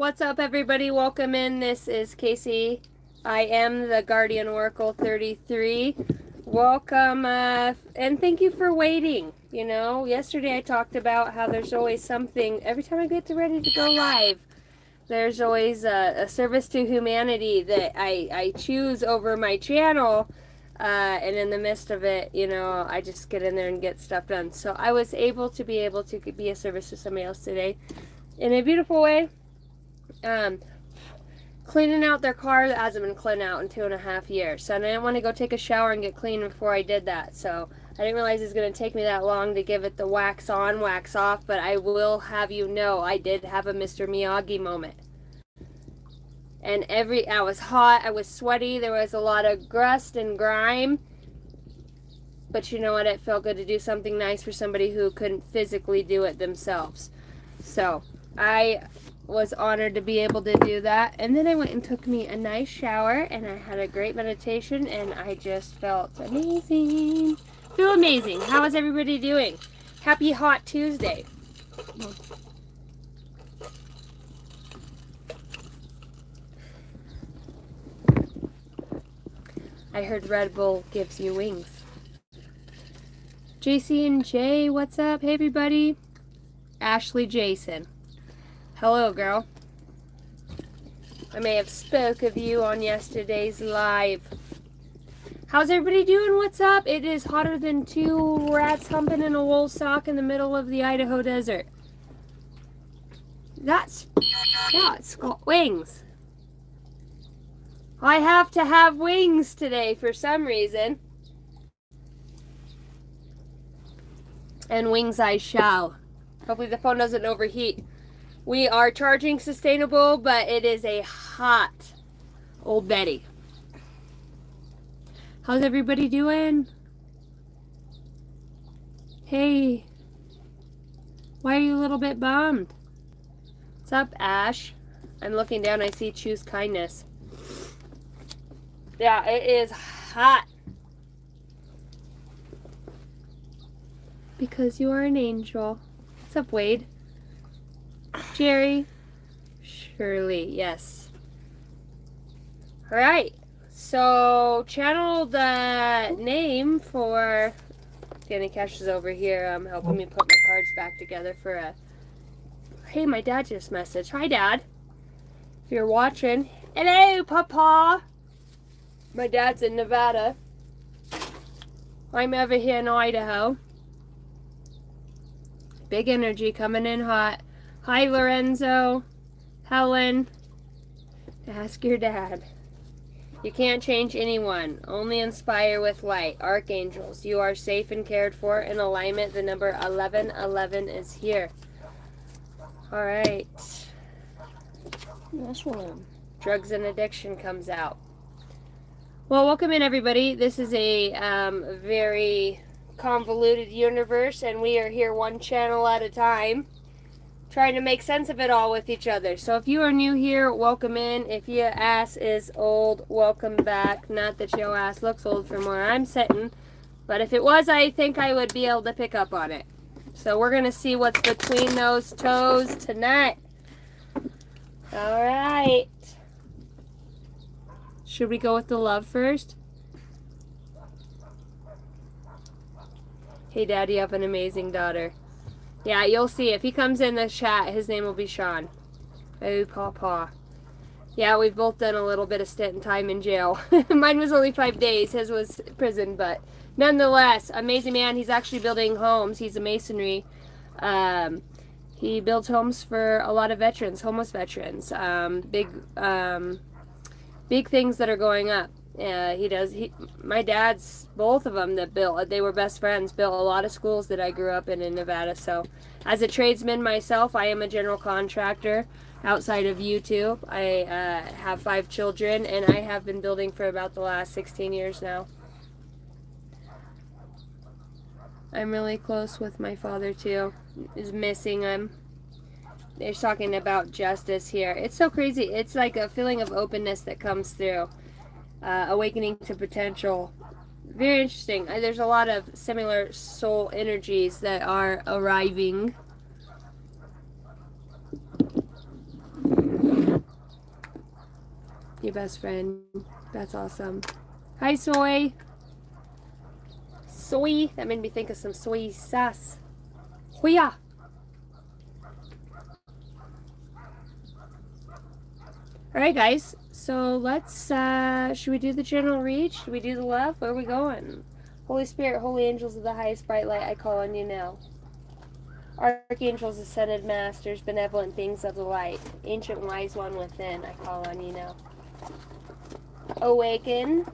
What's up, everybody? Welcome in. This is Casey. I am the Guardian Oracle 33. Welcome, and thank you for waiting. You know, yesterday I talked about how there's always something, every time I get ready to go live, there's always a service to humanity that I choose over my channel. And in the midst of it, you know, I just get in there and get stuff done. So I was able to be a service to somebody else today in a beautiful way. Cleaning out their car that hasn't been cleaned out in 2.5 years. So I didn't want to go take a shower and get clean before I did that. So I didn't realize it was going to take me that long to give it the wax on, wax off. But I will have you know, I did have a Mr. Miyagi moment. And I was hot, I was sweaty, there was a lot of rust and grime. But you know what? It felt good to do something nice for somebody who couldn't physically do it themselves. So I was honored to be able to do that. And then I went and took me a nice shower, and I had a great meditation, and I just felt amazing. Feel amazing. How is everybody doing? Happy Hot Tuesday. I heard Red Bull gives you wings. JC and Jay, what's up? Hey, everybody. Ashley Jason. Hello, girl. I may have spoke of you on yesterday's live. How's everybody doing? What's up? It is hotter than 2 rats humping in a wool sock in the middle of the Idaho desert. It's got wings. I have to have wings today for some reason. And wings I shall. Hopefully the phone doesn't overheat. We are charging sustainable, but it is a hot old Betty. How's everybody doing? Hey. Why are you a little bit bummed? What's up, Ash? I'm looking down, I see choose kindness. Yeah, it is hot. Because you are an angel. What's up, Wade? Jerry? Shirley, yes. Alright, so channel the name for... Danny Cash is over here helping me put my cards back together for a... Hey, my dad just messaged. Hi, Dad. If you're watching. Hello, Papa. My dad's in Nevada. I'm over here in Idaho. Big energy coming in hot. Hi, Lorenzo. Helen. Ask your dad. You can't change anyone. Only inspire with light. Archangels, you are safe and cared for. In alignment, the number 1111 is here. All right. That's one. Drugs and addiction comes out. Well, welcome in, everybody. This is a very convoluted universe, and we are here one channel at a time, trying to make sense of it all with each other. So if you are new here, welcome in. If your ass is old, welcome back. Not that your ass looks old from where I'm sitting, but if it was, I think I would be able to pick up on it. So we're going to see what's between those toes tonight. All right. Should we go with the love first? Hey, Dad, you have an amazing daughter. Yeah, you'll see. If he comes in the chat, his name will be Sean. Oh, Papa. Yeah, we've both done a little bit of stint in time in jail. Mine was only 5 days. His was prison, but nonetheless, amazing man. He's actually building homes. He's a masonry. He builds homes for a lot of veterans, homeless veterans. Big things that are going up. My dad's, both of them that built, they were best friends, built a lot of schools that I grew up in Nevada. So as a tradesman myself, I am a general contractor outside of YouTube. I have 5 children, and I have been building for about the last 16 years now. I'm really close with my father too. Is missing him. They're talking about justice here. It's so crazy. It's like a feeling of openness that comes through. Awakening to potential. Very interesting. There's a lot of similar soul energies that are arriving. Your best friend. That's awesome. Hi, Soy. Soy. That made me think of some soy sauce. Hoya. Alright, guys. So let's, should we do the general read? Should we do the love? Where are we going? Holy Spirit, holy angels of the highest bright light, I call on you now. Archangels, ascended masters, benevolent beings of the light, ancient wise one within, I call on you now. Awaken.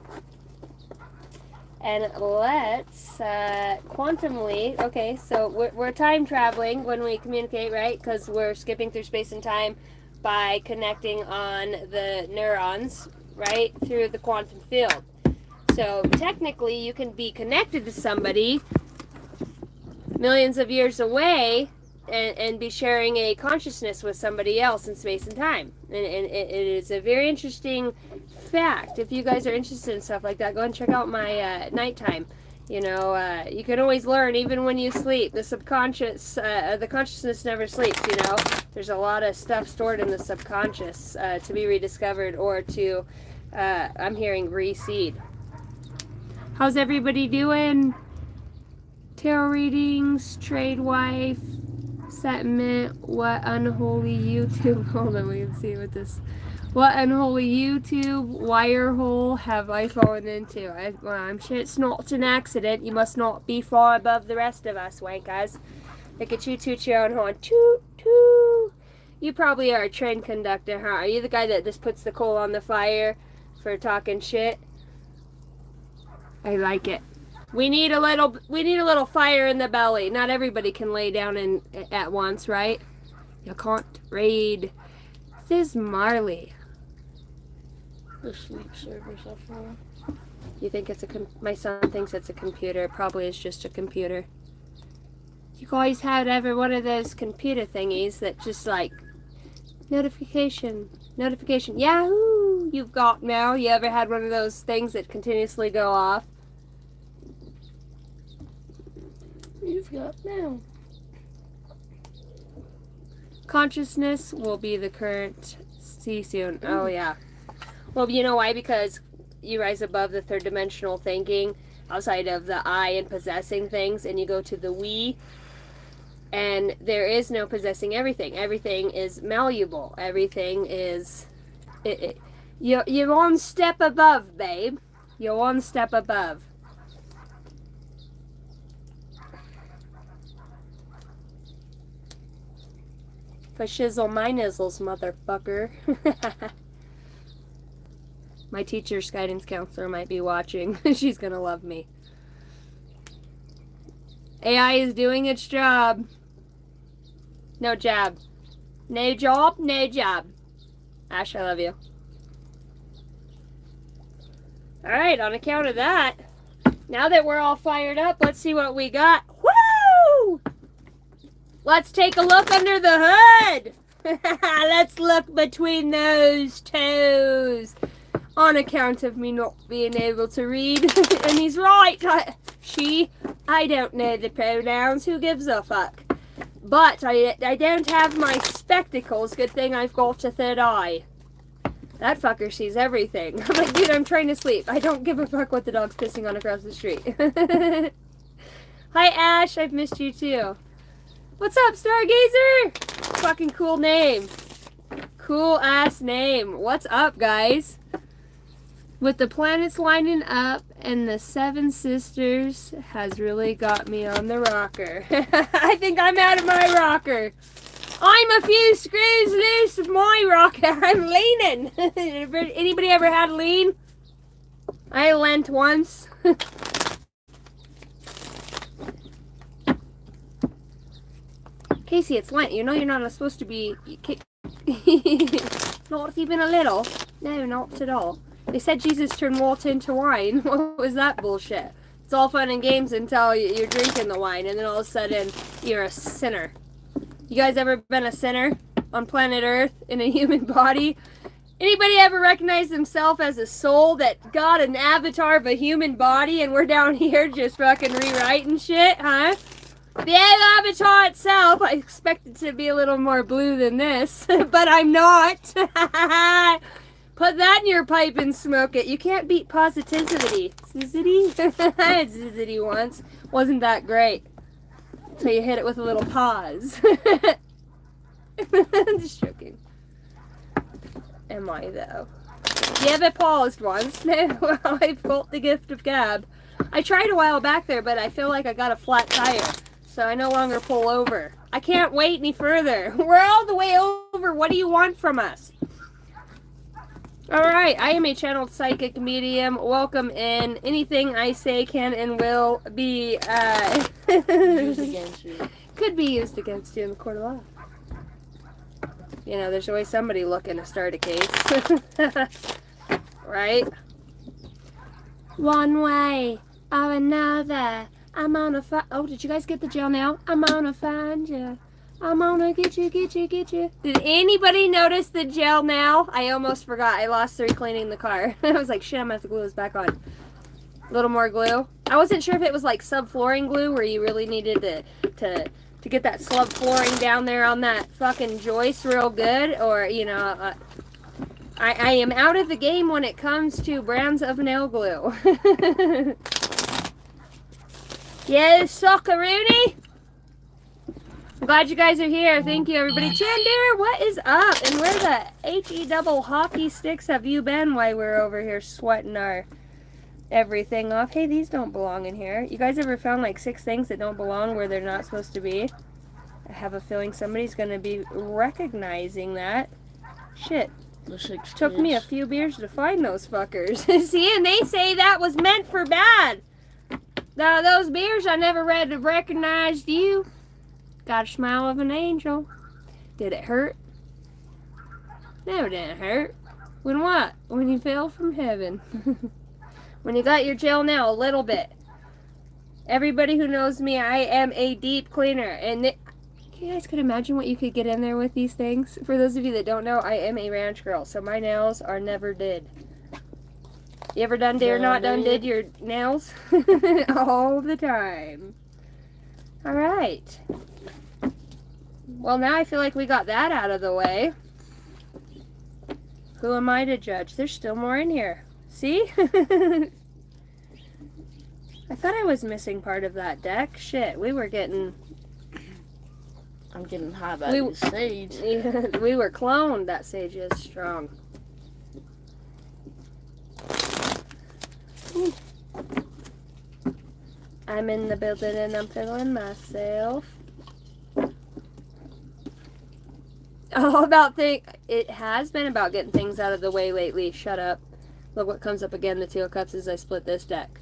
And let's quantumly, okay, so we're time traveling when we communicate, right? Because we're skipping through space and time by connecting on the neurons, right, through the quantum field. So technically you can be connected to somebody millions of years away and be sharing a consciousness with somebody else in space and time. And it is a very interesting fact. If you guys are interested in stuff like that, go and check out my nighttime. You know, you can always learn even when you sleep. The subconscious, the consciousness never sleeps, you know. There's a lot of stuff stored in the subconscious to be rediscovered or to, I'm hearing, reseed. How's everybody doing? Tarot readings, trade wife, sentiment, what unholy YouTube, hold on, we can see what this, what unholy YouTube wire hole have I fallen into? Well, I'm sure it's not an accident. You must not be far above the rest of us, wankers. Look at you, toot your own horn. Toot, toot. You probably are a train conductor, huh? Are you the guy that just puts the coal on the fire for talking shit? I like it. We need a little fire in the belly. Not everybody can lay down at once, right? You can't raid. This is Marley. The sleep servers are full. You think it's my son thinks it's a computer. It probably is just a computer. You guys had ever one of those computer thingies that just like notification, Yahoo! You've got now. You ever had one of those things that continuously go off? You've got now. Consciousness will be the current. See you soon. Oh yeah. Well, you know why? Because you rise above the third dimensional thinking, outside of the I and possessing things, and you go to the we. And there is no possessing everything. Everything is malleable. Everything is. You're one step above, babe. You're one step above. For shizzle my nizzles, motherfucker. My teacher's guidance counselor might be watching. She's gonna love me. AI is doing its job. No job. No job, no job. Ash, I love you. Alright, on account of that, now that we're all fired up, let's see what we got. Woo! Let's take a look under the hood. Let's look between those toes. On account of me not being able to read. And he's right. I don't know the pronouns. Who gives a fuck? But I don't have my spectacles. Good thing I've got a third eye. That fucker sees everything. I'm like, dude, I'm trying to sleep. I don't give a fuck what the dog's pissing on across the street. Hi, Ash. I've missed you too. What's up, Stargazer? Fucking cool name. Cool ass name. What's up, guys? With the planets lining up and the Seven Sisters has really got me on the rocker. I think I'm out of my rocker. I'm a few screws loose of my rocker. I'm leaning. Anybody ever had lean? I leant once. Casey, it's Lent. You know you're not supposed to be... Not even a little. No, not at all. They said Jesus turned water into wine. What was that bullshit? It's all fun and games until you're drinking the wine, and then all of a sudden, you're a sinner. You guys ever been a sinner on planet Earth in a human body? Anybody ever recognize themselves as a soul that got an avatar of a human body, and we're down here just fucking rewriting shit, huh? The avatar itself, I expect it to be a little more blue than this, but I'm not. Put that in your pipe and smoke it. You can't beat positivity. Zizzity? I had zizzity once. Wasn't that great. So you hit it with a little pause. Just joking. Am I, though? You ever paused once? No, I've got the gift of gab. I tried a while back there, but I feel like I got a flat tire. So I no longer pull over. I can't wait any further. We're all the way over. What do you want from us? Alright, I am a channeled psychic medium. Welcome in. Anything I say can and will be Used against you. could be used against you in the court of law. You know, there's always somebody looking to start a case. Right? One way or another. I'm gonna oh, did you guys get the gel now? I'm gonna find you. I'm gonna get you. Did anybody notice the gel now? I almost forgot. I lost 3 cleaning the car. I was like, shit, I'm gonna have to glue this back on. A little more glue. I wasn't sure if it was like subflooring glue where you really needed to get that subflooring down there on that fucking joist real good, or, you know, I am out of the game when it comes to brands of nail glue. Yes, Socceroonie. I'm glad you guys are here. Thank you, everybody. Chander, what is up? And where the H-E double hockey sticks have you been while we're over here sweating our everything off? Hey, these don't belong in here. You guys ever found like 6 things that don't belong where they're not supposed to be? I have a feeling somebody's going to be recognizing that. Shit. The 6 Took me a few beers to find those fuckers. See, and they say that was meant for bad. Now, those beers, I never recognized you. Got a smile of an angel. Did it hurt? No, it didn't hurt. When what? When you fell from heaven. When you got your gel now, a little bit. Everybody who knows me, I am a deep cleaner. And you guys could imagine what you could get in there with these things. For those of you that don't know, I am a ranch girl, so my nails are never did. You ever done did or not done did your nails? All the time. Alright. Well, now I feel like we got that out of the way. Who am I to judge? There's still more in here. See? I thought I was missing part of that deck. Shit, we were getting... I'm getting high by the sage. We were cloned. That sage is strong. Ooh. I'm in the building and I'm feeling myself. All about it has been about getting things out of the way lately. Shut up. Look what comes up again. The 2 of Cups as I split this deck.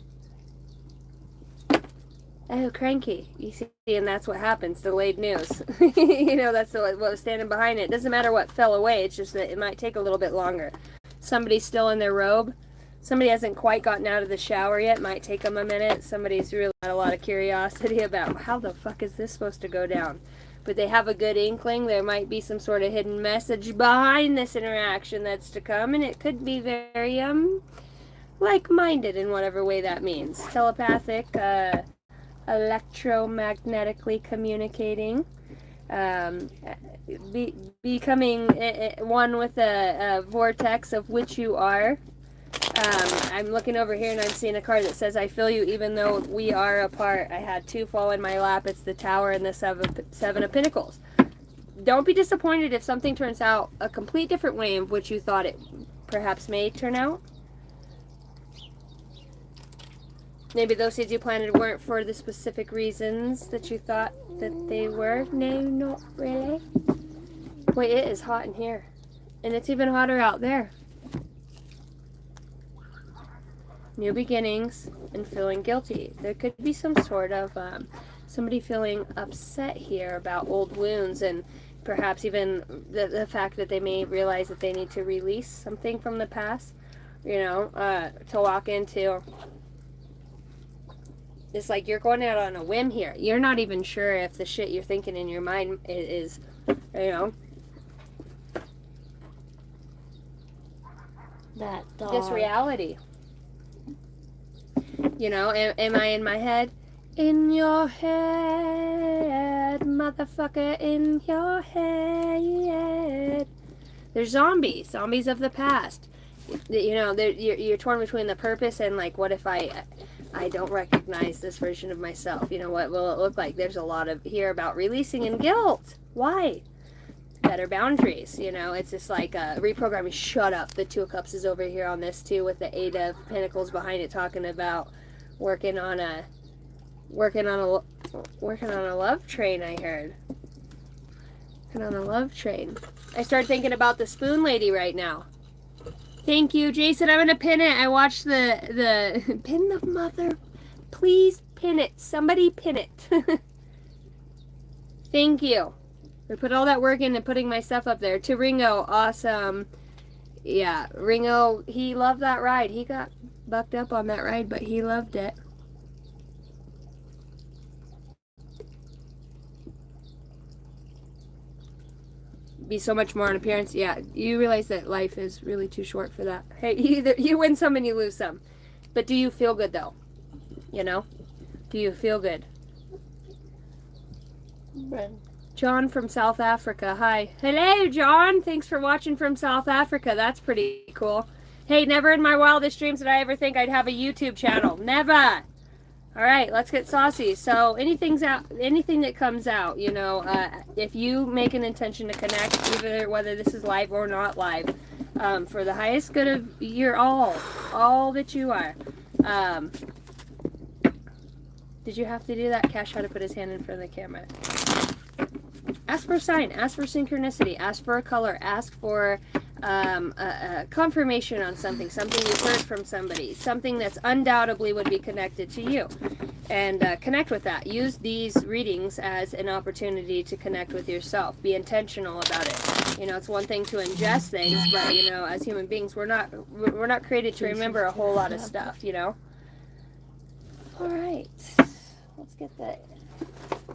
Oh, cranky. You see, and that's what happens. Delayed news. You know, that's what was standing behind it. It doesn't matter what fell away. It's just that it might take a little bit longer. Somebody's still in their robe. Somebody hasn't quite gotten out of the shower yet. Might take them a minute. Somebody's really got a lot of curiosity about how the fuck is this supposed to go down. But they have a good inkling. There might be some sort of hidden message behind this interaction that's to come. And it could be very, like-minded in whatever way that means. Telepathic, electromagnetically communicating. Becoming one with a vortex of which you are. I'm looking over here and I'm seeing a card that says, I feel you even though we are apart. I had 2 fall in my lap. It's the Tower and the Seven of Pentacles. Don't be disappointed if something turns out a complete different way of which you thought it perhaps may turn out. Maybe those seeds you planted weren't for the specific reasons that you thought that they were. No, not really. Wait, it is hot in here. And it's even hotter out there. New beginnings and feeling guilty. There could be some sort of somebody feeling upset here about old wounds, and perhaps even the fact that they may realize that they need to release something from the past, you know, to walk into. It's like you're going out on a whim here. You're not even sure if the shit you're thinking in your mind is, you know, that dog. this reality. You know, am I in my head? In your head, motherfucker, in your head. There's zombies of the past. you know, you're torn between the purpose and like, what if I don't recognize this version of myself? You know, what will it look like? There's a lot of here about releasing and guilt. Why? Better boundaries. You know, it's just like reprogramming. Shut up. The Two of Cups is over here on this too, with the Eight of Pentacles behind it, talking about working on a love train. I heard. Working on a love train. I started thinking about the spoon lady right now. Thank you, Jason. I'm gonna pin it. I watched the pin the mother. Please pin it. Somebody pin it. Thank you. I put all that work into putting my stuff up there. To Ringo, awesome. Yeah, Ringo, he loved that ride. He got bucked up on that ride, but he loved it. Be so much more on appearance. Yeah, you realize that life is really too short for that. Hey, either you win some and you lose some. But do you feel good though? You know? Do you feel good? Brand. John from South Africa. Hi. Hello, John. Thanks for watching from South Africa. That's pretty cool. Hey, never in my wildest dreams did I ever think I'd have a YouTube channel. Never. All right, let's get saucy. So anything that comes out, you know, if you make an intention to connect, either whether this is live or not live, for the highest good of your all that you are. Did you have to do that? Cash had to put his hand in front of the camera. Ask for a sign, ask for synchronicity, ask for a color, ask for a confirmation on something you heard from somebody, something that's undoubtedly would be connected to you. And connect with that. Use these readings as an opportunity to connect with yourself. Be intentional about it. You know, it's one thing to ingest things, but you know, as human beings, we're not created to remember a whole lot of stuff, you know? All right. Let's get that.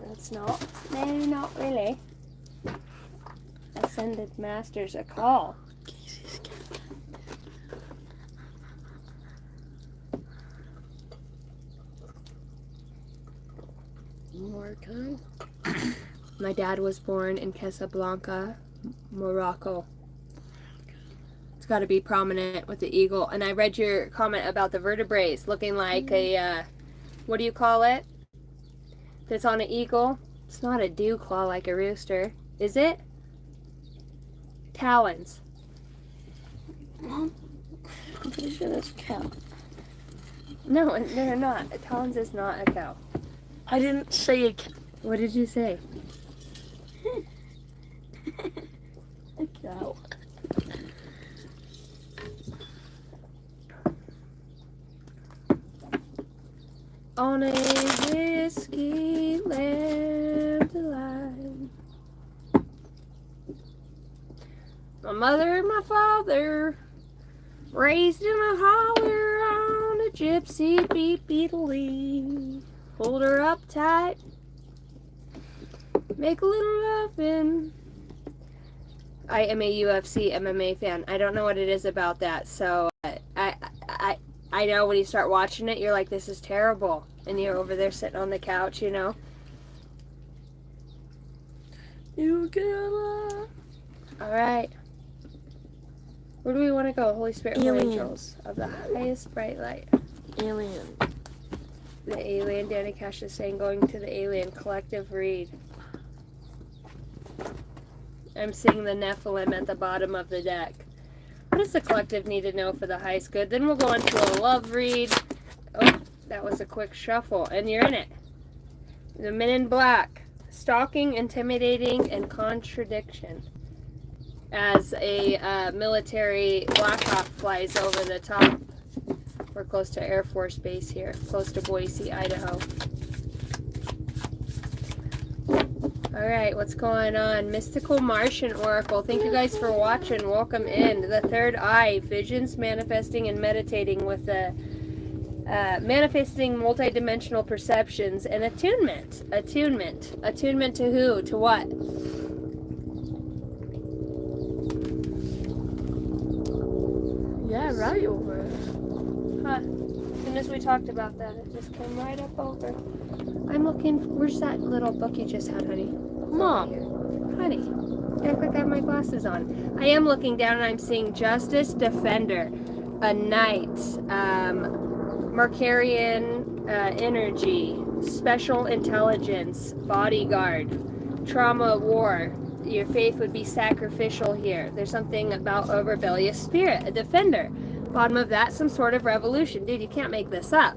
That's not. No, not really. Ascended Masters a call. More time. My dad was born in Casablanca, Morocco. It's got to be prominent with the eagle. And I read your comment about the vertebrae looking like a, what do you call it? That's on an eagle. It's not a dew claw like a rooster, is it? Talons. Mom, I'm pretty sure that's a cow. No, they're not. Talons is not a cow. I didn't say a cow. What did you say? A cow. On a whiskey landline. My mother and my father raised in a holler on a gypsy beat beetly. Hold her up tight. Make a little lovin'. I am a UFC MMA fan. I don't know what it is about that, so I know when you start watching it, you're like, this is terrible. And you're over there sitting on the couch, you know? You gonna... Alright. Where do we want to go? Holy Spirit, Holy Alien. Angels of the highest bright light. Alien. The alien, Danny Cash is saying, going to the alien collective read. I'm seeing the Nephilim at the bottom of the deck. What does the collective need to know for the highest good? Then we'll go into a love read. Oh, that was a quick shuffle. And you're in it. The Men in Black. Stalking, intimidating, and contradiction. As a military Black Hawk flies over the top. We're close to Air Force Base here. Close to Boise, Idaho. Alright, what's going on? Mystical Martian Oracle. Thank you guys for watching. Welcome in. The third eye. Visions, manifesting, and meditating with the manifesting multidimensional perceptions and attunement. Attunement. Attunement to who? To what? Yeah, right over it. Huh. As soon as we talked about that, it just came right up over. I'm looking. Where's that little book you just had, honey? Mom. Here. Honey. I look like I have my glasses on. I am looking down and I'm seeing Justice, Defender, a Knight, Mercurian Energy, Special Intelligence, Bodyguard, Trauma, War. Your faith would be sacrificial here. There's something about a rebellious spirit, a defender. Bottom of that, some sort of revolution. Dude, you can't make this up.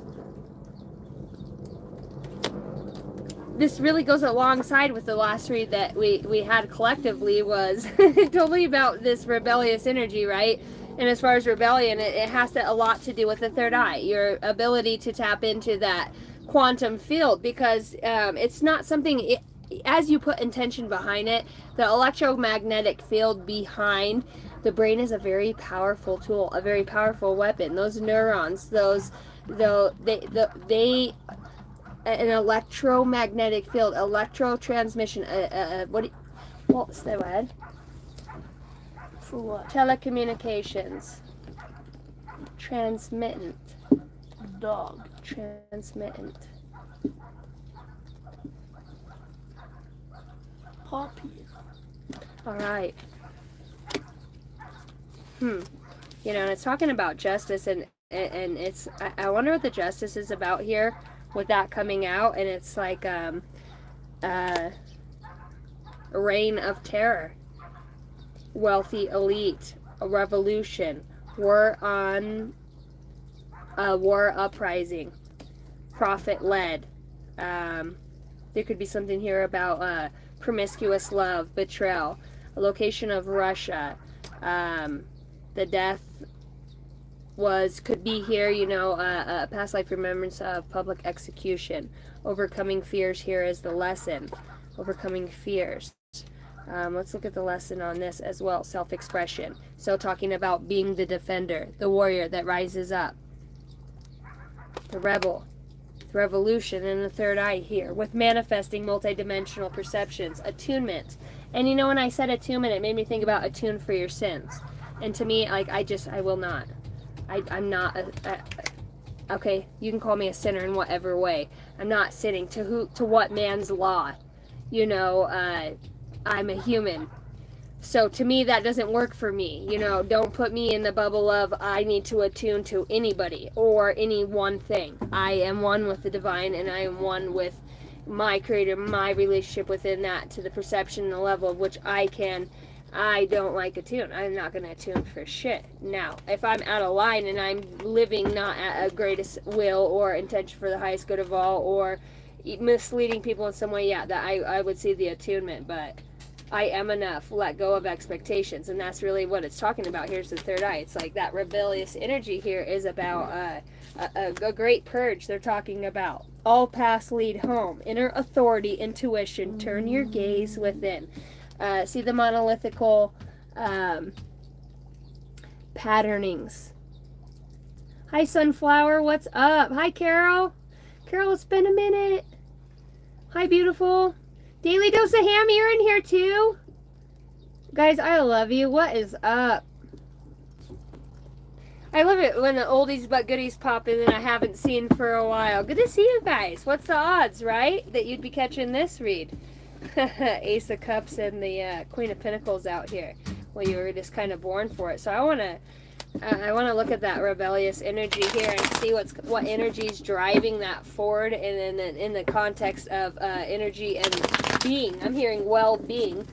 This really goes alongside with the last read that we had collectively, was totally about this rebellious energy, right? And as far as rebellion, it has a lot to do with the third eye, your ability to tap into that quantum field, because it's not something, as you put intention behind it, the electromagnetic field behind the brain is a very powerful tool, a very powerful weapon. Those neurons, an electromagnetic field, electrotransmission, what's the word? For what? Telecommunications. Transmittent. Dog. Transmittent. Poppy. Alright. You know, and it's talking about justice, and it's, I wonder what the justice is about here with that coming out, and it's like a reign of terror, wealthy elite, a revolution, war uprising, profit-led. There could be something here about promiscuous love, betrayal, a location of Russia. The death could be here, you know, a past life remembrance of public execution. Overcoming fears here is the lesson. Overcoming fears. Let's look at the lesson on this as well. Self-expression. So talking about being the defender, the warrior that rises up. The rebel. The revolution, and the third eye here. With manifesting multidimensional perceptions. Attunement. And you know, when I said attunement, it made me think about attune for your sins. And to me, like, I will not. I'm not okay, you can call me a sinner in whatever way. I'm not sinning to what man's law. You know, I'm a human. So to me, that doesn't work for me. You know, don't put me in the bubble of I need to attune to anybody or any one thing. I am one with the divine, and I am one with my creator, my relationship within that, to the perception and the level of which I don't like attune. I'm not going to attune for shit. Now, if I'm out of line and I'm living not at a greatest will or intention for the highest good of all, or misleading people in some way, yeah, that I would see the attunement. But I am enough. Let go of expectations. And that's really what it's talking about. Here's the third eye. It's like that rebellious energy here is about a great purge. They're talking about all paths lead home. Inner authority, intuition. Turn your gaze within. See the monolithical patternings. Hi, Sunflower. What's up? Hi, Carol. Carol, it's been a minute. Hi, beautiful. Daily Dose of Ham, you're in here too. Guys, I love you. What is up? I love it when the oldies but goodies pop in that I haven't seen for a while. Good to see you guys. What's the odds, right, that you'd be catching this read? Ace of Cups and the Queen of Pentacles out here. Well, you were just kind of born for it. So I want to look at that rebellious energy here and see what energy is driving that forward, and then in the context of energy and being. I'm hearing well-being.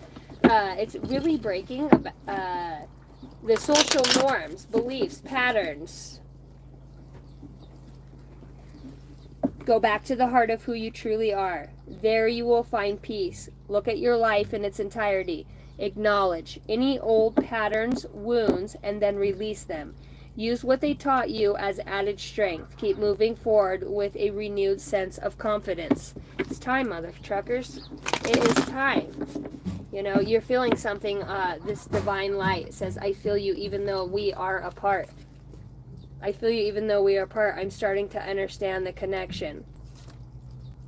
It's really breaking the social norms, beliefs, patterns. Go back to the heart of who you truly are. There you will find peace. Look at your life in its entirety. Acknowledge any old patterns, wounds, and then release them. Use what they taught you as added strength. Keep moving forward with a renewed sense of confidence. It's time, mother truckers. It is time. You know, you're feeling something. This divine light says, I feel you even though we are apart. I feel you even though we are apart. I'm starting to understand the connection.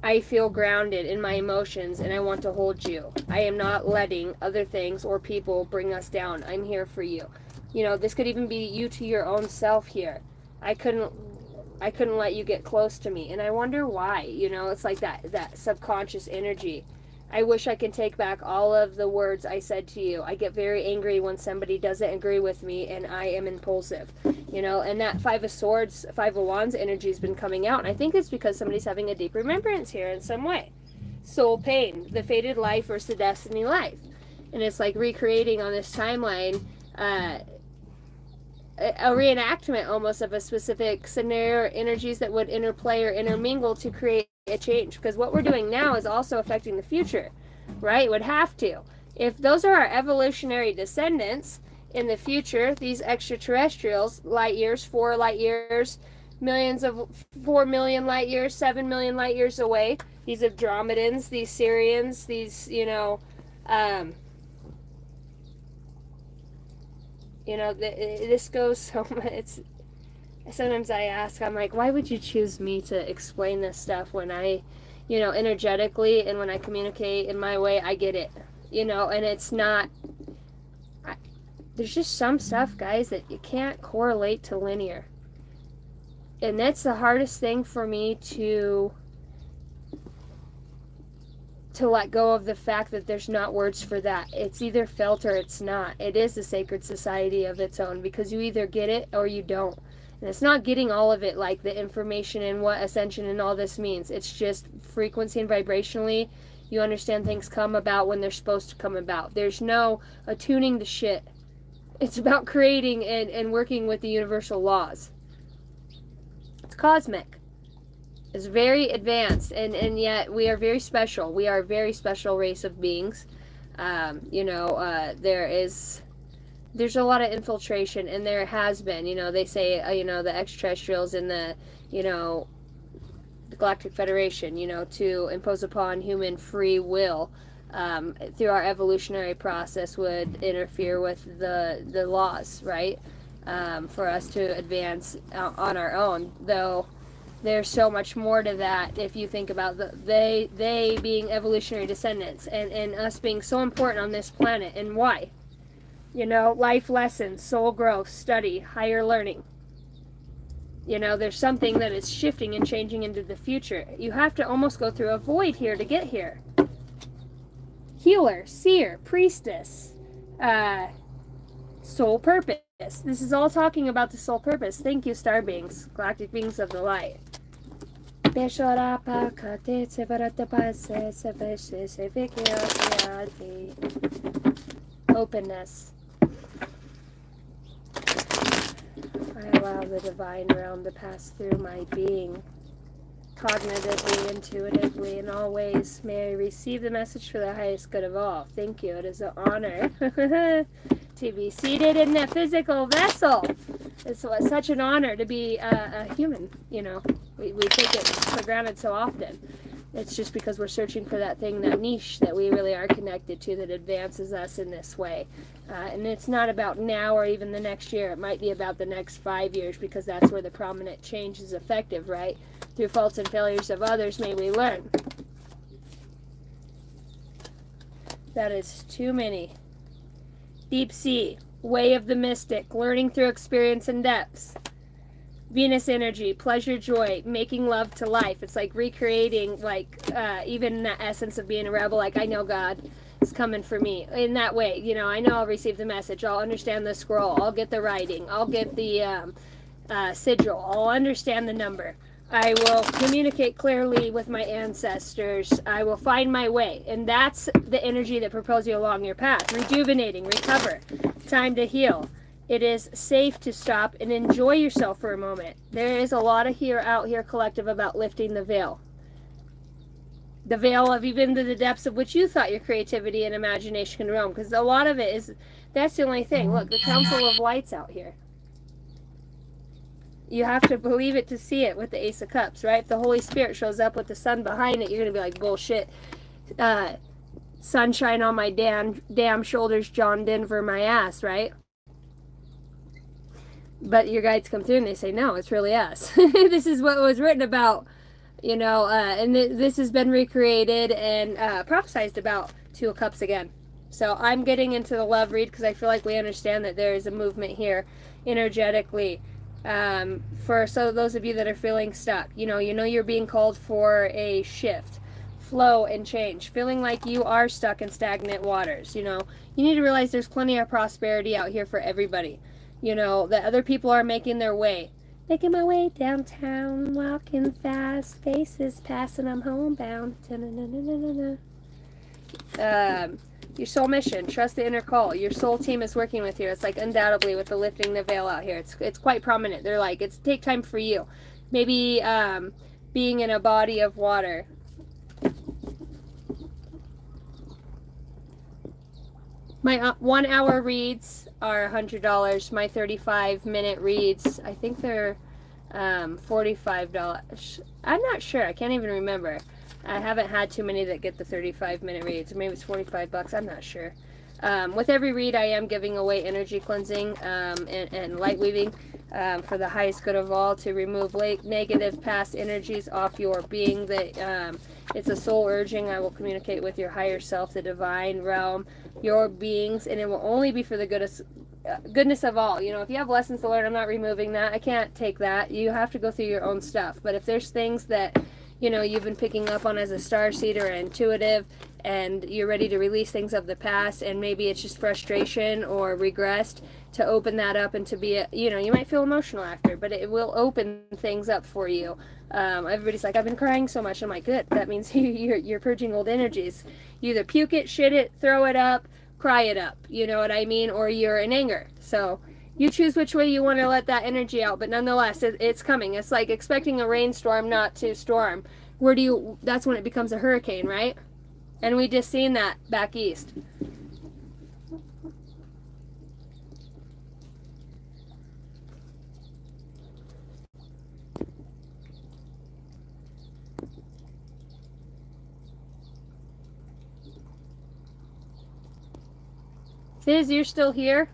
I feel grounded in my emotions and I want to hold you. I am not letting other things or people bring us down. I'm here for you. You know, this could even be you to your own self here. I couldn't let you get close to me. And I wonder why. You know, it's like that subconscious energy. I wish I could take back all of the words I said to you. I get very angry when somebody doesn't agree with me, and I am impulsive, you know. And that Five of Swords, Five of Wands energy has been coming out, and I think it's because somebody's having a deep remembrance here in some way. Soul pain, the fated life versus the destiny life, and it's like recreating on this timeline. A reenactment almost of a specific scenario or energies that would interplay or intermingle to create a change, because what we're doing now is also affecting the future, right? It would have to. If those are our evolutionary descendants in the future, these extraterrestrials, light years, 4 light years, millions of 4 million light years, 7 million light years away, these Andromedans, these Syrians, these, this goes so much. Sometimes I ask, I'm like, why would you choose me to explain this stuff when I, energetically and when I communicate in my way, I get it, and it's not, there's just some stuff, guys, that you can't correlate to linear. And that's the hardest thing for me to let go of, the fact that there's not words for that. It's either felt or it's not. It is a sacred society of its own, because you either get it or you don't. And it's not getting all of it, like the information and what ascension and all this means. It's just frequency and vibrationally, you understand things come about when they're supposed to come about. There's no attuning to shit. It's about creating and working with the universal laws. It's cosmic. Is very advanced, and yet we are very special. We are a very special race of beings. There's a lot of infiltration, and there has been. They say, the extraterrestrials in the Galactic Federation, to impose upon human free will through our evolutionary process would interfere with the laws, right? For us to advance on our own, though. There's so much more to that if you think about they being evolutionary descendants and us being so important on this planet. And why? Life lessons, soul growth, study, higher learning. There's something that is shifting and changing into the future. You have to almost go through a void here to get here. Healer, seer, priestess, soul purpose. This is all talking about the soul purpose. Thank you, star beings, galactic beings of the light. Openness. I allow the divine realm to pass through my being, cognitively, intuitively, in all ways. May I receive the message for the highest good of all. Thank you. It is an honor to be seated in the physical vessel. It's such an honor to be a human. We take it for granted so often. It's just because we're searching for that thing, that niche that we really are connected to, that advances us in this way. And it's not about now or even the next year. It might be about the next 5 years, because that's where the prominent change is effective, right? Through faults and failures of others may we learn. That is too many. Deep sea, way of the mystic, learning through experience and depths. Venus energy, pleasure, joy, making love to life. It's like recreating, even the essence of being a rebel. Like, I know God is coming for me in that way. I know I'll receive the message. I'll understand the scroll. I'll get the writing. I'll get the sigil. I'll understand the number. I will communicate clearly with my ancestors. I will find my way. And that's the energy that propels you along your path. Rejuvenating, recover, time to heal. It is safe to stop and enjoy yourself for a moment. There is a lot of out here collective about lifting the veil. The veil of even to the depths of which you thought your creativity and imagination can roam. Because a lot of it is, that's the only thing. Look, the Council of Lights out here. You have to believe it to see it with the Ace of Cups, right? If the Holy Spirit shows up with the sun behind it, you're going to be like, bullshit. Sunshine on my damn shoulders, John Denver my ass, right? But your guides come through and they say, no, it's really us. This is what was written about, and this has been recreated and prophesized about Two of Cups again. So I'm getting into the love read because I feel like we understand that there is a movement here energetically. So those of you that are feeling stuck, you know you're being called for a shift flow and change, feeling like you are stuck in stagnant waters. You need to realize there's plenty of prosperity out here for everybody. That other people are making their way. Making my way downtown, walking fast, faces passing, I'm homebound. Your soul mission, trust the inner call. Your soul team is working with you. It's like undoubtedly with the lifting the veil out here. It's quite prominent. They're like, it's take time for you. Maybe being in a body of water. My 1 hour reads are $100. My 35-minute reads, I think they're $45. I'm not sure. I can't even remember. I haven't had too many that get the 35-minute reads. Maybe it's $45. I'm not sure. With every read, I am giving away energy cleansing and light weaving for the highest good of all, to remove negative past energies off your being. That it's a soul urging. I will communicate with your higher self, the divine realm, your beings, and it will only be for the goodness of all. If you have lessons to learn, I'm not removing that. I can't take that. You have to go through your own stuff. But if there's things that you've been picking up on as a starseed or intuitive, and you're ready to release things of the past, and maybe it's just frustration or regressed, to open that up and to be you might feel emotional after, but it will open things up for you. Everybody's like, I've been crying so much. I'm like, good. That means you're purging old energies. You either puke it, shit it, throw it up, cry it up, you know what I mean, or you're in anger. So you choose which way you want to let that energy out, but nonetheless, it's coming. It's like expecting a rainstorm not to storm. That's when it becomes a hurricane, right? And we just seen that back east. Fizz, you're still here?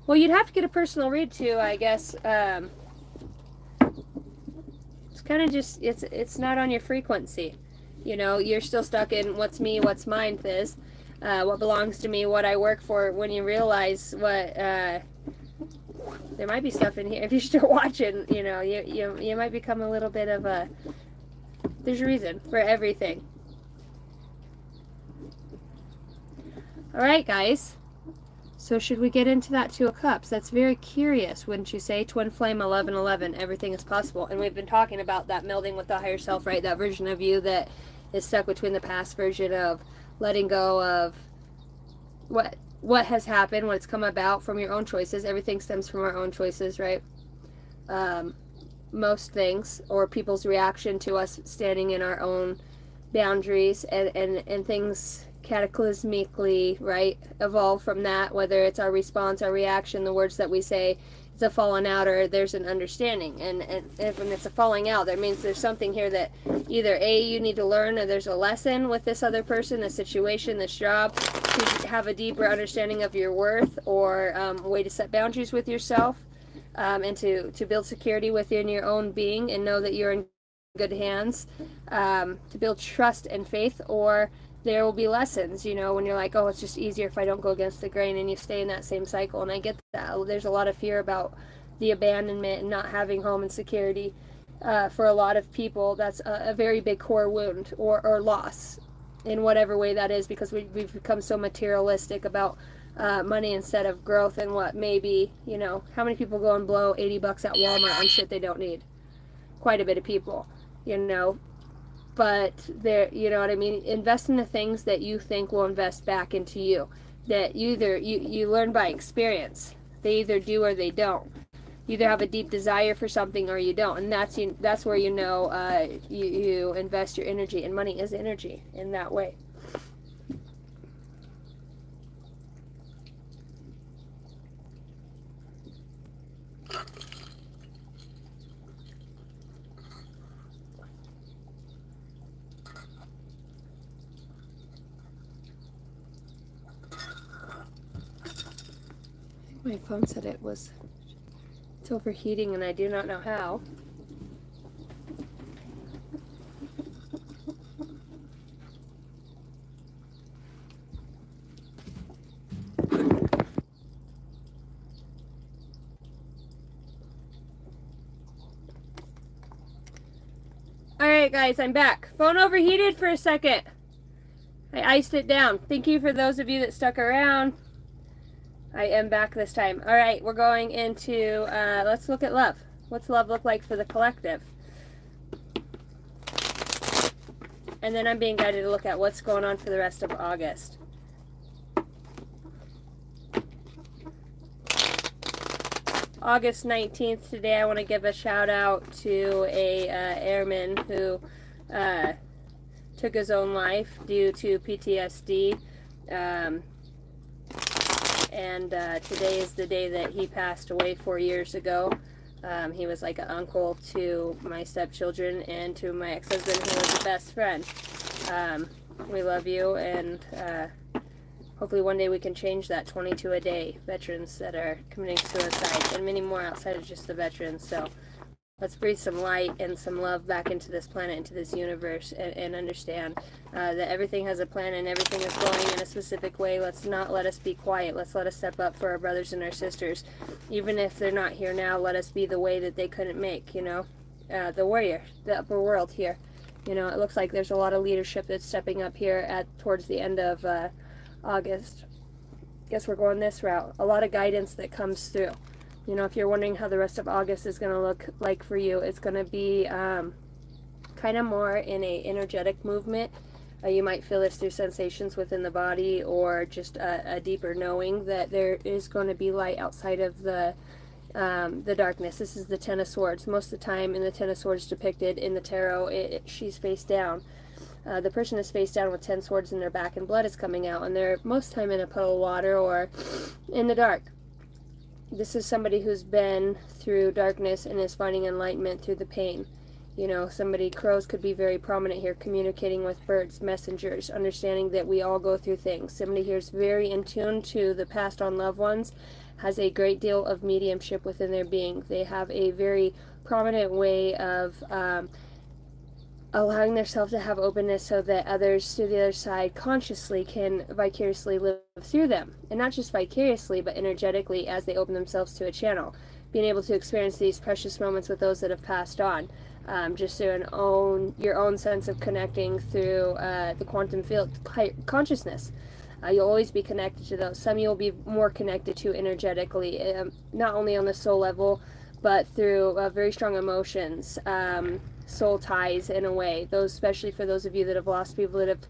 Well, you'd have to get a personal read too, I guess. It's kind of just, it's not on your frequency. You're still stuck in what's me, what's mine, Fizz. What belongs to me, what I work for. When you realize what, there might be stuff in here. If you're still watching, you might become a little bit of a, there's a reason for everything. All right, guys. So should we get into that Two of Cups? That's very curious, wouldn't you say? Twin Flame 1111, everything is possible. And we've been talking about that melding with the higher self, right? That version of you that is stuck between the past version of letting go of what has happened, what it's come about from your own choices. Everything stems from our own choices, right? Most things, or people's reaction to us standing in our own boundaries, and things cataclysmically, right, evolve from that, whether it's our response, our reaction, the words that we say. It's a falling out, or there's an understanding, and when it's a falling out, that means there's something here that either you need to learn, or there's a lesson with this other person, this situation, this job, to have a deeper understanding of your worth, or a way to set boundaries with yourself, and to build security within your own being and know that you're in good hands, to build trust and faith. Or there will be lessons, when you're like, oh, it's just easier if I don't go against the grain, and you stay in that same cycle. And I get that. There's a lot of fear about the abandonment and not having home and security. For a lot of people, that's a very big core wound, or loss, in whatever way that is, because we've become so materialistic about money instead of growth, and what maybe, how many people go and blow $80 at Walmart on shit they don't need? Quite a bit of people, But there, you know what I mean? Invest in the things that you think will invest back into you. That you learn by experience. They either do or they don't. You either have a deep desire for something or you don't, and that's where you invest your energy. And money is energy in that way. My phone said it's overheating, and I do not know how. right, guys, I'm back. Phone overheated for a second. I iced it down. Thank you for those of you that stuck around. I am back this time. All right, we're going into, let's look at love. What's love look like for the collective? And then I'm being guided to look at what's going on for the rest of August. August 19th today, I want to give a shout out to a airman who took his own life due to PTSD. Today is the day that he passed away 4 years ago. He was like an uncle to my stepchildren and to my ex-husband, who was a best friend. We love you, and hopefully one day we can change that. 22 a day veterans that are committing suicide, and many more outside of just the veterans. So let's breathe some light and some love back into this planet, into this universe, and understand that everything has a plan and everything is going in a specific way. Let's not let us be quiet. Let's let us step up for our brothers and our sisters. Even if they're not here now, let us be the way that they couldn't make, you know. The warrior, the upper world here. You know, it looks like there's a lot of leadership that's stepping up here towards the end of August. Guess we're going this route. A lot of guidance that comes through. You know, if you're wondering how the rest of August is going to look like for you, it's going to be kind of more in a energetic movement. You might feel this through sensations within the body, or just a deeper knowing that there is going to be light outside of the darkness. This is the Ten of Swords. Most of the time in the Ten of Swords depicted in the tarot, she's face down. The person is face down with 10 swords in their back, and blood is coming out, and they're most time in a puddle of water or in the dark. This is somebody who's been through darkness and is finding enlightenment through the pain. You know, crows could be very prominent here, communicating with birds, messengers, understanding that we all go through things. Somebody here is very in tune to the passed on loved ones, has a great deal of mediumship within their being. They have a very prominent way of allowing themselves to have openness so that others to the other side consciously can vicariously live through them. And not just vicariously, but energetically as they open themselves to a channel. Being able to experience these precious moments with those that have passed on. Just through your own sense of connecting through the quantum field consciousness. You'll always be connected to those. Some you'll be more connected to energetically, not only on the soul level, but through very strong emotions, soul ties in a way. Those, especially for those of you that have lost people that have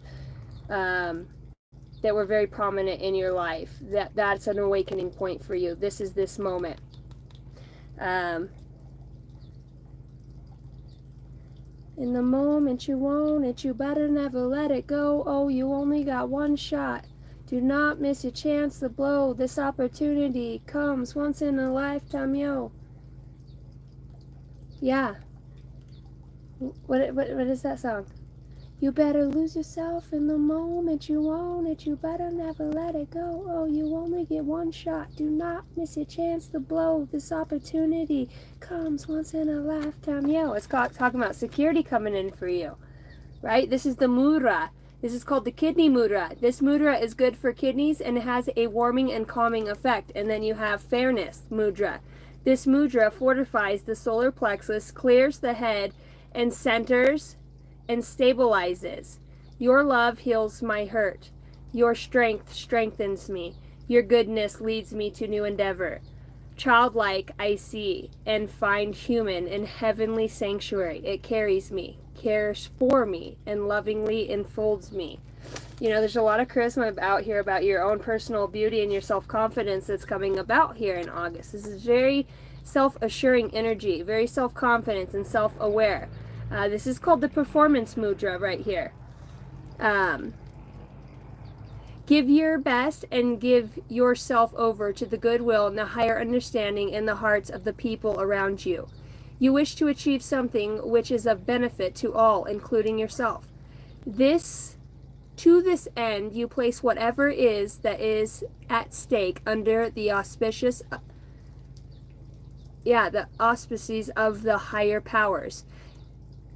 that were very prominent in your life. That's an awakening point for you. This is this moment. In the moment you want it, you better never let it go. Oh, you only got one shot. Do not miss your chance to blow. This opportunity comes once in a lifetime, yo. Yeah. What is that song? You better lose yourself in the moment you want it. You better never let it go. Oh, you only get one shot. Do not miss your chance to blow. This opportunity comes once in a lifetime. Yo, it's talking about security coming in for you, right? This is the mudra. This is called the kidney mudra. This mudra is good for kidneys and it has a warming and calming effect. And then you have fairness mudra. This mudra fortifies the solar plexus, clears the head, and centers and stabilizes. Your love heals my hurt. Your strength strengthens me. Your goodness leads me to new endeavor. Childlike I see and find human in heavenly sanctuary. It carries me, cares for me, and lovingly enfolds me. You know, there's a lot of charisma out here about your own personal beauty and your self-confidence that's coming about here in August. This is very self-assuring energy, very self-confident and self-aware. This is called the performance mudra right here. Give your best and give yourself over to the goodwill and the higher understanding in the hearts of the people around you. You wish to achieve something which is of benefit to all, including yourself. To this end, you place whatever is that is at stake under the auspices of the higher powers.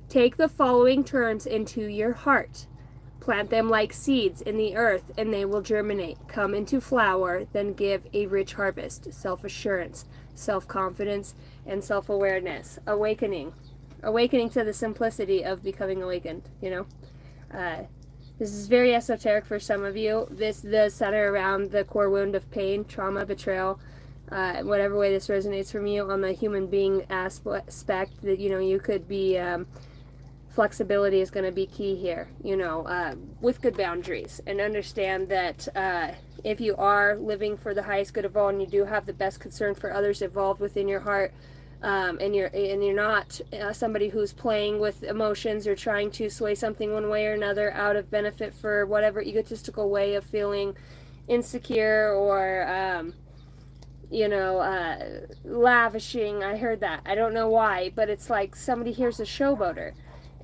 Take the following terms into your heart. Plant them like seeds in the earth, and they will germinate, come into flower, then give a rich harvest. Self-assurance, self-confidence, and self-awareness. Awakening. awakening to the simplicity of becoming awakened, This is very esoteric for some of you. This does center around the core wound of pain, trauma, betrayal, whatever way this resonates from you on the human being aspect that, you could be, flexibility is going to be key here, with good boundaries, and understand that if you are living for the highest good of all and you do have the best concern for others evolved within your heart, and you're not somebody who's playing with emotions or trying to sway something one way or another out of benefit for whatever egotistical way of feeling insecure or lavishing. I heard that. I don't know why, but it's like somebody here's a showboater,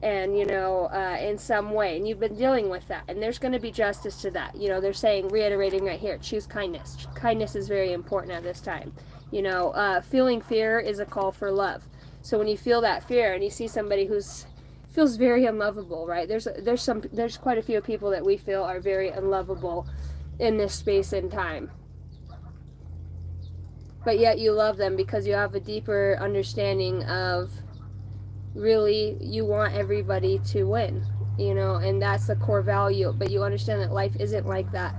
and in some way, and you've been dealing with that, and there's going to be justice to that. They're saying, reiterating right here, choose kindness. Kindness is very important at this time. Feeling fear is a call for love. So when you feel that fear and you see somebody who's feels very unlovable, right? There's quite a few people that we feel are very unlovable in this space and time, but yet you love them because you have a deeper understanding of, really, you want everybody to win, and that's the core value, but you understand that life isn't like that,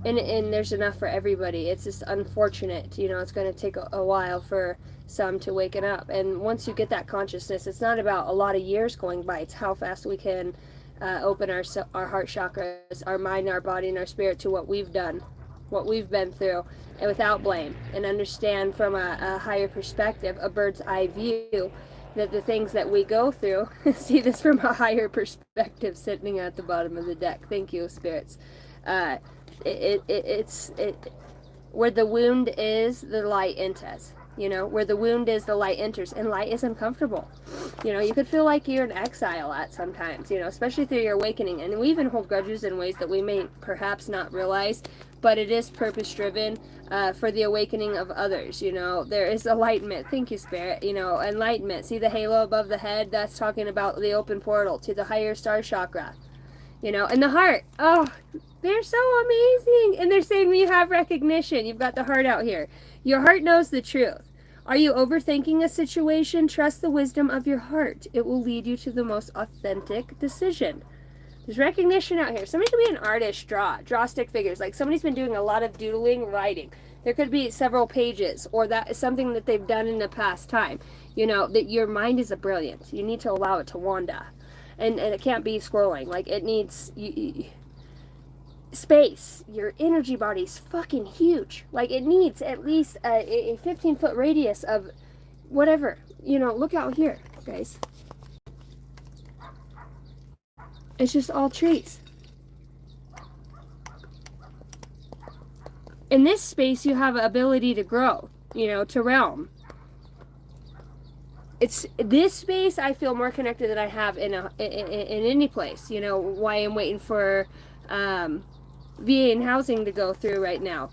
and there's enough for everybody. It's just unfortunate, it's going to take a while for some to waken up, and once you get that consciousness, it's not about a lot of years going by, it's how fast we can open our heart chakras, our mind, our body, and our spirit to what we've done, what we've been through, and without blame, and understand from a higher perspective, a bird's eye view, that the things that we go through, see this from a higher perspective sitting at the bottom of the deck. Thank you, spirits. It's where the wound is, the light enters. Where the wound is, the light enters, and light is uncomfortable. You could feel like you're in exile at sometimes, especially through your awakening, and we even hold grudges in ways that we may perhaps not realize, but it is purpose driven for the awakening of others. There is enlightenment. Thank you, Spirit. Enlightenment. See the halo above the head? That's talking about the open portal to the higher star chakra. And the heart. Oh, they're so amazing. And they're saying when you have recognition, you've got the heart out here. Your heart knows the truth. Are you overthinking a situation? Trust the wisdom of your heart. It will lead you to the most authentic decision. There's recognition out here. Somebody could be an artist, draw stick figures. Like somebody's been doing a lot of doodling, writing. There could be several pages, or that is something that they've done in the past time. That your mind is brilliant. You need to allow it to wander. And it can't be scrolling. Like it needs space. Your energy body's fucking huge. Like it needs at least a 15-foot radius of whatever. Look out here, guys. It's just all trees. In this space, you have ability to grow, to realm. It's this space I feel more connected than I have in any place. Why I'm waiting for VA and housing to go through right now.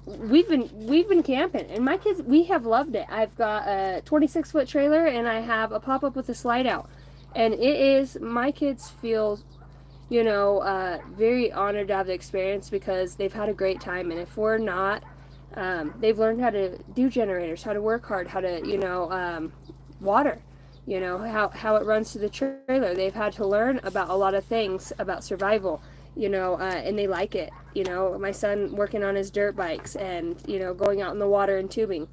We've been camping, and my kids, we have loved it. I've got a 26-foot trailer, and I have a pop-up with a slide out. And my kids feel, very honored to have the experience because they've had a great time. And if we're not, they've learned how to do generators, how to work hard, how to, water, how it runs to the trailer. They've had to learn about a lot of things about survival, and they like it. My son working on his dirt bikes and, going out in the water and tubing.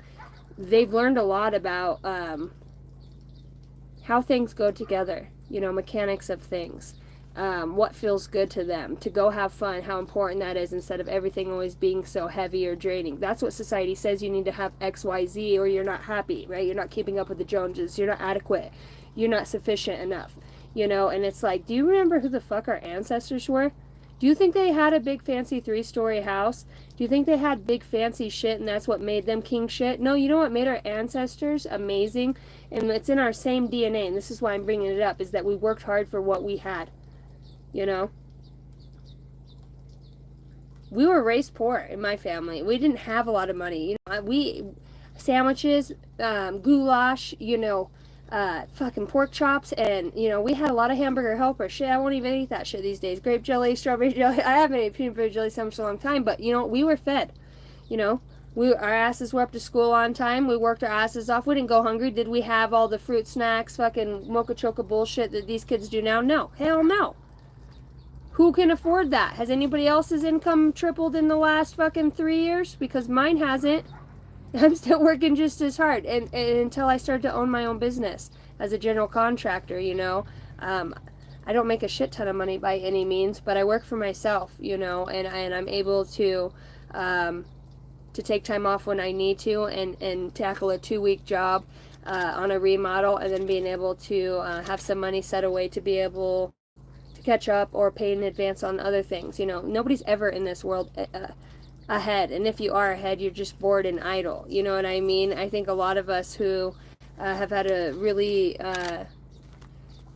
They've learned a lot about, how things go together, mechanics of things, what feels good to them, to go have fun, how important that is instead of everything always being so heavy or draining. That's what society says you need to have X, Y, Z or you're not happy, right? You're not keeping up with the Joneses, you're not adequate, you're not sufficient enough, and it's like, do you remember who the fuck our ancestors were? Do you think they had a big fancy 3-story house? Do you think they had big fancy shit and that's what made them king shit? No, you know what made our ancestors amazing? And it's in our same DNA, and this is why I'm bringing it up, is that we worked hard for what we had. We were raised poor in my family. We didn't have a lot of money. We sandwiches, goulash, fucking pork chops, and we had a lot of hamburger helper. Shit, I won't even eat that shit these days. Grape jelly, strawberry jelly. I haven't ate peanut butter jelly sandwich in a long time, but we were fed. Our asses were up to school on time. We worked our asses off. We didn't go hungry. Did we have all the fruit snacks, fucking mocha choca bullshit that these kids do now? No. Hell no. Who can afford that? Has anybody else's income tripled in the last fucking 3 years? Because mine hasn't. I'm still working just as hard, and until I start to own my own business as a general contractor, you know. I don't make a shit ton of money by any means, but I work for myself, you know, and I'm able to take time off when I need to, and tackle a 2-week job on a remodel, and then being able to have some money set away to be able to catch up or pay in advance on other things. You know, nobody's ever in this world ahead, and if you are ahead, you're just bored and idle. You know what I mean? I think a lot of us who have had a really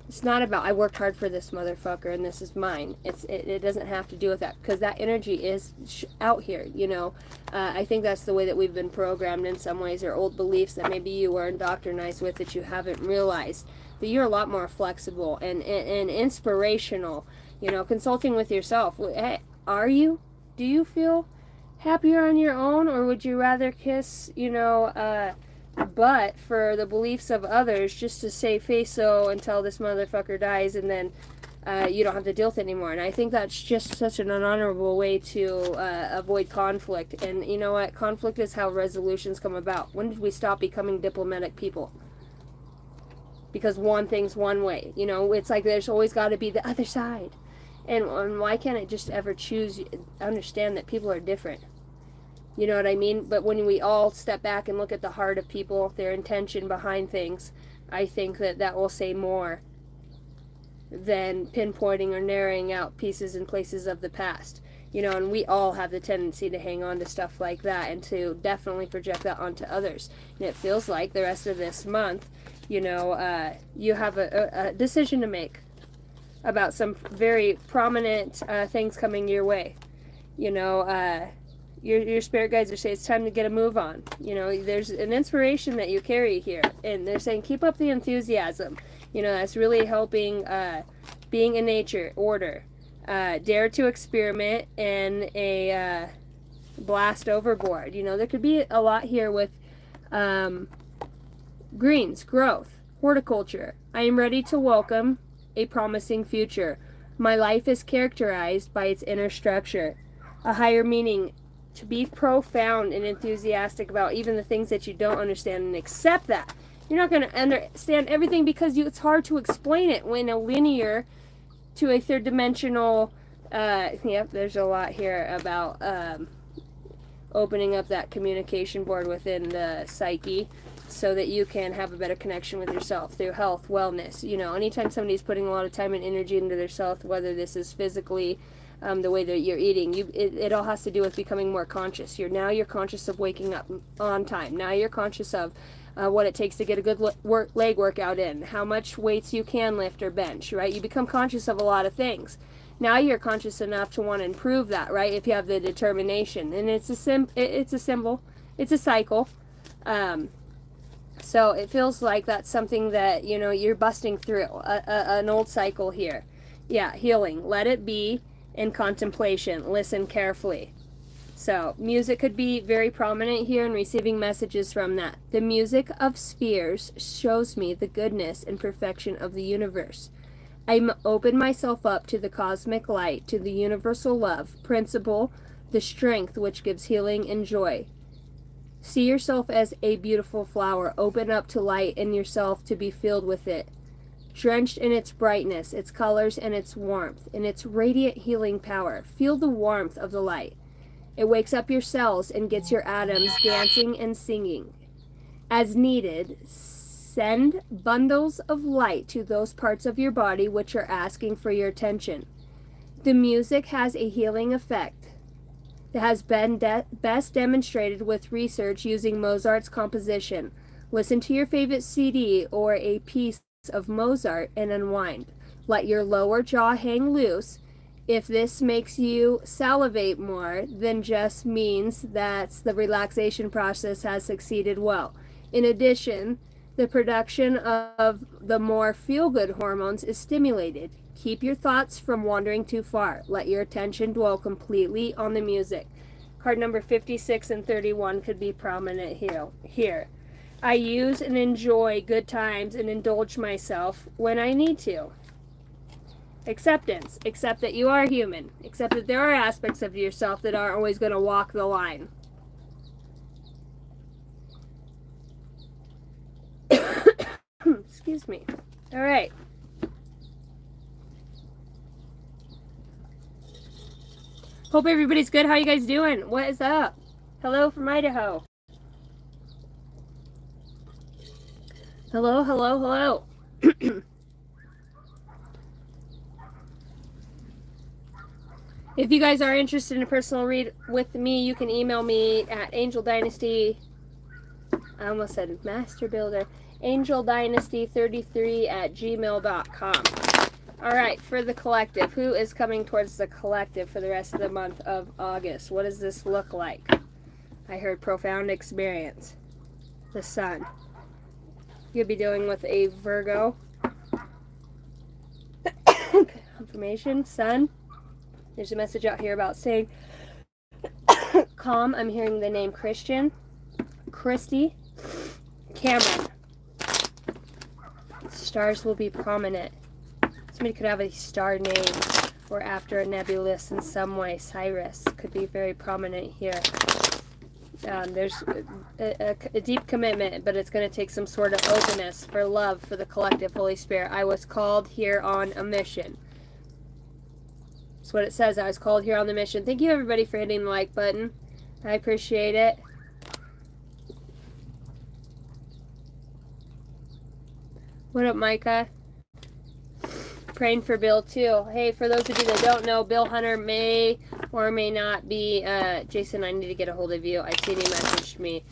it's not about I worked hard for this motherfucker and this is mine. It doesn't have to do with that, because that energy is out here, you know. I think that's the way that we've been programmed in some ways, or old beliefs that maybe you were indoctrinized with that you haven't realized. But you're a lot more flexible and inspirational, you know. Consulting with yourself. Hey, are you? Do you feel happier on your own, or would you rather kiss, you know, butt for the beliefs of others just to save face so until this motherfucker dies, and then you don't have to deal with it anymore? And I think that's just such an unhonorable way to avoid conflict. And you know what? Conflict is how resolutions come about. When did we stop becoming diplomatic people? Because one thing's one way. You know, it's like there's always got to be the other side. And why can't it just ever understand that people are different? You know what I mean? But when we all step back and look at the heart of people, their intention behind things, I think that will say more than pinpointing or narrowing out pieces and places of the past. You know, and we all have the tendency to hang on to stuff like that and to definitely project that onto others. And it feels like the rest of this month, you know, you have a decision to make about some very prominent things coming your way. You know, your spirit guides are saying it's time to get a move on. You know, there's an inspiration that you carry here, and they're saying keep up the enthusiasm. You know, that's really helping being in nature, order, dare to experiment, and a blast overboard. You know, there could be a lot here with greens, growth, horticulture. I am ready to welcome a promising future. My life is characterized by its inner structure, a higher meaning, to be profound and enthusiastic about even the things that you don't understand, and accept that. You're not going to understand everything because it's hard to explain it when a linear to a third dimensional, yep, there's a lot here about opening up that communication board within the psyche so that you can have a better connection with yourself through health, wellness. You know, anytime somebody's putting a lot of time and energy into their self, whether this is physically, the way that you're eating, it all has to do with becoming more conscious. You're conscious of waking up on time. Now you're conscious of what it takes to get a good leg workout in, how much weights you can lift or bench, right? You become conscious of a lot of things. Now you're conscious enough to want to improve that, right? If you have the determination. And it's a symbol, it's a cycle. So it feels like that's something that, you know, you're busting through an old cycle here. Yeah, healing. Let it be. In contemplation. Listen carefully. So music could be very prominent here, and receiving messages from that. The music of spheres shows me the goodness and perfection of the universe. I open myself up to the cosmic light, to the universal love, principle, the strength which gives healing and joy. See yourself as a beautiful flower. Open up to light in yourself to be filled with it. Drenched in its brightness, its colors, and its warmth, in its radiant healing power. Feel the warmth of the light. It wakes up your cells and gets your atoms dancing and singing. As needed, send bundles of light to those parts of your body which are asking for your attention. The music has a healing effect that has been best demonstrated with research using Mozart's composition. Listen to your favorite CD or a piece of Mozart and unwind. Let your lower jaw hang loose. If this makes you salivate more, then just means that the relaxation process has succeeded well. In addition, the production of the more feel-good hormones is stimulated. Keep your thoughts from wandering too far. Let your attention dwell completely on the music. Card number 56 and 31 could be prominent here. I use and enjoy good times and indulge myself when I need to. Acceptance. Accept that you are human. Accept that there are aspects of yourself that aren't always going to walk the line. Excuse me. All right. Hope everybody's good. How you guys doing? What is up? Hello from Idaho. Hello, hello, hello. If you guys are interested in a personal read with me, you can email me at Angel Dynasty. I almost said Master Builder. AngelDynasty33@gmail.com. All right, for the collective, who is coming towards the collective for the rest of the month of August? What does this look like? I heard profound experience. The sun. You'll be dealing with a Virgo. Confirmation, sun. There's a message out here about staying calm. I'm hearing the name Christian, Christy, Cameron. Stars will be prominent. Somebody could have a star name or after a nebulous in some way. Cyrus could be very prominent here. There's a deep commitment, but it's going to take some sort of openness for love for the collective. Holy Spirit, I was called here on a mission. That's what it says. I was called here on the mission. Thank you, everybody, for hitting the like button. I appreciate it. What up, Micah? Praying for Bill, too. Hey, for those of you that don't know, Bill Hunter may or may not be... Jason, I need to get a hold of you. I seen you messaged me.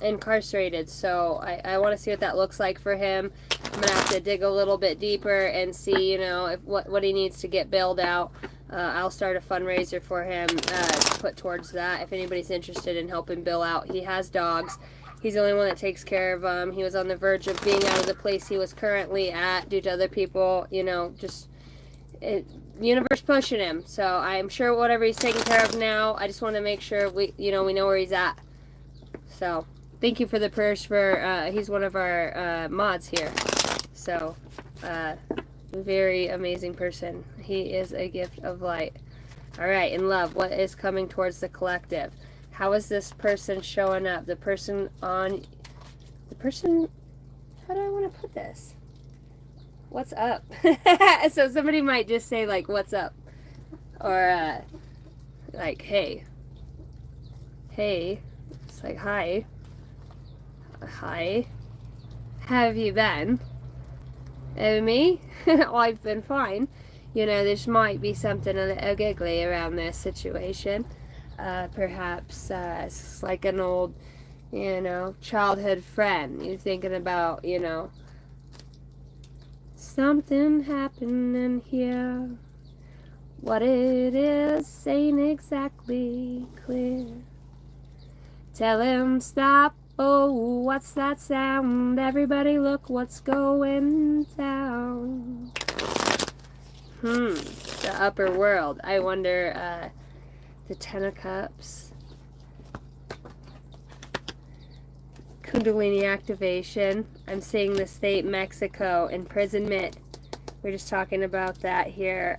Incarcerated. So I want to see what that looks like for him. I'm going to have to dig a little bit deeper and see, you know, if what he needs to get bailed out. I'll start a fundraiser for him to put towards that if anybody's interested in helping Bill out. He has dogs. He's the only one that takes care of them. He was on the verge of being out of the place he was currently at due to other people, you know, just universe pushing him. So I'm sure whatever he's taking care of now, I just want to make sure we know where he's at. So thank you for the prayers for, he's one of our mods here. So, very amazing person. He is a gift of light. All right, in love, what is coming towards the collective? How is this person showing up? The person, how do I want to put this? What's up? So somebody might just say, like, what's up? Or, like, hey. Hey. It's like, hi. Hi. How have you been? Me? Oh, I've been fine. You know, there might be something a little giggly around this situation. Perhaps it's like an old, you know, childhood friend. You're thinking about, you know, something happening here. What it is ain't exactly clear. Tell him stop. Oh, what's that sound? Everybody look what's going down. The upper world. I wonder, the Ten of Cups. Kundalini activation. I'm seeing the state Mexico. Imprisonment. We're just talking about that here.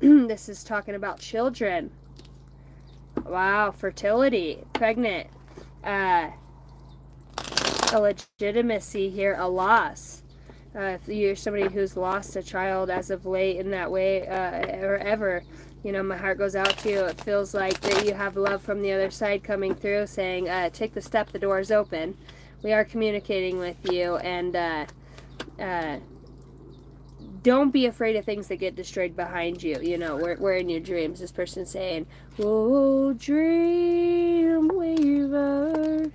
This is talking about children. Wow, fertility. Pregnant. A legitimacy here, a loss. If you're somebody who's lost a child as of late in that way, or ever, you know, my heart goes out to you. It feels like that you have love from the other side coming through, saying, take the step, the door is open. We are communicating with you, and don't be afraid of things that get destroyed behind you. You know, we're in your dreams. This person's saying, oh, dream weaver.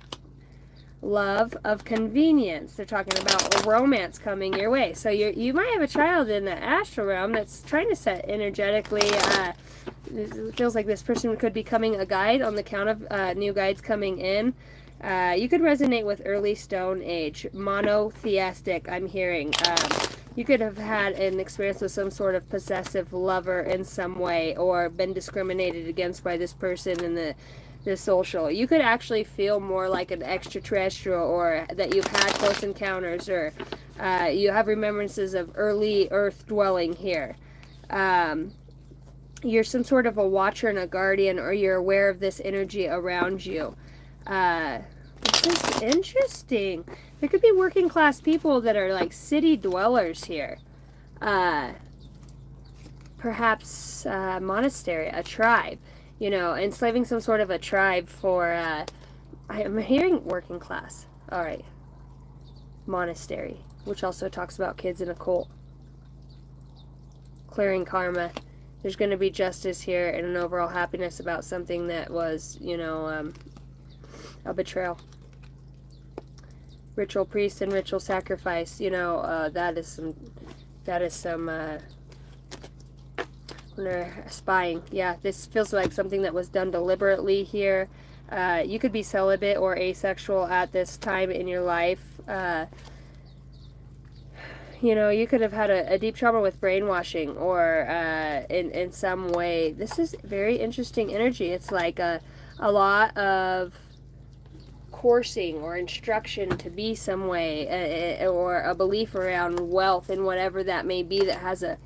Love of convenience. They're talking about romance coming your way. So you might have a child in the astral realm that's trying to set energetically. It feels like this person could be becoming a guide on the count of new guides coming in. You could resonate with early Stone Age. Monotheistic, I'm hearing. You could have had an experience with some sort of possessive lover in some way, or been discriminated against by this person in the social. You could actually feel more like an extraterrestrial, or that you've had close encounters, or you have remembrances of early Earth dwelling here. You're some sort of a watcher and a guardian, or you're aware of this energy around you. This is interesting. There could be working class people that are like city dwellers here. Perhaps a monastery, a tribe. You know, enslaving some sort of a tribe for, I'm hearing working class. Alright. Monastery, which also talks about kids in a cult. Clearing karma. There's going to be justice here and an overall happiness about something that was, you know, a betrayal. Ritual priest and ritual sacrifice, you know, that is some spying. Yeah, this feels like something that was done deliberately here. You could be celibate or asexual at this time in your life. You know, you could have had a deep trauma with brainwashing, or in some way. This is very interesting energy. It's like a lot of coursing or instruction to be some way, or a belief around wealth and whatever that may be, that has a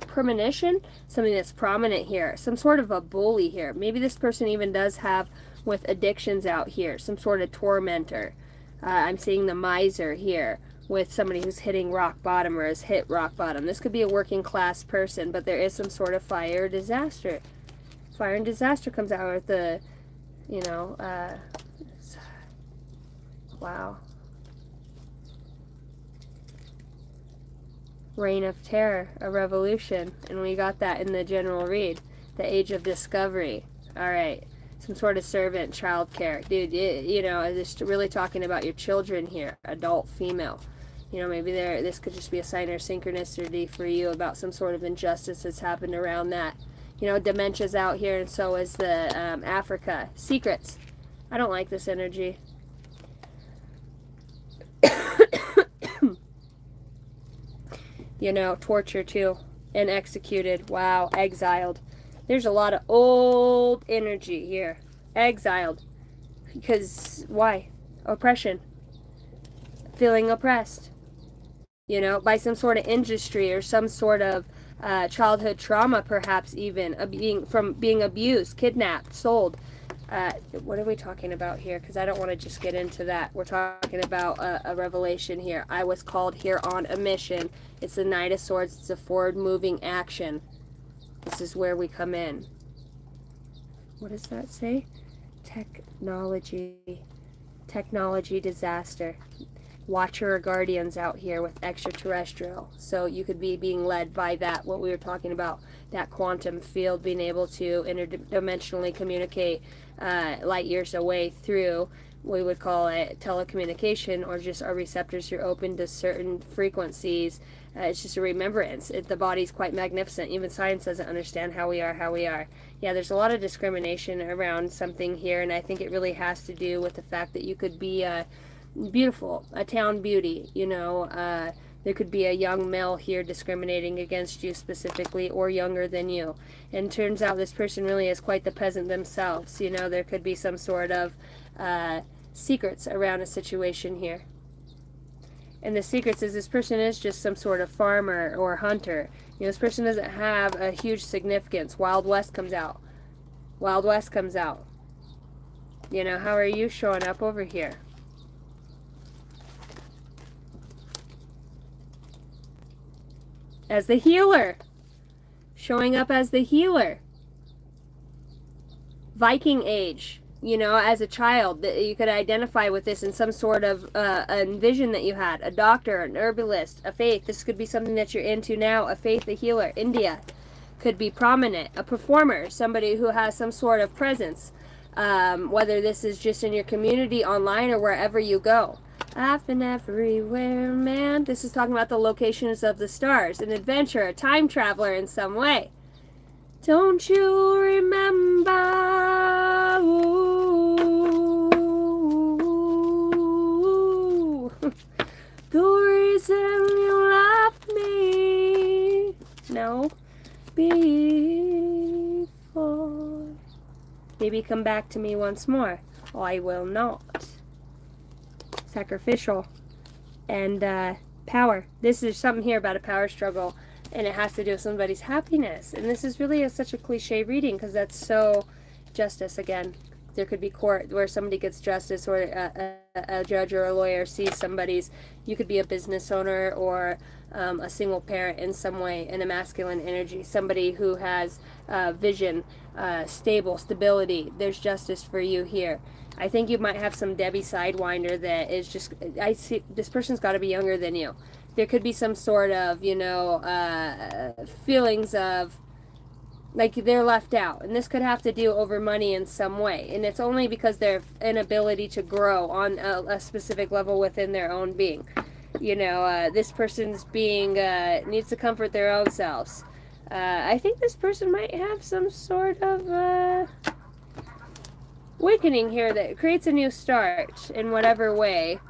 premonition, something that's prominent here, some sort of a bully here. Maybe this person even does have with addictions out here, some sort of tormentor. I'm seeing the miser here with somebody who's hitting rock bottom or has hit rock bottom. This could be a working class person, but there is some sort of fire or disaster. Fire and disaster comes out with the, you know, wow. Reign of terror, a revolution, and we got that in the general read. The age of discovery. All right. Some sort of servant, childcare. Dude, you know, just really talking about your children here, adult, female. You know, maybe this could just be a sign or synchronicity for you about some sort of injustice that's happened around that. You know, dementia's out here, and so is the Africa. Secrets. I don't like this energy. You know, torture too, and executed. Wow, exiled. There's a lot of old energy here. Exiled. Because, why? Oppression. Feeling oppressed. You know, by some sort of industry or some sort of childhood trauma, perhaps even. Being abused, kidnapped, sold. What are we talking about here? Because I don't want to just get into that. We're talking about a revelation here. I was called here on a mission. It's the Knight of Swords. It's a forward-moving action. This is where we come in. What does that say? Technology disaster. Watcher or guardians out here with extraterrestrial. So you could be being led by that, what we were talking about, that quantum field, being able to interdimensionally communicate light years away through, we would call it telecommunication, or just our receptors are open to certain frequencies. It's just a remembrance. The body's quite magnificent. Even science doesn't understand how we are. Yeah, there's a lot of discrimination around something here, and I think it really has to do with the fact that you could be beautiful, a town beauty, you know. There could be a young male here discriminating against you specifically, or younger than you. And turns out this person really is quite the peasant themselves. You know, there could be some sort of secrets around a situation here. And the secrets is this person is just some sort of farmer or hunter. You know, this person doesn't have a huge significance. Wild West comes out. Wild West comes out. You know, how are you showing up over here? As the healer. Showing up as the healer. Viking age. You know, as a child, that you could identify with this in some sort of vision that you had. A doctor, an herbalist, a faith. This could be something that you're into now. A faith, a healer. India could be prominent. A performer, somebody who has some sort of presence. Whether this is just in your community, online, or wherever you go. I've been everywhere, man. This is talking about the locations of the stars. An adventurer, a time traveler in some way. Don't you remember? Ooh, the Maybe come back to me once more. Oh, I will not. Sacrificial. And power. This is something here about a power struggle, and it has to do with somebody's happiness. And this is really such a cliche reading, because that's so justice again. There could be court where somebody gets justice, or a judge or a lawyer sees somebody's. You could be a business owner or a single parent in some way, in a masculine energy. Somebody who has vision, stability. There's justice for you here. I think you might have some Debbie Sidewinder that is just, I see, this person's got to be younger than you. There could be some sort of, feelings of, like, they're left out. And this could have to do over money in some way. And it's only because their inability to grow on a specific level within their own being. This person's being, needs to comfort their own selves. I think this person might have some sort of, awakening here that creates a new start in whatever way.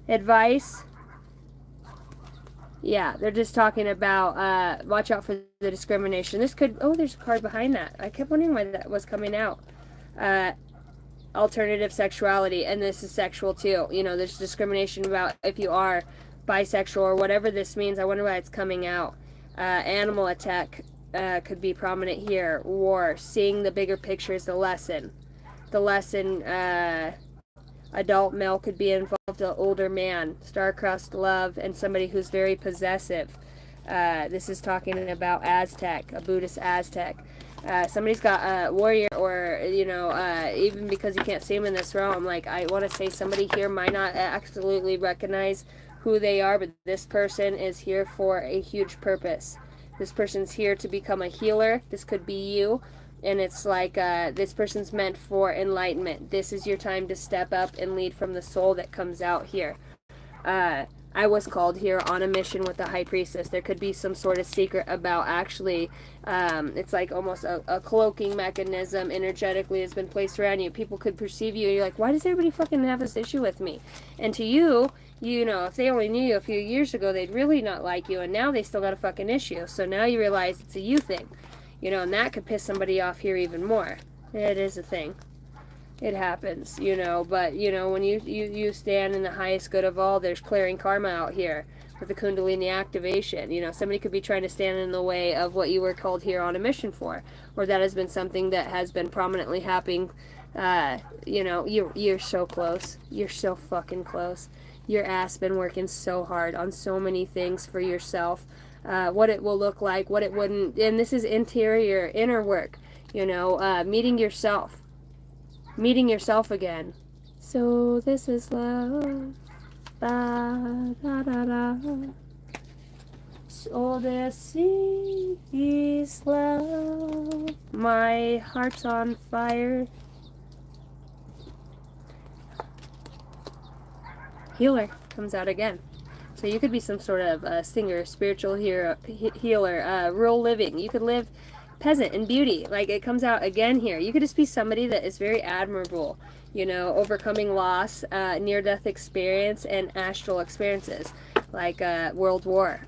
Advice. Yeah, they're just talking about watch out for the discrimination. This could, oh, there's a card behind that. I kept wondering why that was coming out. Alternative sexuality, and this is sexual too. There's discrimination about if you are bisexual or whatever this means. I wonder why it's coming out. Animal attack could be prominent here. War, seeing the bigger picture is the lesson. Adult male could be involved, an older man, star-crossed love, and somebody who's very possessive. This is talking about Aztec, a Buddhist Aztec. Somebody's got a warrior, or, even because you can't see them in this realm, like, I want to say somebody here might not absolutely recognize who they are, but this person is here for a huge purpose. This person's here to become a healer. This could be you. And it's like, this person's meant for enlightenment. This is your time to step up and lead from the soul that comes out here. I was called here on a mission with the High Priestess. There could be some sort of secret about actually, it's like almost a cloaking mechanism energetically has been placed around you. People could perceive you, and you're like, why does everybody fucking have this issue with me? And to you, if they only knew you a few years ago, they'd really not like you, and now they still got a fucking issue. So now you realize it's a you thing. And that could piss somebody off here even more. It is a thing. It happens, but, when you stand in the highest good of all, there's clearing karma out here with the Kundalini activation. Somebody could be trying to stand in the way of what you were called here on a mission for, or that has been something that has been prominently happening. You're so close. You're so fucking close. Your ass been working so hard on so many things for yourself. What it will look like, what it wouldn't, and this is inner work, meeting yourself again. So this is love, da, da, da, da. So this is love, my heart's on fire. Healer comes out again. So you could be some sort of singer, spiritual healer, rural living. You could live peasant in beauty. Like, it comes out again here. You could just be somebody that is very admirable, overcoming loss, near-death experience, and astral experiences, like World War.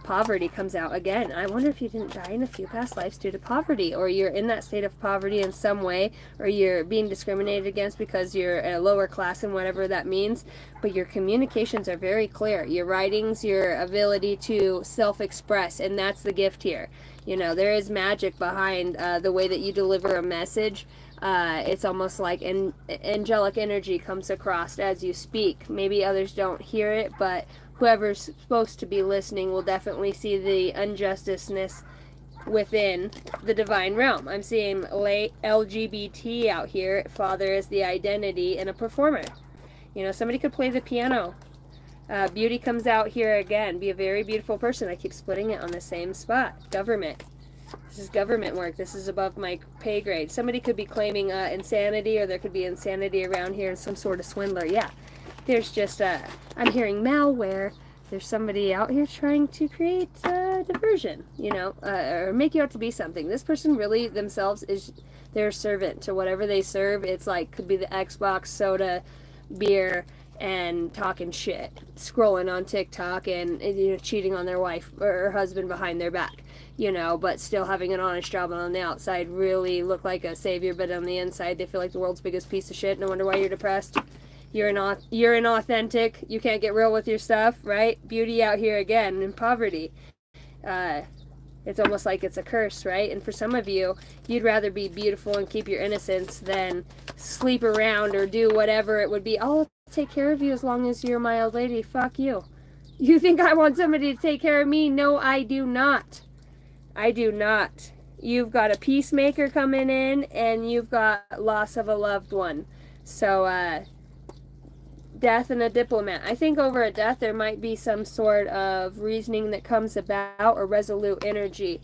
Poverty comes out again. I wonder if you didn't die in a few past lives due to poverty, or you're in that state of poverty in some way, or you're being discriminated against because you're a lower class and whatever that means, but your communications are very clear. Your writings, your ability to self-express, and that's the gift here. There is magic behind the way that you deliver a message. It's almost like angelic energy comes across as you speak. Maybe others don't hear it, but whoever's supposed to be listening will definitely see the injusticeness within the divine realm. I'm seeing LGBT out here. Father is the identity and a performer. Somebody could play the piano. Beauty comes out here again. Be a very beautiful person. I keep splitting it on the same spot. Government. This is government work. This is above my pay grade. Somebody could be claiming insanity, or there could be insanity around here and some sort of swindler. Yeah. There's just, I'm hearing malware. There's somebody out here trying to create diversion, or make you out to be something. This person really themselves is their servant to whatever they serve. It's like, could be the Xbox, soda, beer, and talking shit, scrolling on TikTok, and cheating on their wife or husband behind their back. you know, but still having an honest job and on the outside really look like a savior, but on the inside they feel like the world's biggest piece of shit. No wonder why you're depressed. You're inauthentic. You can't get real with your stuff, right? Beauty out here again in poverty. It's almost like it's a curse, right? And for some of you, you'd rather be beautiful and keep your innocence than sleep around or do whatever it would be. I'll take care of you as long as you're my old lady. Fuck you. You think I want somebody to take care of me? No, I do not. I do not. You've got a peacemaker coming in, and you've got loss of a loved one. So, death and a diplomat. I think over a death there might be some sort of reasoning that comes about, or resolute energy.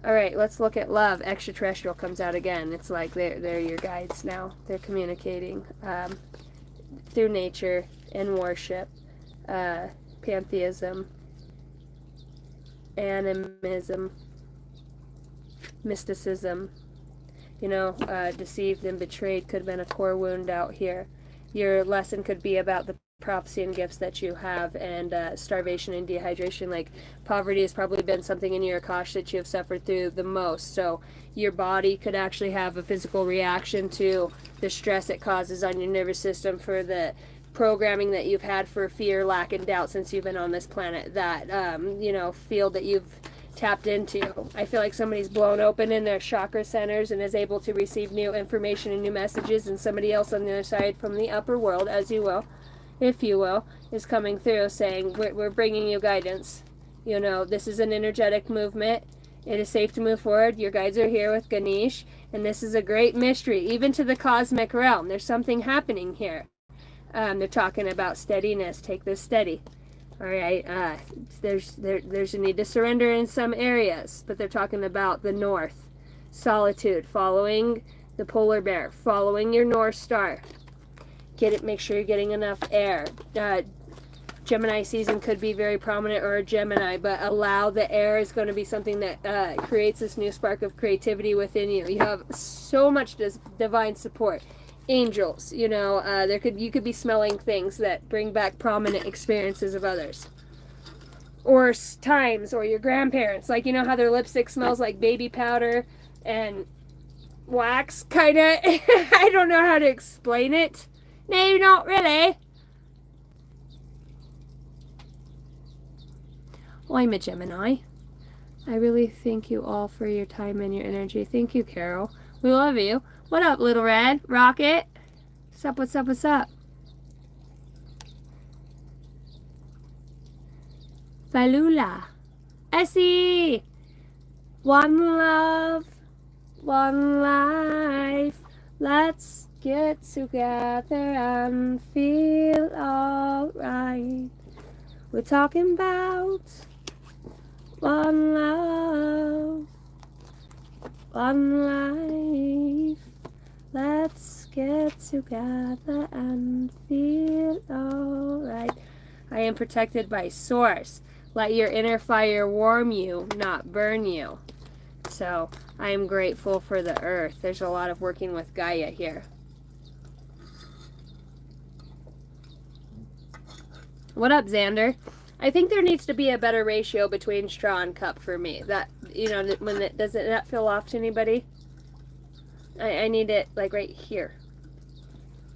All right, let's look at love. Extraterrestrial comes out again. It's like they're your guides now. They're communicating through nature and worship, pantheism, animism, mysticism. You know, deceived and betrayed could have been a core wound out here. Your lesson could be about the prophecy and gifts that you have, and starvation and dehydration. Like, poverty has probably been something in your Akash that you have suffered through the most. So your body could actually have a physical reaction to the stress it causes on your nervous system for the programming that you've had for fear, lack, and doubt since you've been on this planet. That, you know, field that you've tapped into. I feel like somebody's blown open in their chakra centers and is able to receive new information and new messages, and somebody else on the other side from the upper world, as you will, if you will, is coming through saying, we're bringing you guidance. You know, this is an energetic movement. It is safe to move forward. Your guides are here with Ganesh, and this is a great mystery, even to the cosmic realm. There's something happening here. They're talking about steadiness. Take this steady. All right, there's a need to surrender in some areas, but they're talking about the north, solitude, following the polar bear, following your North Star. Get it. Make sure you're getting enough air. Gemini season could be very prominent, or a Gemini, but allow the air is going to be something that creates this new spark of creativity within you. You have so much divine support. Angels, you know, you could be smelling things that bring back prominent experiences of others, or times, or your grandparents, like, you know how their lipstick smells like baby powder and wax, kind of. I don't know how to explain it. No, not really. Well, I'm a Gemini. I really thank you all for your time and your energy. Thank you, Carol. We love you. What up, Little Red? Rocket? What's up, what's up, what's up? Falula. Essie! One love, one life. Let's get together and feel alright. We're talking about one love, one life. Let's get together and feel alright. I am protected by Source. Let your inner fire warm you, not burn you. So I am grateful for the earth. There's a lot of working with Gaia here. What up, Xander? I think there needs to be a better ratio between straw and cup for me. That, you know, does it not feel off to anybody? I need it like right here.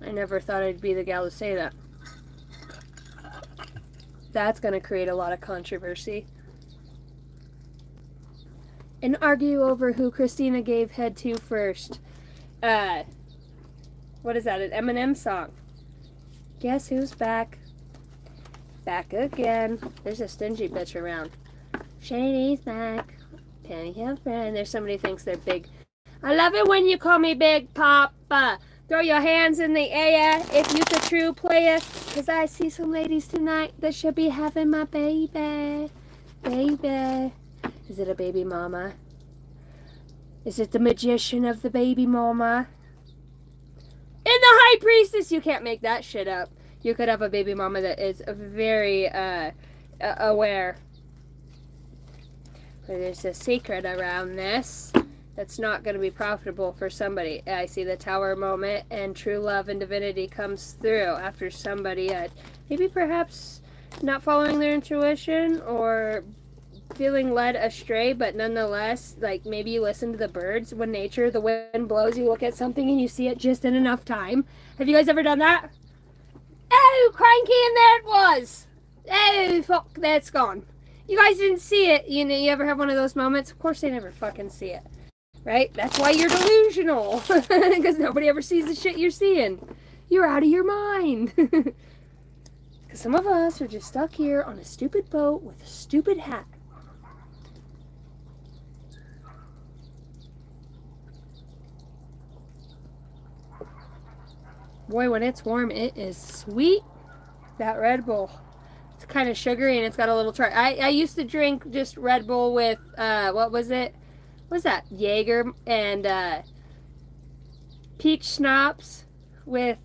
I never thought I'd be the gal to say that. That's going to create a lot of controversy. And argue over who Christina gave head to first. What is that, an Eminem song? Guess who's back? Back again. There's a stingy bitch around. Shady's back. Penny Hill friend. There's somebody who thinks they're big. I love it when you call me Big Papa. Throw your hands in the air if you're the true player. Cause I see some ladies tonight that should be having my baby. Baby. Is it a baby mama? Is it the magician of the baby mama? And the high priestess! You can't make that shit up. You could have a baby mama that is very aware. There's a secret around this that's not going to be profitable for somebody. I see the tower moment, and true love and divinity comes through after somebody maybe perhaps not following their intuition, or feeling led astray, but nonetheless, like maybe you listen to the birds when the wind blows, you look at something and you see it just in enough time. Have you guys ever done that? Oh, cranky, and there it was. Oh, fuck, that's gone. You guys didn't see it. You know, you ever have one of those moments? Of course they never fucking see it. Right? That's why you're delusional. Because nobody ever sees the shit you're seeing. You're out of your mind. Because some of us are just stuck here on a stupid boat with a stupid hat. Boy, when it's warm, it is sweet. That Red Bull. It's kind of sugary and it's got a little tart. I used to drink just Red Bull with, what was it? What was that? Jaeger and peach schnapps with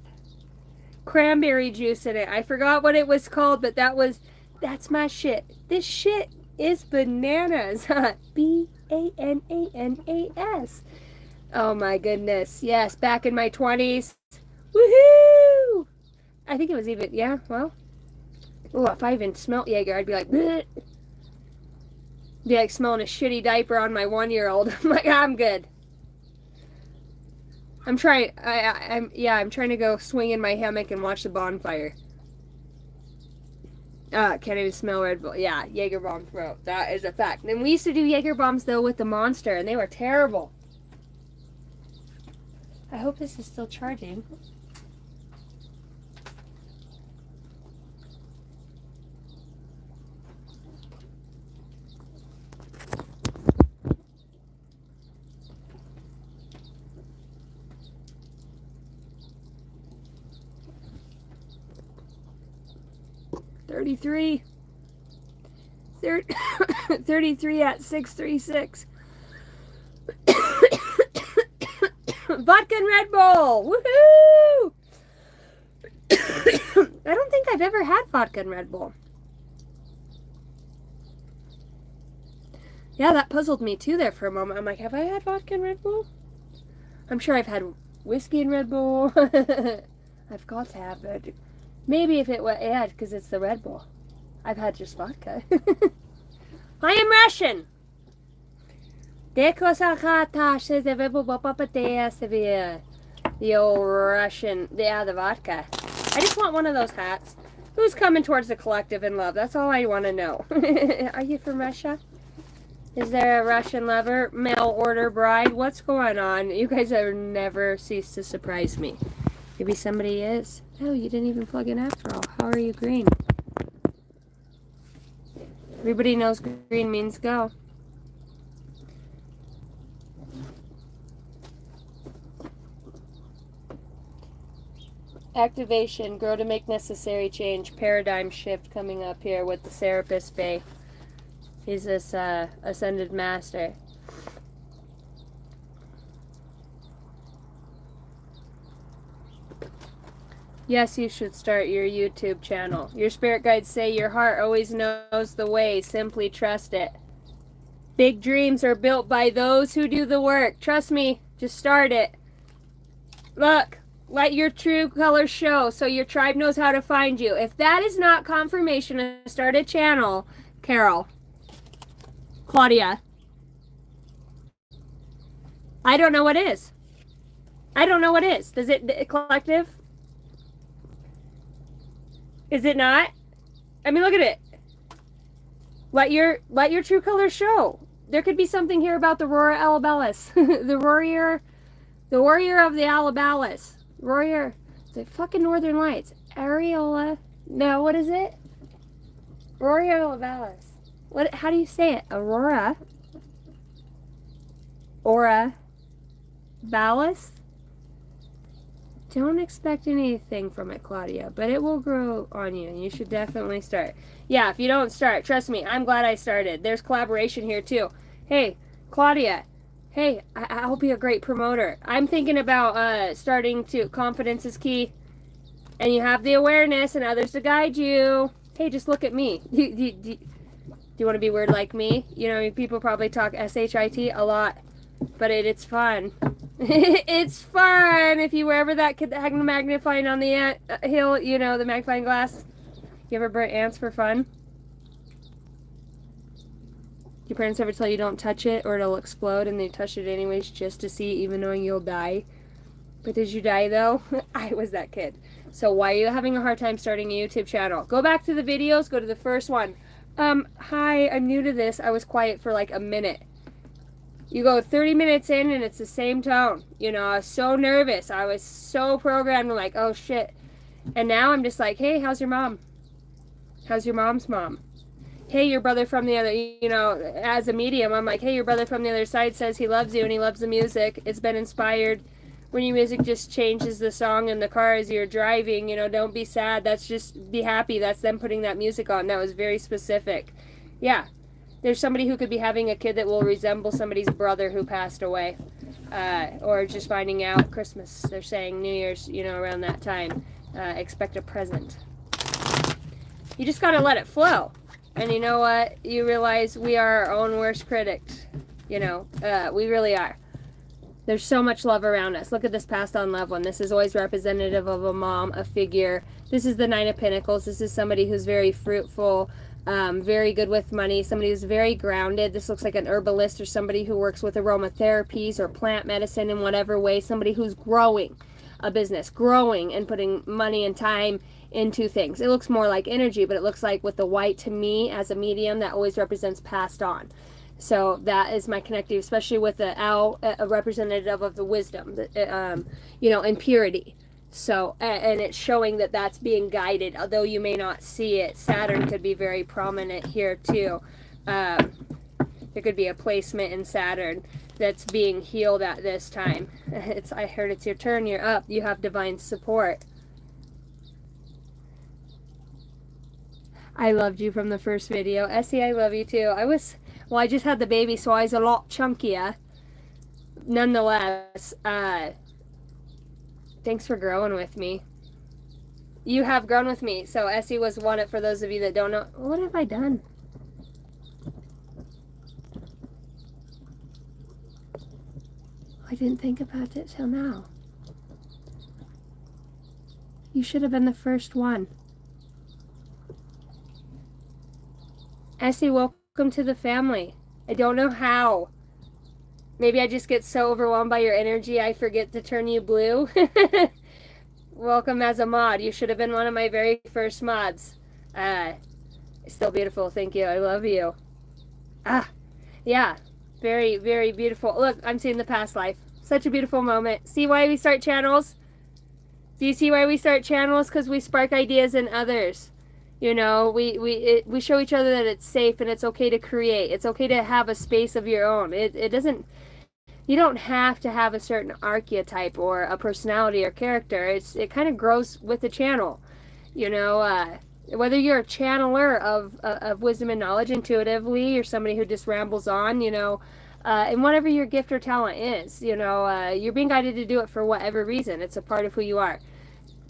cranberry juice in it. I forgot what it was called, but that's my shit. This shit is bananas. B-A-N-A-N-A-S. Oh my goodness. Yes, back in my 20s. Woohoo! I think it was even, yeah, well. Oh, if I even smelt Jaeger, I'd be like, bleh. Be like smelling a shitty diaper on my 1-year-old. I'm like, I'm good. I'm trying to go swing in my hammock and watch the bonfire. Can't even smell Red Bull. Yeah, Jaeger bombs, bro. That is a fact. And we used to do Jaeger bombs, though, with the Monster, and they were terrible. I hope this is still charging. $33 at 636. Vodka and Red Bull. Woohoo! I don't think I've ever had vodka and Red Bull. Yeah, that puzzled me too there for a moment. I'm like, have I had vodka and Red Bull? I'm sure I've had whiskey and Red Bull. I've got to have it. Maybe if it was, yeah, because it's the Red Bull. I've had just vodka. I am Russian. The old Russian, yeah, the vodka. I just want one of those hats. Who's coming towards the collective in love? That's all I want to know. Are you from Russia? Is there a Russian lover? Mail order bride? What's going on? You guys have never ceased to surprise me. Maybe somebody is. Oh, you didn't even plug in after all. How are you green? Everybody knows green means go. Activation, grow to make necessary change, paradigm shift coming up here with the Serapis Bay. He's this ascended master. Yes, you should start your YouTube channel. Your spirit guides say your heart always knows the way. Simply trust it. Big dreams are built by those who do the work. Trust me, just start it. Look, let your true colors show so your tribe knows how to find you. If that is not confirmation to start a channel, Carol, Claudia, I don't know what is. I don't know what is. Does it collective? Is it not? I mean, look at it. Let your true colors show. There could be something here about the Aurora Alabalis. the warrior of the Alabalis. Warrior, the fucking Northern Lights. Areola. No, what is it? Aurora Alabalis. What? How do you say it? Aurora. Aura. Balis. Don't expect anything from it, Claudia, but it will grow on you, and you should definitely start. Yeah, if you don't start, trust me, I'm glad I started. There's collaboration here, too. Hey, Claudia, hey, I'll be a great promoter. I'm thinking about starting to, confidence is key, and you have the awareness and others to guide you. Hey, just look at me. Do you want to be weird like me? You know, people probably talk SHIT a lot, but it's fun. It's fun if you wherever that kid that had magnifying on the ant hill, you know, the magnifying glass. You ever burnt ants for fun? Your parents ever tell you don't touch it or it'll explode and they touch it anyways just to see, even knowing you'll die? But did you die though? I was that kid. So why are you having a hard time starting a YouTube channel? Go back to the videos, go to the first one. Hi, I'm new to this. I was quiet for like a minute. You go 30 minutes in and it's the same tone. You know, I was so nervous. I was so programmed, like, oh shit. And now I'm just like, hey, how's your mom? How's your mom's mom? Hey, your brother from the other, you know, as a medium, I'm like, hey, your brother from the other side says he loves you and he loves the music. It's been inspired. When your music just changes the song in the car as you're driving, you know, don't be sad. That's just be happy. That's them putting that music on. That was very specific. Yeah. There's somebody who could be having a kid that will resemble somebody's brother who passed away. Or just finding out Christmas. They're saying New Year's, you know, around that time. Expect a present. You just got to let it flow. And you know what? You realize we are our own worst critics. You know, we really are. There's so much love around us. Look at this passed on loved one. This is always representative of a mom, a figure. This is the Nine of Pentacles. This is somebody who's very fruitful, very good with money, somebody who's very grounded. This looks like an herbalist or somebody who works with aromatherapies or plant medicine in whatever way. Somebody who's growing a business, growing and putting money and time into things. It looks more like energy, but it looks like with the white, to me as a medium, that always represents passed on. So that is my connective, especially with the owl, a representative of the wisdom, you know, and purity. So, and it's showing that that's being guided, although you may not see it. Saturn could be very prominent here too. There could be a placement in Saturn that's being healed at this time. I heard it's your turn, you're up, you have divine support. I loved you from the first video. Essie, I love you too. Well, I just had the baby, so I was a lot chunkier. Nonetheless, thanks for growing with me. You have grown with me. So Essie was one, for those of you that don't know. What have I done? I didn't think about it till now. You should have been the first one. Essie, welcome to the family. I don't know how. Maybe I just get so overwhelmed by your energy I forget to turn you blue. Welcome as a mod. You should have been one of my very first mods. Still beautiful. Thank you. I love you. Yeah. Very, very beautiful. Look, I'm seeing the past life. Such a beautiful moment. See why we start channels? Do you see why we start channels? Because we spark ideas in others. You know, we show each other that it's safe and it's okay to create. It's okay to have a space of your own. It doesn't, you don't have to have a certain archetype or a personality or character. It kind of grows with the channel. You know, whether you're a channeler of wisdom and knowledge intuitively or somebody who just rambles on, you know, and whatever your gift or talent is, you know, you're being guided to do it for whatever reason. It's a part of who you are.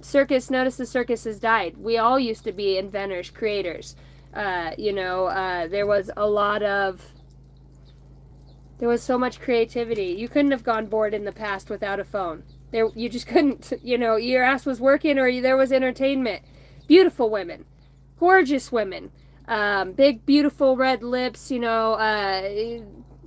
Circus, notice the circus has died. We all used to be inventors, creators. You know, there was so much creativity. You couldn't have gone bored in the past without a phone. You just couldn't. You know, your ass was working or there was entertainment. Beautiful women, gorgeous women, big beautiful red lips, you know,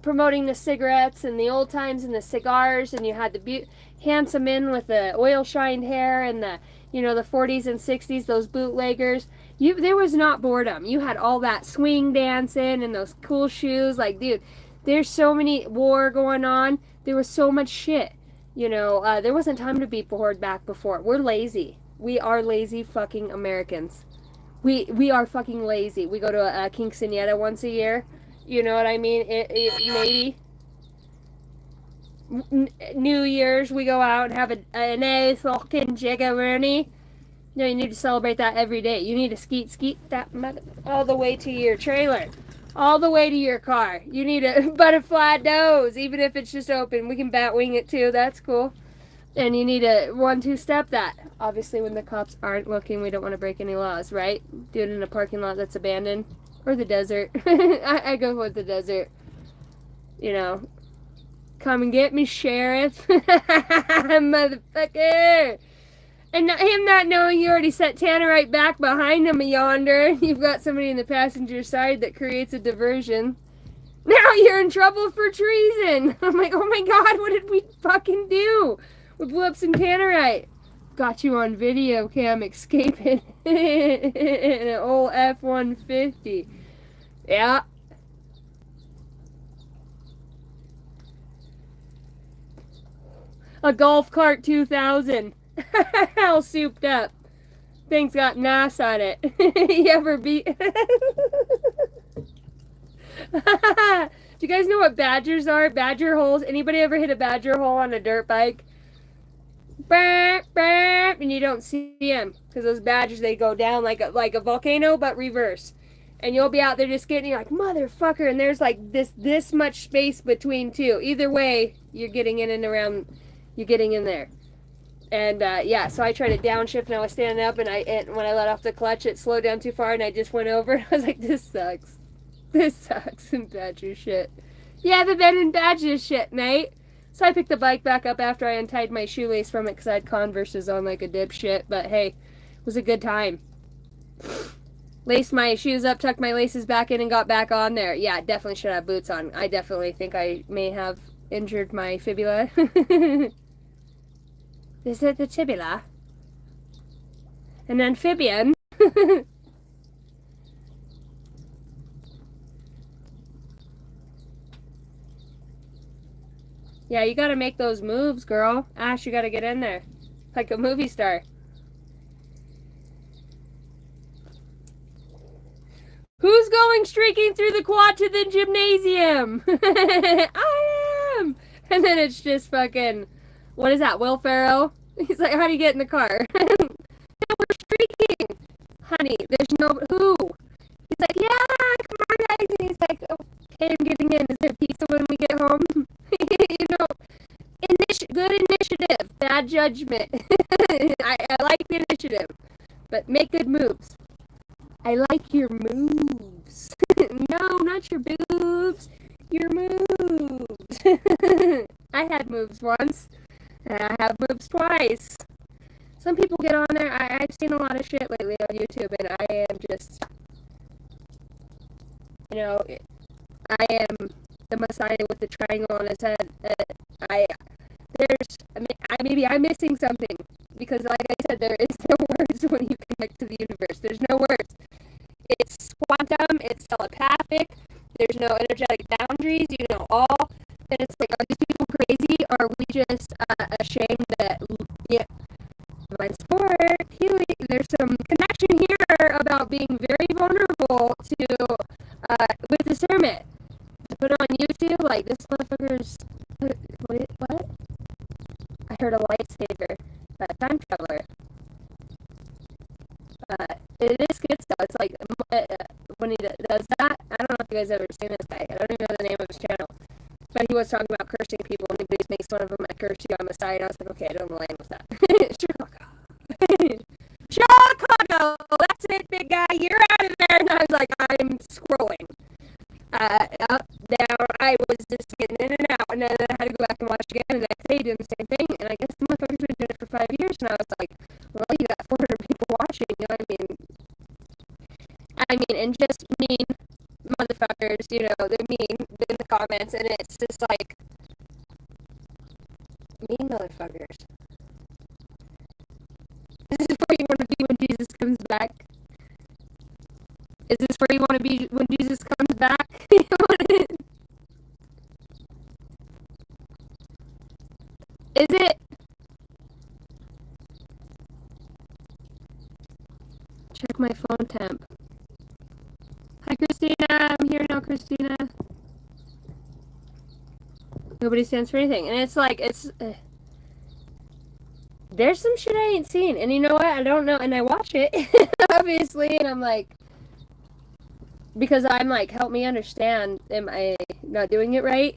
promoting the cigarettes and the old times and the cigars, and you had the handsome men with the oil shined hair and the, you know, the 40s and 60s, those bootleggers. There was not boredom. You had all that swing dancing and those cool shoes. Like, dude, there's so many war going on. There was so much shit. You know, there wasn't time to be bored back before. We're lazy. We are lazy fucking Americans. We are fucking lazy. We go to a quinceañera once a year. You know what I mean? Maybe. New Year's, we go out and have a nice fucking jigga-rooney. No, you need to celebrate that every day. You need to skeet that all the way to your trailer. All the way to your car. You need a butterfly nose, even if it's just open. We can bat wing it too. That's cool. And you need to 1-2 step that. Obviously, when the cops aren't looking, we don't want to break any laws, right? Do it in a parking lot that's abandoned. Or the desert. I go with the desert. You know. Come and get me, sheriff. Motherfucker. And him not knowing you already set Tanner right back behind him yonder. You've got somebody in the passenger side that creates a diversion. Now you're in trouble for treason. I'm like, oh my god, what did we fucking do? We blew up some tannerite. Got you on video cam escaping in an old F-150. Yeah. A golf cart 2000. All souped up. Thing's got NAS on it. You ever beat... Do you guys know what badgers are? Badger holes. Anybody ever hit a badger hole on a dirt bike? And you don't see them because those badgers, they go down like a volcano but reverse. And you'll be out there just getting, you're like, motherfucker, and there's like this much space between two. Either way, you're getting in and around, you're getting in there. And yeah, so I tried to downshift and I was standing up, and when I let off the clutch, it slowed down too far and I just went over. I was like, this sucks. This sucks in Badger shit. You haven't been in Badger shit, mate. So I picked the bike back up after I untied my shoelace from it because I had Converses on like a dipshit. But hey, it was a good time. Laced my shoes up, tucked my laces back in, and got back on there. Yeah, definitely should have boots on. I definitely think I may have injured my fibula. Is it the tibula? An amphibian? Yeah, you gotta make those moves, girl. Ash, you gotta get in there. Like a movie star. Who's going streaking through the quad to the gymnasium? I am! And then it's just fucking... What is that, Will Ferrell? He's like, how do you get in the car? Yeah, we're streaking! Honey, there's no... Who? He's like, yeah, come on, guys. And he's like, okay, I'm getting in. Is there pizza when we get home? You know, good initiative, bad judgment. I like the initiative, but make good moves. I like your moves. No, not your boobs. Your moves. I had moves once, and I have moves twice. Some people get on there. I've seen a lot of shit lately on YouTube, and I am just, you know, I am the Messiah with the triangle on his head. Maybe I'm missing something, because like I said, there is no words when you connect to the universe. There's no words. It's quantum, it's telepathic, there's no energetic boundaries, you know all. And it's like, are these people crazy, or are we just ashamed that, yeah, mind sport, healing, there's some connection here about being very vulnerable to, with discernment. To put it on YouTube, like, this motherfucker's, wait, what? I heard a lightsaber, time traveler. It is schizo. It's like, when he does that, I don't know if you guys ever seen this guy. I don't even know the name of his channel. But he was talking about cursing people, and he makes fun of him. I curse you, I'm a side. I was like, okay, I don't land with that. Chicago. Chicago! That's it, big guy. You're out of there. And I was like, I'm scrolling. Up, down, I was just getting in and out, and then I had to go back and watch again, and the next day doing the same thing, and I guess the motherfucker's been doing it for 5 years, and I was like, well, you got 400 people watching, you know what I mean? And just mean motherfuckers, you know, they're mean in the comments, and it's just like, mean motherfuckers. This is where you want to be when Jesus comes back. Is this where you want to be when Jesus comes back? Is it? Check my phone temp. Hi, Christina. I'm here now, Christina. Nobody stands for anything. And it's like, there's some shit I ain't seen. And you know what? I don't know. And I watch it, obviously. And I'm like, because I'm like, help me understand. Am I not doing it right?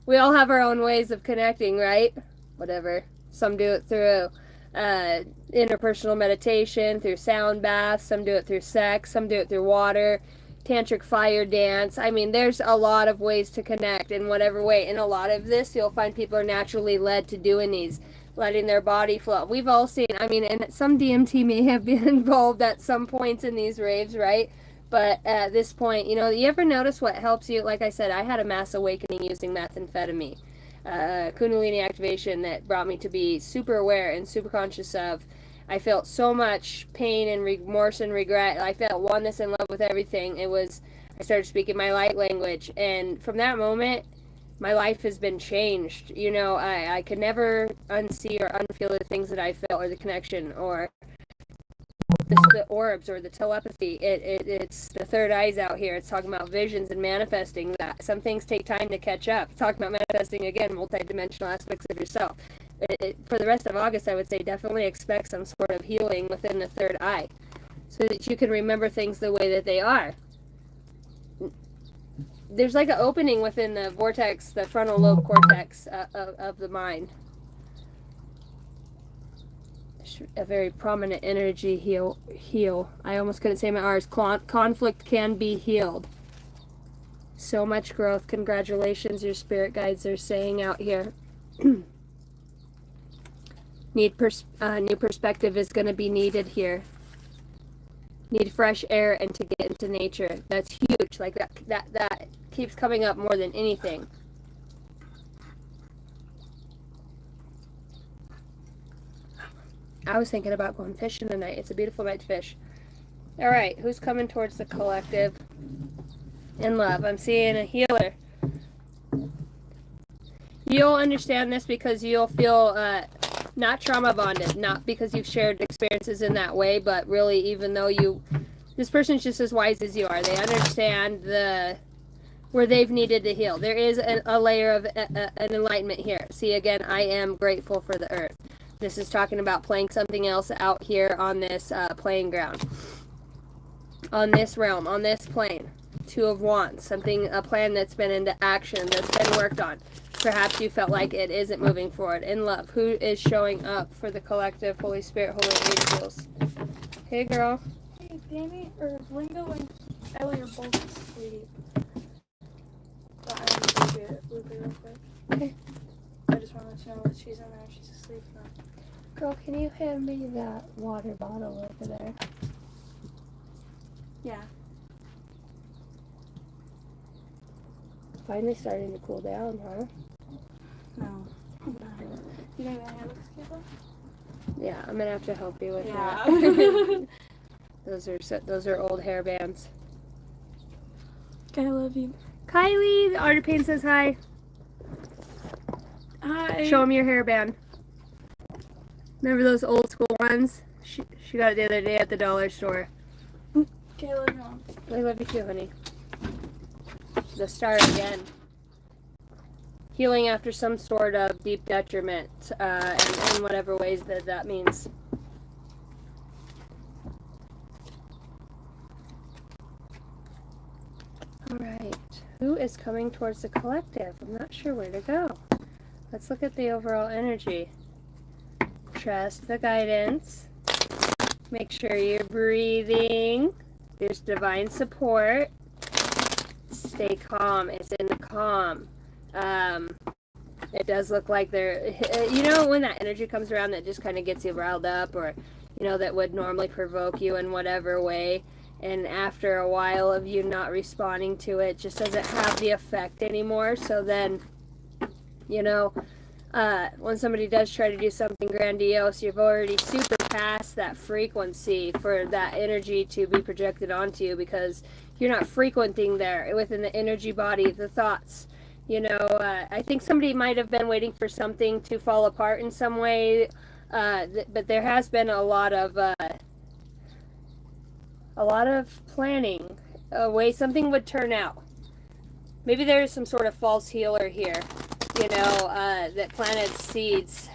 We all have our own ways of connecting, right? Whatever. Some do it through interpersonal meditation, through sound baths. Some do it through sex. Some do it through water. Tantric fire dance. I mean, there's a lot of ways to connect in whatever way. And a lot of this, you'll find people are naturally led to doing these, letting their body flow. We've all seen, I mean, and some DMT may have been involved at some points in these raves, right? But at this point, you know, you ever notice what helps you? Like I said, I had a mass awakening using methamphetamine, Kundalini activation that brought me to be super aware and super conscious of. I felt so much pain and remorse and regret. I felt oneness and love with everything. I started speaking my light language. And from that moment, my life has been changed. You know, I could never unsee or unfeel the things that I felt or the connection or the orbs or the telepathy. It's the third eyes out here. It's talking about visions and manifesting that. Some things take time to catch up. It's talking about manifesting, again, multidimensional aspects of yourself. For the rest of August, I would say definitely expect some sort of healing within the third eye so that you can remember things the way that they are. There's like an opening within the vortex, the frontal lobe cortex of the mind. A very prominent energy heal. I almost couldn't say my R's. Conflict can be healed. So much growth. Congratulations, your spirit guides are saying out here. New perspective is going to be needed here. Need fresh air and to get into nature. That's huge. Like that keeps coming up more than anything. I was thinking about going fishing tonight. It's a beautiful night to fish. All right, who's coming towards the collective in love? I'm seeing a healer. You'll understand this because you'll feel not trauma bonded, not because you've shared experiences in that way, but really, even though this person's just as wise as you are. They understand where they've needed to heal. There is a layer of an enlightenment here. See, again, I am grateful for the earth. This is talking about playing something else out here on this playing ground, on this realm, on this plane. Two of Wands, a plan that's been into action, that's been worked on. Perhaps you felt like it isn't moving forward. In love, who is showing up for the collective? Holy Spirit, Holy Angels. Hey, girl. Hey, Danny, or Ringo and Ellie are both asleep. But I need to get Lupe real quick. Okay. I just want to let you know that she's in there. She's asleep now. Girl, can you hand me that water bottle over there? Yeah. Finally starting to cool down, huh? No. You think that hair looks good though? Yeah, I'm gonna have to help you with Yeah. that. Those are old hair bands. Okay, I love you. Kylie, the Art of Pain says hi. Hi. Show him your hairband. Remember those old school ones? She got it the other day at the dollar store. Okay, I love you, Mom. I love you too, honey. The star again. Healing after some sort of deep detriment, and in whatever ways that means. Alright, who is coming towards the collective? I'm not sure where to go. Let's look at the overall energy. Trust the guidance. Make sure you're breathing. There's divine support. Stay calm. It's in the calm. It does look like you know, when that energy comes around that just kind of gets you riled up, or, you know, that would normally provoke you in whatever way, and after a while of you not responding to it, just doesn't have the effect anymore. So then, you know, when somebody does try to do something grandiose, you've already super past that frequency for that energy to be projected onto you, because you're not frequenting there within the energy body, the thoughts. You know, I think somebody might have been waiting for something to fall apart in some way, but there has been a lot of planning, a way something would turn out. Maybe there is some sort of false healer here, you know, that planted seeds.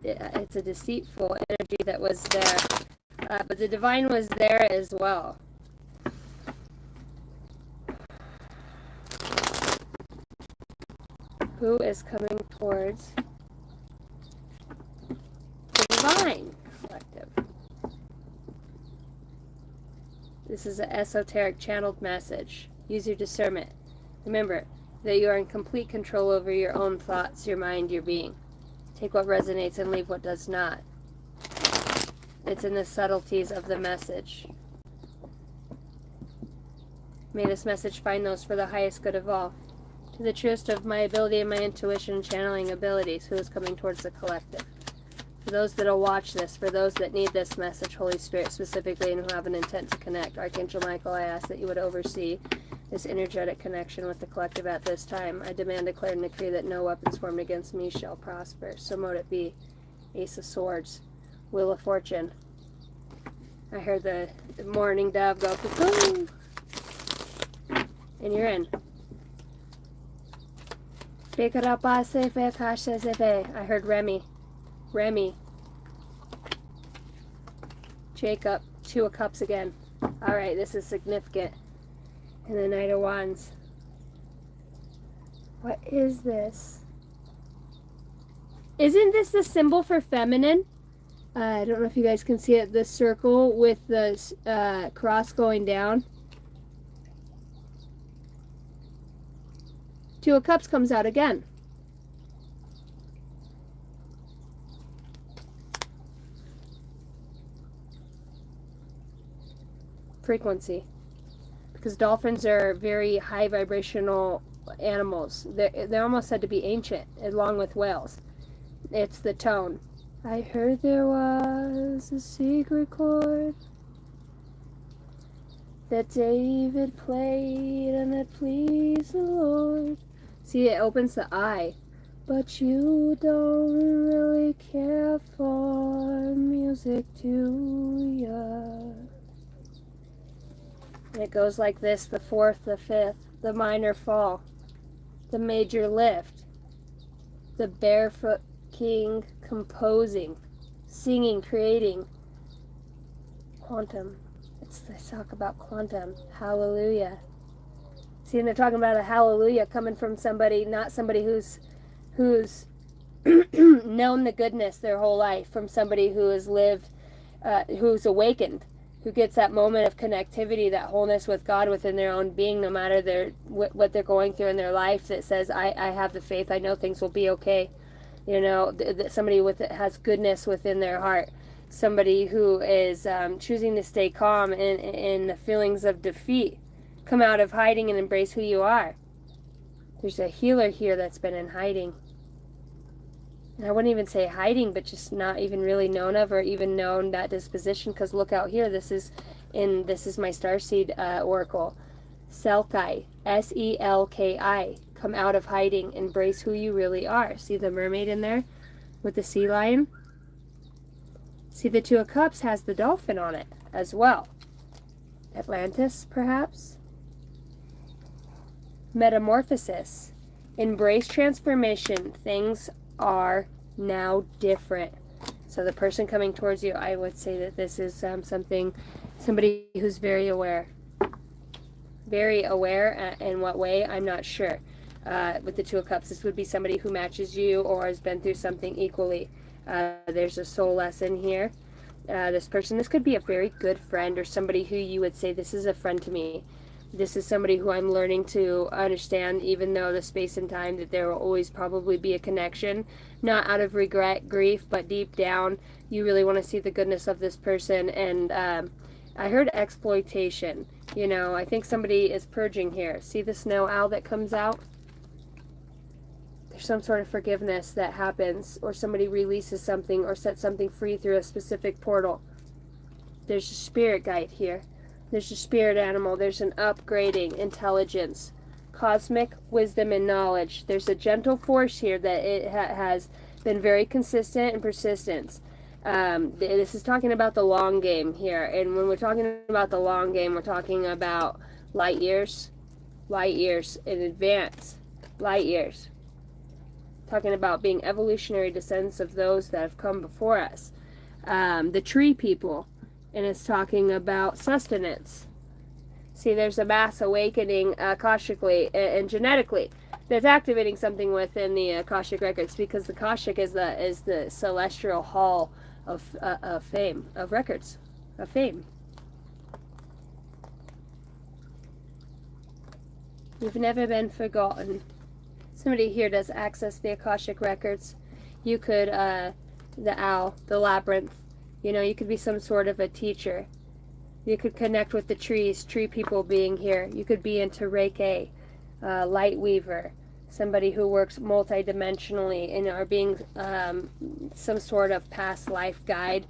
It's a deceitful energy that was there, but the divine was there as well. Who is coming towards the divine collective? This is an esoteric channeled message. Use your discernment. Remember that you are in complete control over your own thoughts, your mind, your being. Take what resonates and leave what does not. It's in the subtleties of the message. May this message find those for the highest good of all. To the truest of my ability and my intuition and channeling abilities, who is coming towards the collective. For those that will watch this, for those that need this message, Holy Spirit specifically, and who have an intent to connect, Archangel Michael, I ask that you would oversee this energetic connection with the collective at this time. I demand, declare, and decree that no weapons formed against me shall prosper. So mote it be. Ace of Swords. Wheel of Fortune. I heard the morning dove go cuckoo. And you're in. I heard Remy. Remy. Jacob. Two of Cups again. Alright, this is significant. And the Knight of Wands. What is this? Isn't this the symbol for feminine? I don't know if you guys can see it. This circle with the cross going down. Two of Cups comes out again. Frequency. Because dolphins are very high vibrational animals. They're almost said to be ancient, along with whales. It's the tone. I heard there was a secret chord that David played and it pleased the Lord. See, it opens the eye. But you don't really care for music, do ya? And it goes like this, the fourth, the fifth, the minor fall, the major lift, the barefoot king composing, singing, creating, quantum. They talk about quantum, hallelujah. See, and they're talking about a hallelujah coming from somebody, not somebody who's known the goodness their whole life, from somebody who has lived, who's awakened, who gets that moment of connectivity, that wholeness with God within their own being, no matter what they're going through in their life, that says, I have the faith, I know things will be okay. You know, somebody has goodness within their heart. Somebody who is choosing to stay calm in the feelings of defeat. Come out of hiding and embrace who you are. There's a healer here that's been in hiding. And I wouldn't even say hiding, but just not even really known of, or even known that disposition. Because look out here, this is my starseed oracle, Selkai, Selki. Come out of hiding, embrace who you really are. See the mermaid in there with the sea lion? See, the Two of Cups has the dolphin on it as well. Atlantis, perhaps? Metamorphosis. Embrace transformation. Things are now different. So the person coming towards you, I would say that this is somebody who's very aware. Very aware. In what way? I'm not sure. With the Two of Cups, this would be somebody who matches you or has been through something equally. There's a soul lesson here. This could be a very good friend, or somebody who you would say, this is a friend to me. This is somebody who I'm learning to understand, even though the space and time, that there will always probably be a connection. Not out of regret, grief, but deep down, you really want to see the goodness of this person. And I heard exploitation. You know, I think somebody is purging here. See the snow owl that comes out? There's some sort of forgiveness that happens, or somebody releases something or sets something free through a specific portal. There's a spirit guide here. There's a spirit animal. There's an upgrading, intelligence, cosmic wisdom and knowledge. There's a gentle force here that it has been very consistent and persistent. This is talking about the long game here. And when we're talking about the long game, we're talking about light years in advance, light years. Talking about being evolutionary descendants of those that have come before us. The tree people. And it's talking about sustenance. See, there's a mass awakening Akashically and genetically that's activating something within the Akashic records, because the Akashic is the celestial hall of fame, of records, of fame. You've never been forgotten. Somebody here does access the Akashic records. You could, the owl, the labyrinth. You know, you could be some sort of a teacher. You could connect with the trees, tree people being here. You could be into Reiki, light weaver, somebody who works multidimensionally and are being some sort of past life guide.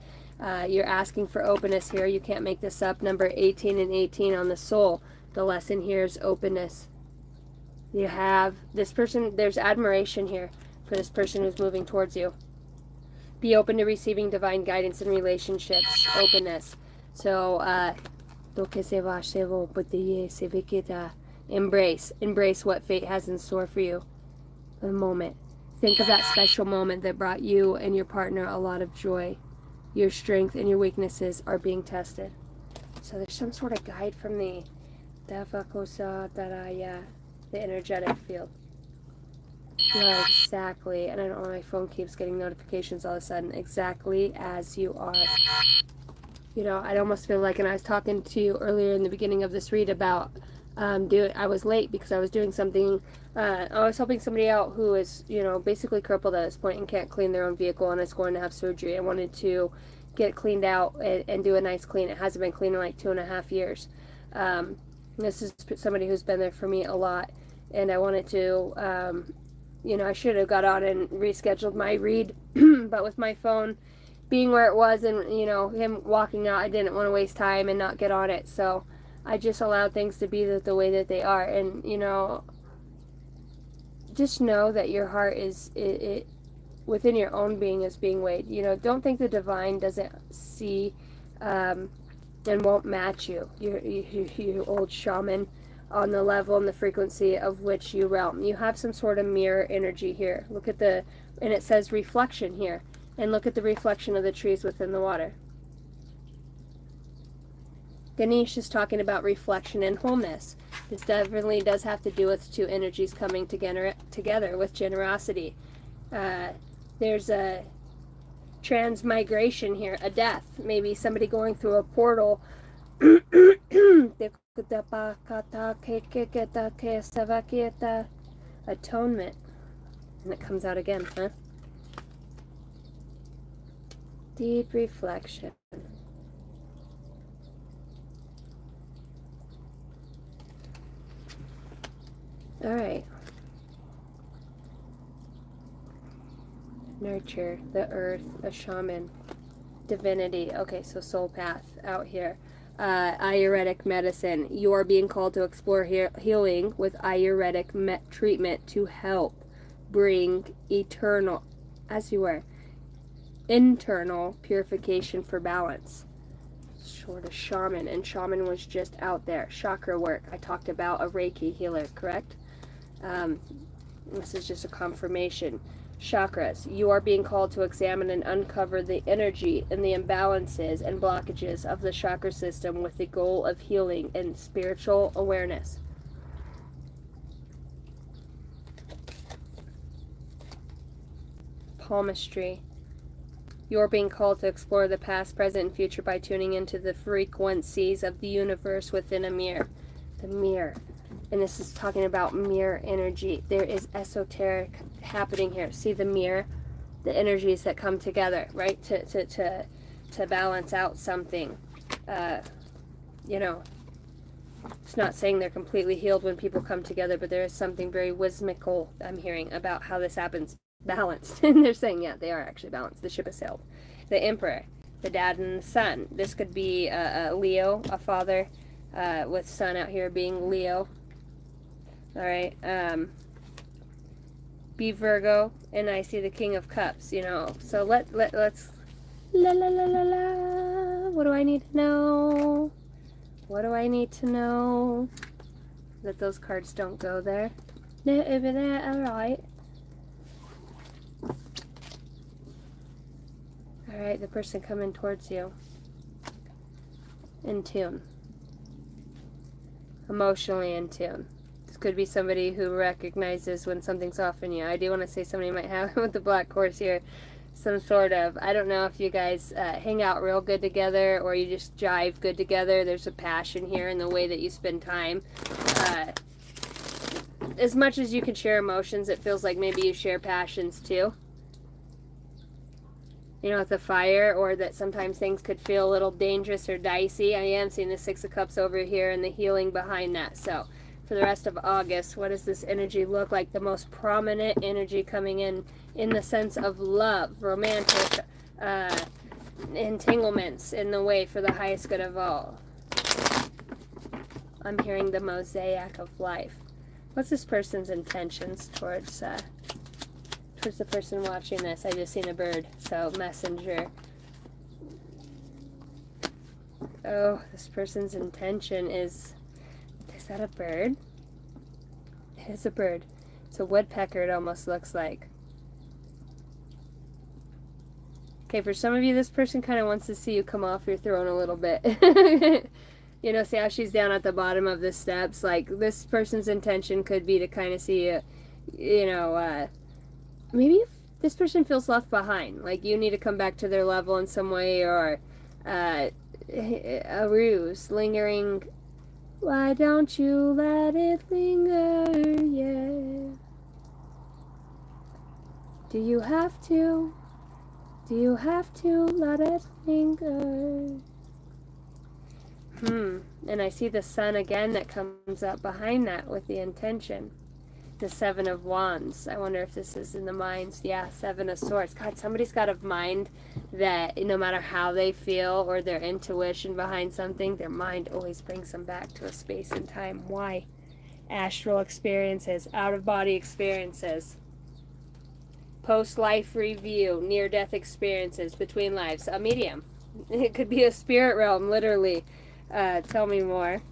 You're asking for openness here. You can't make this up. Number 18 and 18 on the soul. The lesson here is openness. You have this person, there's admiration here for this person who's moving towards you. Be open to receiving divine guidance in relationships. Openness. So, embrace what fate has in store for you. The moment. Think of that special moment that brought you and your partner a lot of joy. Your strength and your weaknesses are being tested. So there's some sort of guide from the energetic field. Yeah, exactly. And I don't know why my phone keeps getting notifications all of a sudden. Exactly as you are. You know, I'd almost feel like, and I was talking to you earlier in the beginning of this read about I was late because I was doing something. I was helping somebody out who is, you know, basically crippled at this point and can't clean their own vehicle and is going to have surgery. I wanted to get it cleaned out and do a nice clean. It hasn't been cleaned in like 2.5 years. This is somebody who's been there for me a lot, and I wanted to, you know, I should have got on and rescheduled my read, but with my phone being where it was and, you know, him walking out, I didn't want to waste time and not get on it. So I just allowed things to be the way that they are. And, you know, just know that your heart is, it within your own being is being weighed. You know, don't think the divine doesn't see and won't match you. You old shaman on the level and the frequency of which you realm. You have some sort of mirror energy here. Look at and it says reflection here. And look at the reflection of the trees within the water. Ganesh is talking about reflection and wholeness. This definitely does have to do with two energies coming together with generosity. There's a transmigration here, a death. Maybe somebody going through a portal. Atonement. And it comes out again, huh? Deep reflection. All right. Nurture, the earth, a shaman, divinity. Okay, so soul path out here. Ayurvedic medicine. You are being called to explore healing with Ayurvedic treatment to help bring eternal, as you were, internal purification for balance. Short of shaman, and shaman was just out there. Chakra work. I talked about a Reiki healer, correct? This is just a confirmation. Chakras. You are being called to examine and uncover the energy and the imbalances and blockages of the chakra system with the goal of healing and spiritual awareness. Palmistry. You're being called to explore the past, present, and future by tuning into the frequencies of the universe within a mirror. The mirror. And this is talking about mirror energy. There is esoteric happening here. See the mirror? The energies that come together, right? To balance out something. You know, it's not saying they're completely healed when people come together, but there is something very whimsical I'm hearing about how this happens. Balanced. And they're saying, yeah, they are actually balanced. The ship has sailed. The emperor, the dad and the son. This could be a Leo, a father with son out here being Leo. All right. Be Virgo, and I see the King of Cups, you know. So let's la la la la la. What do I need to know? What do I need to know? That those cards don't go there. They're over there, all right. Alright, the person coming towards you. In tune. Emotionally in tune. This could be somebody who recognizes when something's off in you. I do want to say somebody might have, with the black horse here, some sort of, I don't know if you guys hang out real good together or you just jive good together. There's a passion here in the way that you spend time. As much as you can share emotions, it feels like maybe you share passions too. you know, with the fire, or that sometimes things could feel a little dangerous or dicey. I am seeing the Six of Cups over here and the healing behind that. So for the rest of August, what does this energy look like? The most prominent energy coming in the sense of love, romantic entanglements in the way for the highest good of all. I'm hearing the mosaic of life. What's this person's intentions towards the person watching this? I just seen a bird, so messenger. Oh, this person's intention is that a bird? It is a bird. It's a woodpecker, it almost looks like. Okay, for some of you, this person kind of wants to see you come off your throne a little bit. You know, see how she's down at the bottom of the steps? Like, this person's intention could be to kind of see you, you know, maybe if this person feels left behind. Like, you need to come back to their level in some way, or a ruse, lingering. Why don't you let it linger, yeah? Do you have to? Do you have to let it linger? And I see the sun again that comes up behind that with the intention. The Seven of Wands. I wonder if this is in the minds. Yeah, Seven of Swords. God, somebody's got a mind that no matter how they feel or their intuition behind something, their mind always brings them back to a space and time. Why? Astral experiences, out-of-body experiences, post-life review, near-death experiences between lives. A medium. It could be a spirit realm, literally. Tell me more.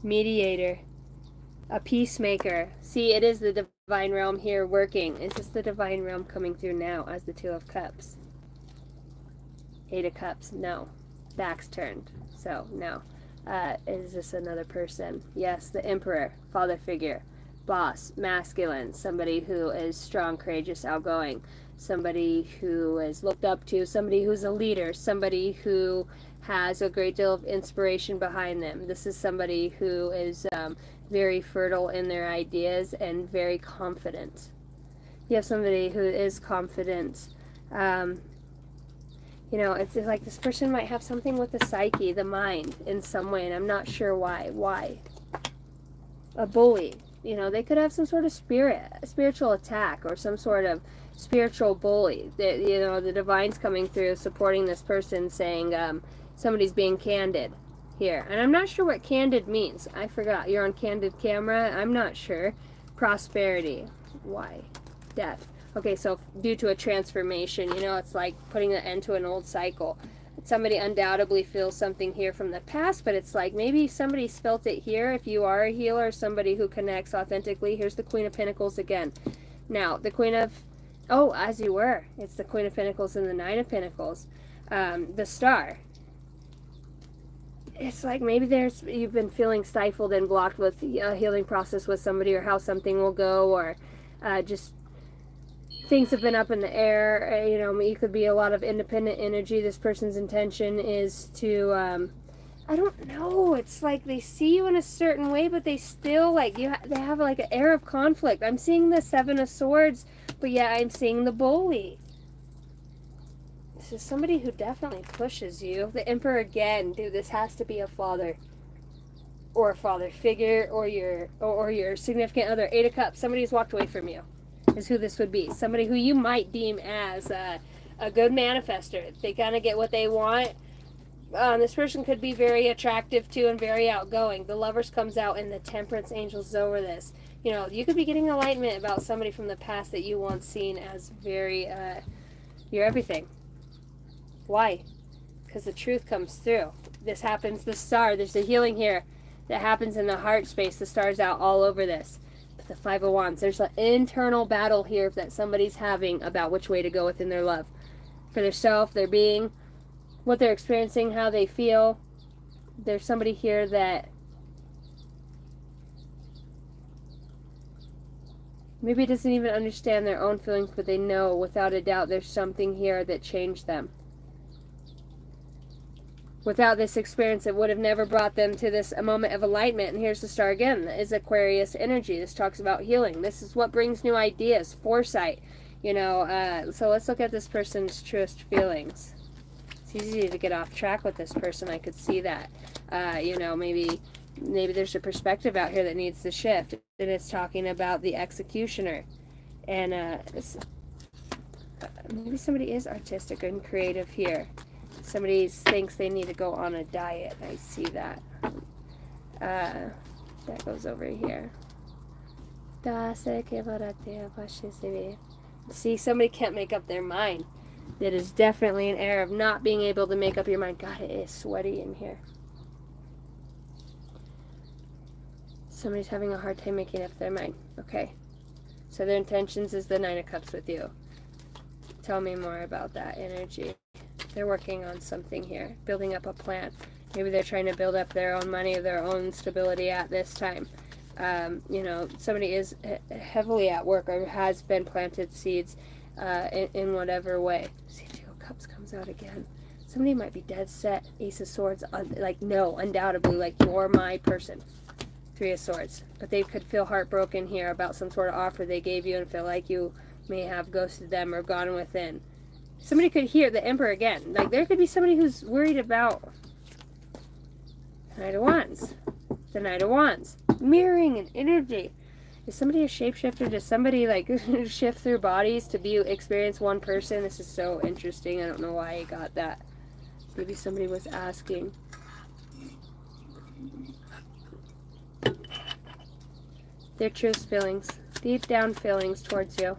Mediator. A peacemaker. See, it is the divine realm here working. Is this the divine realm coming through now as the Two of Cups? Eight of Cups. No. Back's turned. So, no. Is this another person? Yes, the Emperor. Father figure. Boss. Masculine. Somebody who is strong, courageous, outgoing. Somebody who is looked up to. Somebody who's a leader. Somebody who has a great deal of inspiration behind them. This is somebody who is very fertile in their ideas and very confident. You have somebody who is confident. You know, it's like this person might have something with the psyche, the mind, in some way, and I'm not sure why. Why? A bully. You know, they could have some sort of spiritual attack or some sort of spiritual bully. You know, the divine's coming through supporting this person, saying somebody's being candid here. And I'm not sure what candid means. I forgot. You're on candid camera. I'm not sure. Prosperity. Why? Death. Okay, so due to a transformation, you know, it's like putting an end to an old cycle. Somebody undoubtedly feels something here from the past, but it's like maybe somebody's felt it here. If you are a healer, somebody who connects authentically. Here's the Queen of Pentacles again. Now, the Queen of... Oh, as you were. It's the Queen of Pentacles and the Nine of Pentacles. The Star. It's like maybe you've been feeling stifled and blocked with a healing process with somebody, or how something will go, or just things have been up in the air. You know, it could be a lot of independent energy. This person's intention is to, I don't know. It's like they see you in a certain way, but they still like they have like an air of conflict. I'm seeing the Seven of Swords, but yeah, I'm seeing the bully. This is somebody who definitely pushes you. The Emperor again, dude. This has to be a father, or a father figure, or your significant other. Eight of Cups. Somebody who's walked away from you is who this would be. Somebody who you might deem as a good manifester. They kind of get what they want. This person could be very attractive too and very outgoing. The Lovers comes out and the Temperance Angels is over this. You know, you could be getting enlightenment about somebody from the past that you once seen as very, you're everything. Why? Because the truth comes through. This happens, the Star, there's a healing here that happens in the heart space. The Star's out all over this. But the Five of Wands, there's an internal battle here that somebody's having about which way to go within their love. For their self, their being, what they're experiencing, how they feel. There's somebody here that maybe doesn't even understand their own feelings, but they know without a doubt there's something here that changed them. Without this experience, it would have never brought them to this moment of enlightenment. And here's the Star again. That is Aquarius energy. This talks about healing. This is what brings new ideas, foresight. You know, so let's look at this person's truest feelings. It's easy to get off track with this person. I could see that. You know, maybe there's a perspective out here that needs to shift. And it's talking about the executioner. And maybe somebody is artistic and creative here. Somebody thinks they need to go on a diet. I see that. That goes over here. See, somebody can't make up their mind. That is definitely an air of not being able to make up your mind. God, it is sweaty in here. Somebody's having a hard time making up their mind. Okay. So their intentions is the Nine of Cups with you. Tell me more about that energy. They're working on something here. Building up a plan. Maybe they're trying to build up their own money, their own stability at this time. You know, somebody is heavily at work or has been planted seeds in whatever way. See, Two of Cups comes out again. Somebody might be dead set. Ace of Swords, like, no, undoubtedly, like, you're my person. Three of Swords. But they could feel heartbroken here about some sort of offer they gave you and feel like you may have ghosted them or gone within. Somebody could hear the Emperor again. Like, there could be somebody who's worried about Knight of Wands. The Knight of Wands. Mirroring an energy. Is somebody a shapeshifter? Does somebody, like, shift through bodies to experience one person? This is so interesting. I don't know why I got that. Maybe somebody was asking. Their truest feelings. Deep down feelings towards you.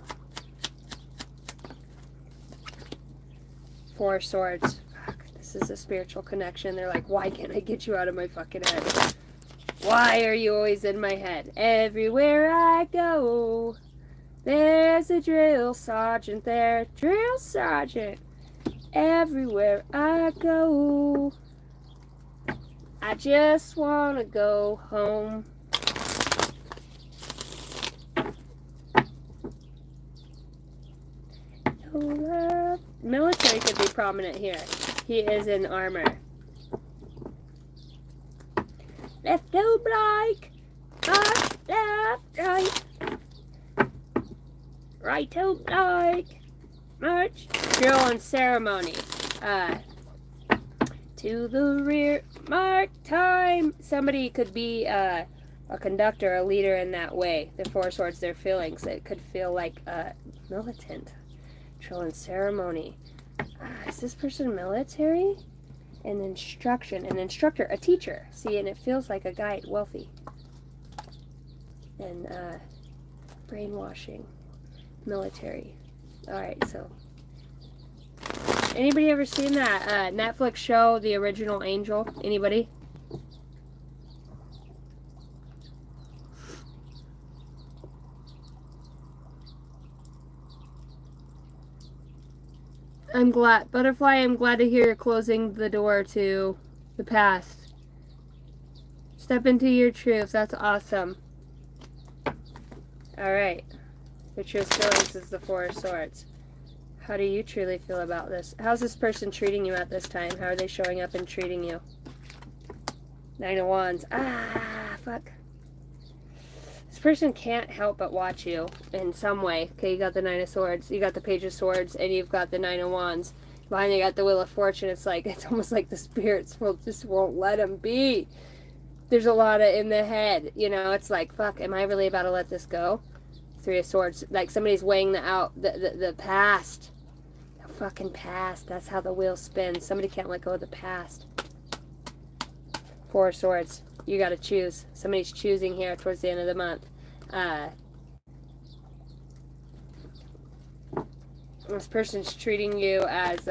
Four of Swords. Fuck, this is a spiritual connection. They're like, why can't I get you out of my fucking head? Why are you always in my head? Everywhere I go, there's a drill sergeant there. Drill sergeant. Everywhere I go, I just want to go home. No love. Military could be prominent here. He is in armor. Left oblique, left, right, right oblique, march, drill and ceremony, to the rear, mark time. Somebody could be a conductor, a leader in that way. The Four of Swords, their feelings. It could feel like militant, drill and ceremony. Is this person military? An instructor, a teacher. See, and it feels like a guide, wealthy. And brainwashing, military. Alright, so. Anybody ever seen that Netflix show, The Original Angel? Anybody? I'm glad, Butterfly, I'm glad to hear you're closing the door to the past. Step into your truth. That's awesome. Alright. Your truest feelings is the Four of Swords. How do you truly feel about this? How's this person treating you at this time? How are they showing up and treating you? Nine of Wands. Ah, fuck. This person can't help but watch you in some way. Okay, you got the Nine of Swords, you got the Page of Swords, and you've got the Nine of Wands. Behind you got the Wheel of Fortune. It's almost like the spirits just won't let them be. There's a lot of in the head, you know. It's like, fuck, am I really about to let this go? Three of Swords. Like somebody's weighing the past. The fucking past. That's how the wheel spins. Somebody can't let go of the past. Four of Swords. You got to choose. Somebody's choosing here towards the end of the month. This person's treating you as,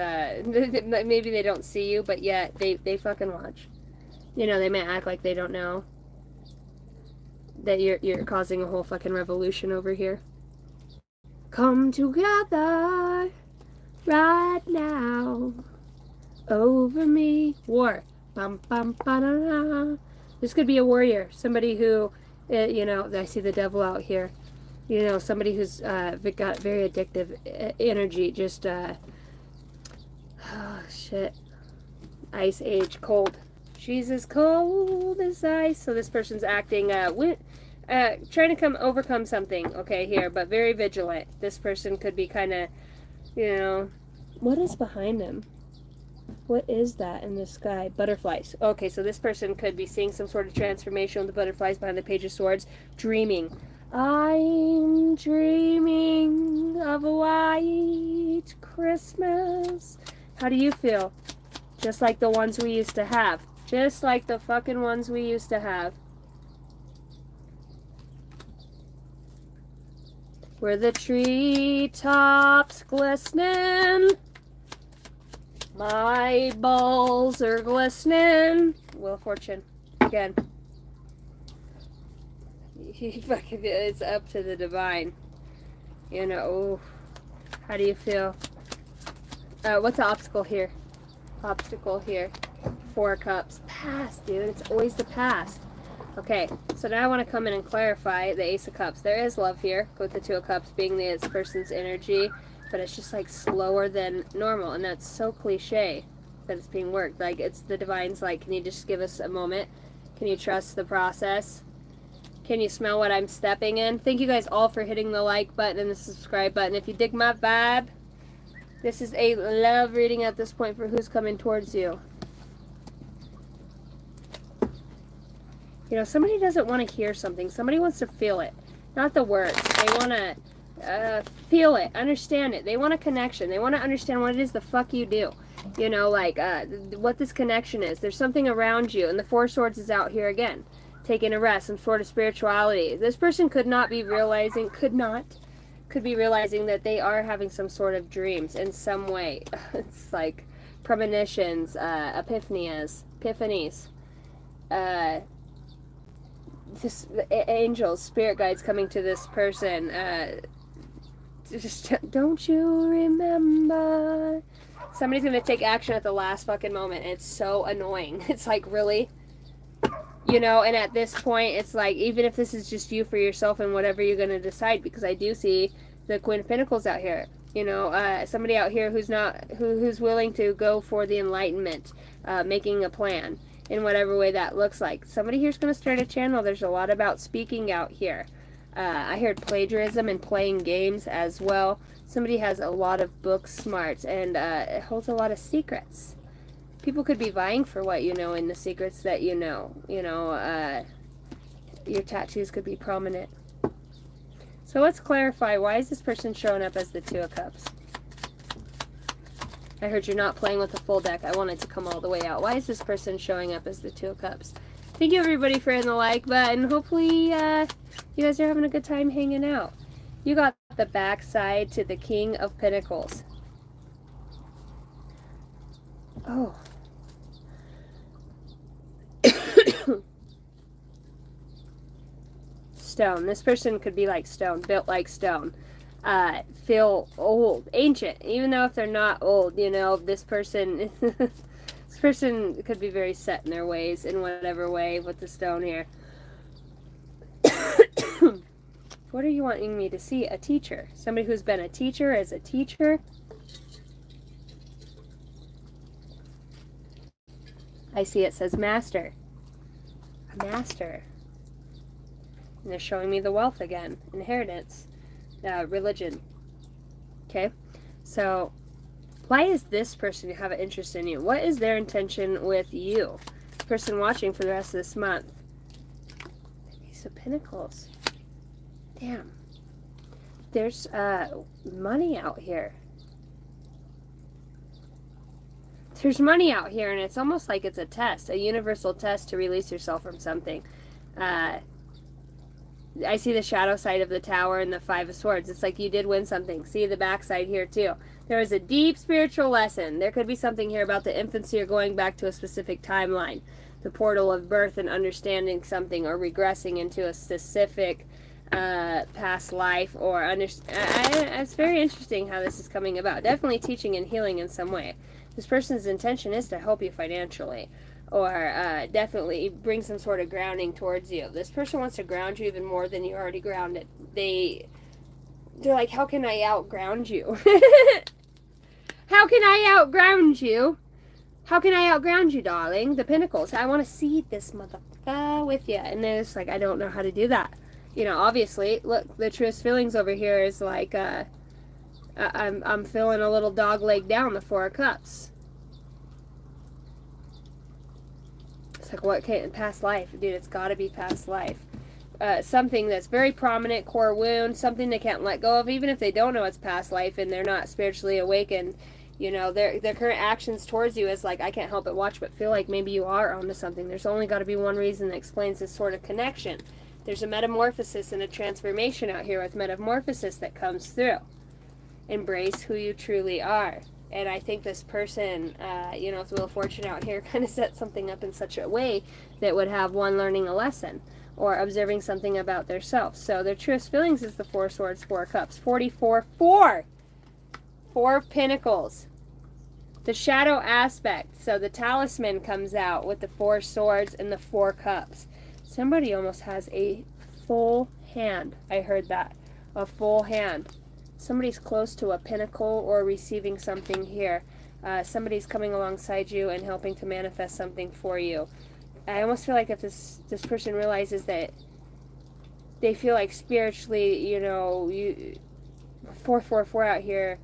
maybe they don't see you, but yet they fucking watch. You know, they may act like they don't know that you're causing a whole fucking revolution over here. Come together right now over me. War. Bum, bum, ba-da-da. This could be a warrior. Somebody who, you know, I see the devil out here. You know, somebody who's got very addictive energy. Just, oh, shit. Ice Age. Cold. She's as cold as ice. So this person's acting trying to overcome something, okay, here, but very vigilant. This person could be kind of, you know, what is behind him? What is that in the sky? Butterflies. Okay, so this person could be seeing some sort of transformation with the butterflies behind the Page of Swords, dreaming. I'm dreaming of a white Christmas. How do you feel? Just like the ones we used to have. Just like the fucking ones we used to have. Where the treetops glistening. My balls are glistening. Wheel of Fortune. Again. It's up to the divine. You know, ooh. How do you feel? What's the obstacle here? Obstacle here. 4 cups. Past, dude. It's always the past. Okay, so now I want to come in and clarify the Ace of Cups. There is love here, with the 2 of Cups being this person's energy, but it's just like slower than normal, and that's so cliche that it's being worked. Like, it's the divine's like, can you just give us a moment? Can you trust the process? Can you smell what I'm stepping in? Thank you guys all for hitting the like button and the subscribe button. If you dig my vibe, this is a love reading at this point for who's coming towards you. You know, somebody doesn't want to hear something. Somebody wants to feel it. Not the words. They want to feel it, understand it. They want a connection. They want to understand what it is the fuck you do. You know, like, what this connection is. There's something around you. And the 4 Swords is out here again. Taking a rest, some sort of spirituality. This person could be realizing that they are having some sort of dreams in some way. It's like premonitions, epiphanies. Just angels, spirit guides coming to this person. Just don't you remember? Somebody's gonna take action at the last fucking moment, and it's so annoying. It's like, really, you know. And at this point, it's like, even if this is just you for yourself and whatever you're gonna decide, because I do see the Queen of Pentacles out here. You know, somebody out here who's willing to go for the enlightenment, making a plan in whatever way that looks like. Somebody here's going to start a channel. There's a lot about speaking out here. I heard plagiarism and playing games as well. Somebody has a lot of book smarts and it holds a lot of secrets. People could be vying for what you know and the secrets that you know. You know, your tattoos could be prominent. So let's clarify, why is this person showing up as the 2 of Cups? I heard you're not playing with the full deck. I wanted to come all the way out. Why is this person showing up as the 2 of Cups? Thank you, everybody, for hitting the like button. Hopefully, you guys are having a good time hanging out. You got the backside to the King of Pentacles. Oh. Stone. This person could be like stone, built like stone. Feel old, ancient, even though if they're not old, you know, this person this person could be very set in their ways in whatever way with the stone here. What are you wanting me to see? A teacher. Somebody who's been a teacher as a teacher. I see it says master. A master. And they're showing me the wealth again. Inheritance. Religion. Okay, so why is this person have an interest in you? What is their intention with you? Person watching for the rest of this month. Ace of Pentacles. Damn. There's money out here. There's money out here, and it's almost like it's a test, a universal test to release yourself from something. I see the shadow side of the Tower and the 5 of Swords. It's like you did win something. See the backside here too. There is a deep spiritual lesson. There could be something here about the infancy or going back to a specific timeline. The portal of birth and understanding something, or regressing into a specific past life. Or it's very interesting how this is coming about. Definitely teaching and healing in some way. This person's intention is to help you financially. Or definitely bring some sort of grounding towards you. This person wants to ground you even more than you're already grounded. They're like, how can I outground you? How can I outground you? How can I outground you, darling? The Pentacles. I want to see this motherfucker with you. And they're just like, I don't know how to do that. You know, obviously, look, the truest feelings over here is like, I'm feeling a little dog leg down, the Four of Cups. It's like, what can past life? Dude, it's got to be past life. Something that's very prominent, core wound, something they can't let go of, even if they don't know it's past life and they're not spiritually awakened. You know, their current actions towards you is like, I can't help but watch, but feel like maybe you are onto something. There's only got to be one reason that explains this sort of connection. There's a metamorphosis and a transformation out here with metamorphosis that comes through. Embrace who you truly are. And I think this person, you know, with Wheel of Fortune out here, kind of set something up in such a way that would have one learning a lesson or observing something about their self. So their truest feelings is the Four Swords, Four Cups. 44, 4. 4 of Pentacles. The shadow aspect. So the talisman comes out with the 4 swords and the 4 cups. Somebody almost has a full hand. I heard that. A full hand. Somebody's close to a pinnacle or receiving something here. Somebody's coming alongside you and helping to manifest something for you. I almost feel like if this person realizes that they feel like spiritually, you know, 444 out here,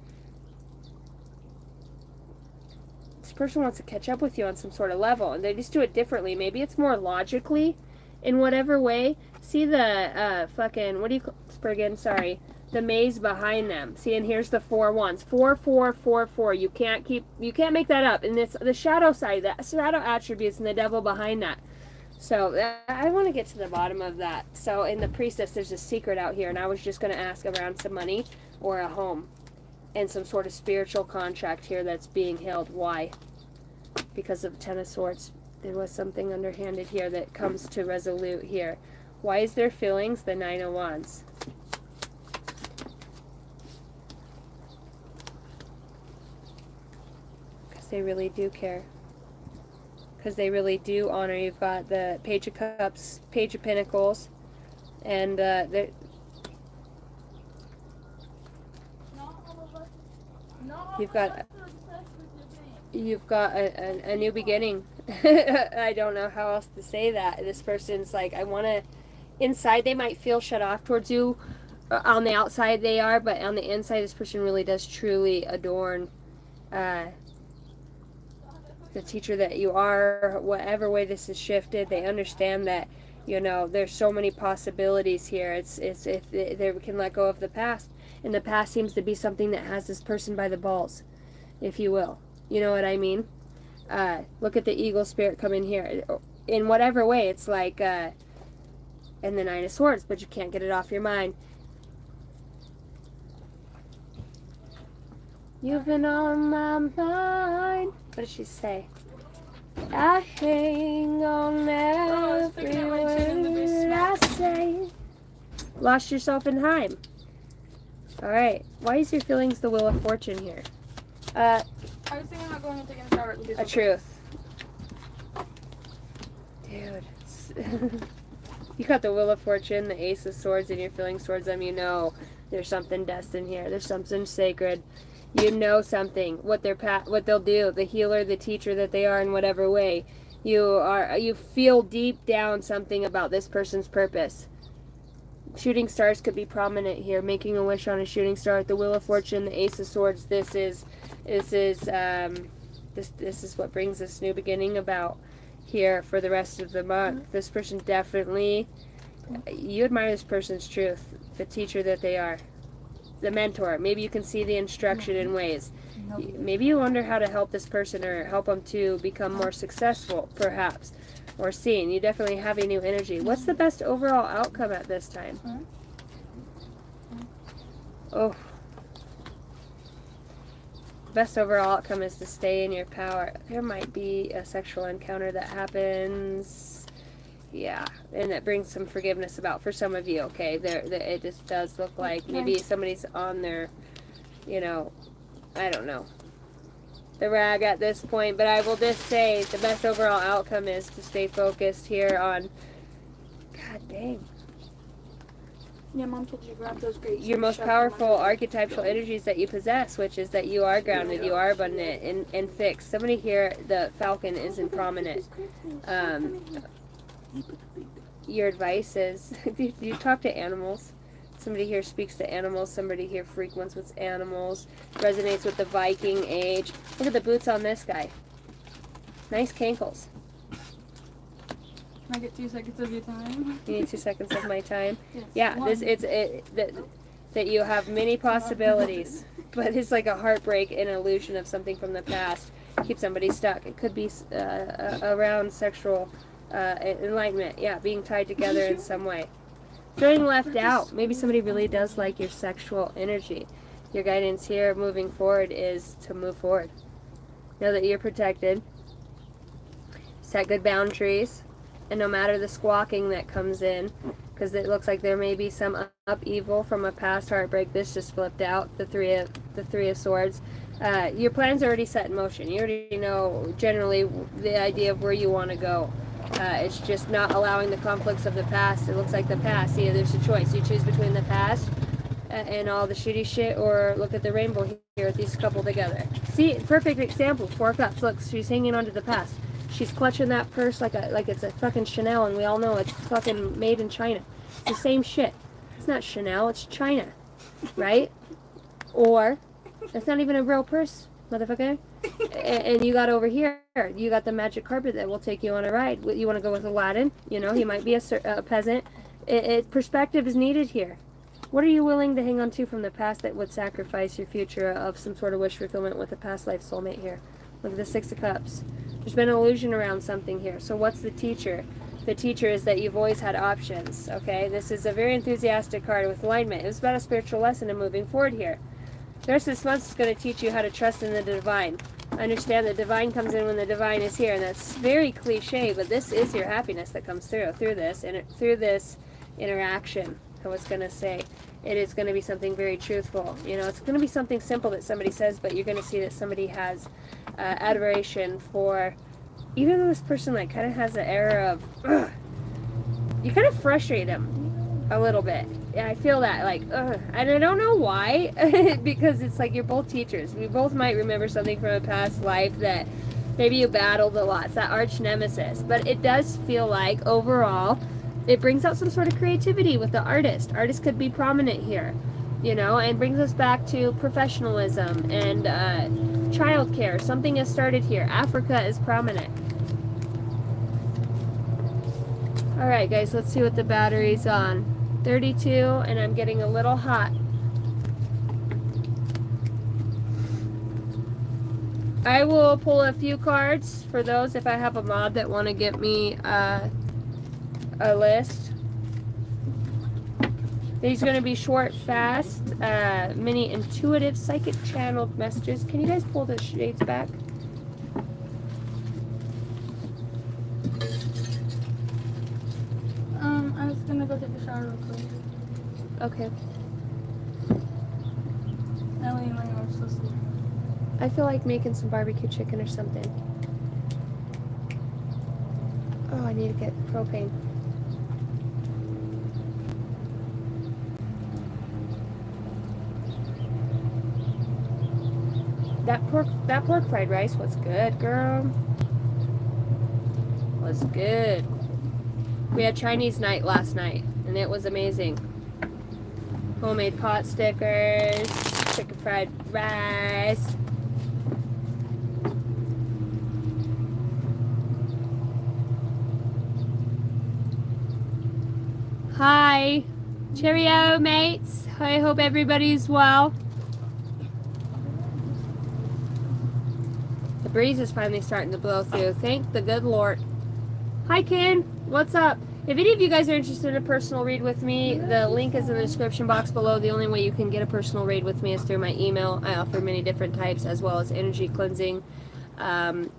this person wants to catch up with you on some sort of level, and they just do it differently. Maybe it's more logically in whatever way. See the fucking, what do you call, friggin', sorry, the maze behind them. See, and here's the 4 wands. 4, 4, 4, 4. You can't make that up. And it's the shadow side, the shadow attributes, and the devil behind that. So I want to get to the bottom of that. So in the priestess, there's a secret out here, and I was just going to ask around some money or a home and some sort of spiritual contract here that's being held. Why? Because of Ten of Swords. There was something underhanded here that comes to resolute here. Why is there feelings? The 9 of Wands. They really do care, because they really do honor. You've got the Page of Cups, Page of Pentacles, and you've got a new beginning. I don't know how else to say that. This person's like, I want to, inside they might feel shut off towards you. On the outside they are, but on the inside this person really does truly adorn the teacher that you are. Whatever way this is shifted, they understand that, you know, there's so many possibilities here. It's if they can let go of the past, and the past seems to be something that has this person by the balls, if you will. You know what I mean? Look at the eagle spirit come in here. In whatever way, it's like, and the 9 of Swords, but you can't get it off your mind. You've been on my mind. What did she say? I hang on every word I say. Lost yourself in time. Alright. Why is your feelings the Wheel of Fortune here? I was thinking about going and taking a shower. A truth. Dude. You got the Wheel of Fortune, the Ace of Swords, and you're feeling towards them. You know there's something destined here. There's something sacred. You know something, what they'll do, the healer, the teacher that they are in whatever way. You feel deep down something about this person's purpose. Shooting stars could be prominent here. Making a wish on a shooting star. The Wheel of Fortune, the Ace of Swords. This is what brings this new beginning about here for the rest of the month. This person definitely, you admire this person's truth, the teacher that they are. The mentor. Maybe you can see the instruction in ways. Maybe you wonder how to help this person or help them to become more successful, perhaps, or seen. You definitely have a new energy. What's the best overall outcome at this time? Oh. Best overall outcome is to stay in your power. There might be a sexual encounter that happens. Yeah, and that brings some forgiveness about for some of you, okay? It just does look like maybe somebody's on their, you know, I don't know, the rag at this point. But I will just say the best overall outcome is to stay focused here on, God dang. Yeah, Mom told you to grab those grapes. Your most powerful archetypal energies that you possess, which is that you are grounded, you are abundant, and fixed. Somebody here, the Falcon, isn't prominent. your advice is, do you talk to animals? Somebody here speaks to animals. Somebody here frequents with animals. Resonates with the Viking age. Look at the boots on this guy. Nice cankles. Can I get 2 seconds of your time? You need 2 seconds of my time. Yes. Yeah, that you have many possibilities, but it's like a heartbreak, an illusion of something from the past. Keep somebody stuck. It could be around sexual enlightenment. Yeah, being tied together in some way. Feeling left out. Maybe somebody really does like your sexual energy. Your guidance here moving forward is to move forward. Know that you're protected. Set good boundaries. And no matter the squawking that comes in, because it looks like there may be some upheaval from a past heartbreak. This just flipped out, the three of swords. Your plan's already set in motion. You already know generally the idea of where you want to go. It's just not allowing the conflicts of the past. It looks like the past. See, there's a choice. You choose between the past and all the shitty shit, or look at the rainbow here with these couple together. See, perfect example. 4 cups. Look, she's hanging on to the past. She's clutching that purse like it's a fucking Chanel, and we all know it's fucking made in China. It's the same shit. It's not Chanel, it's China, right? Or it's not even a real purse, motherfucker. And you got over here, you got the magic carpet that will take you on a ride. You want to go with Aladdin? You know, he might be a peasant. Perspective is needed here. What are you willing to hang on to from the past that would sacrifice your future of some sort of wish fulfillment with a past life soulmate here? Look at the 6 of Cups. There's been an illusion around something here. So what's the teacher? The teacher is that you've always had options, okay? This is a very enthusiastic card with alignment. It was about a spiritual lesson and moving forward here. The rest of this month is going to teach you how to trust in the divine. Understand the divine comes in when the divine is here, and that's very cliche, but this is your happiness that comes through this interaction. I was going to say it is going to be something very truthful. You know, it's going to be something simple that somebody says, but you're going to see that somebody has adoration for, even though this person like kind of has an air of, you kind of frustrate them a little bit. Yeah, I feel that, like, and I don't know why, because it's like you're both teachers. We both might remember something from a past life that maybe you battled a lot. It's that arch nemesis. But it does feel like, overall, it brings out some sort of creativity with the artist. Artist could be prominent here, you know, and brings us back to professionalism and childcare. Something has started here. Africa is prominent. All right, guys, let's see what the battery's on. 32, and I'm getting a little hot. I will pull a few cards for those if I have a mod that want to give me a list. These are going to be short, fast, mini intuitive psychic channeled messages. Can you guys pull the shades back? I was gonna go take a shower real quick. Okay. Ellie and I are so sleepy. I feel like making some barbecue chicken or something. Oh, I need to get propane. That pork fried rice was good, girl. Was good. We had Chinese night last night, and it was amazing. Homemade pot stickers, chicken fried rice. Hi. Cheerio, mates. I hope everybody's well. The breeze is finally starting to blow through. Thank the good Lord. Hi, Ken. What's up? If any of you guys are interested in a personal read with me, the link is in the description box below. The only way you can get a personal read with me is through my email. I offer many different types as well as energy cleansing. And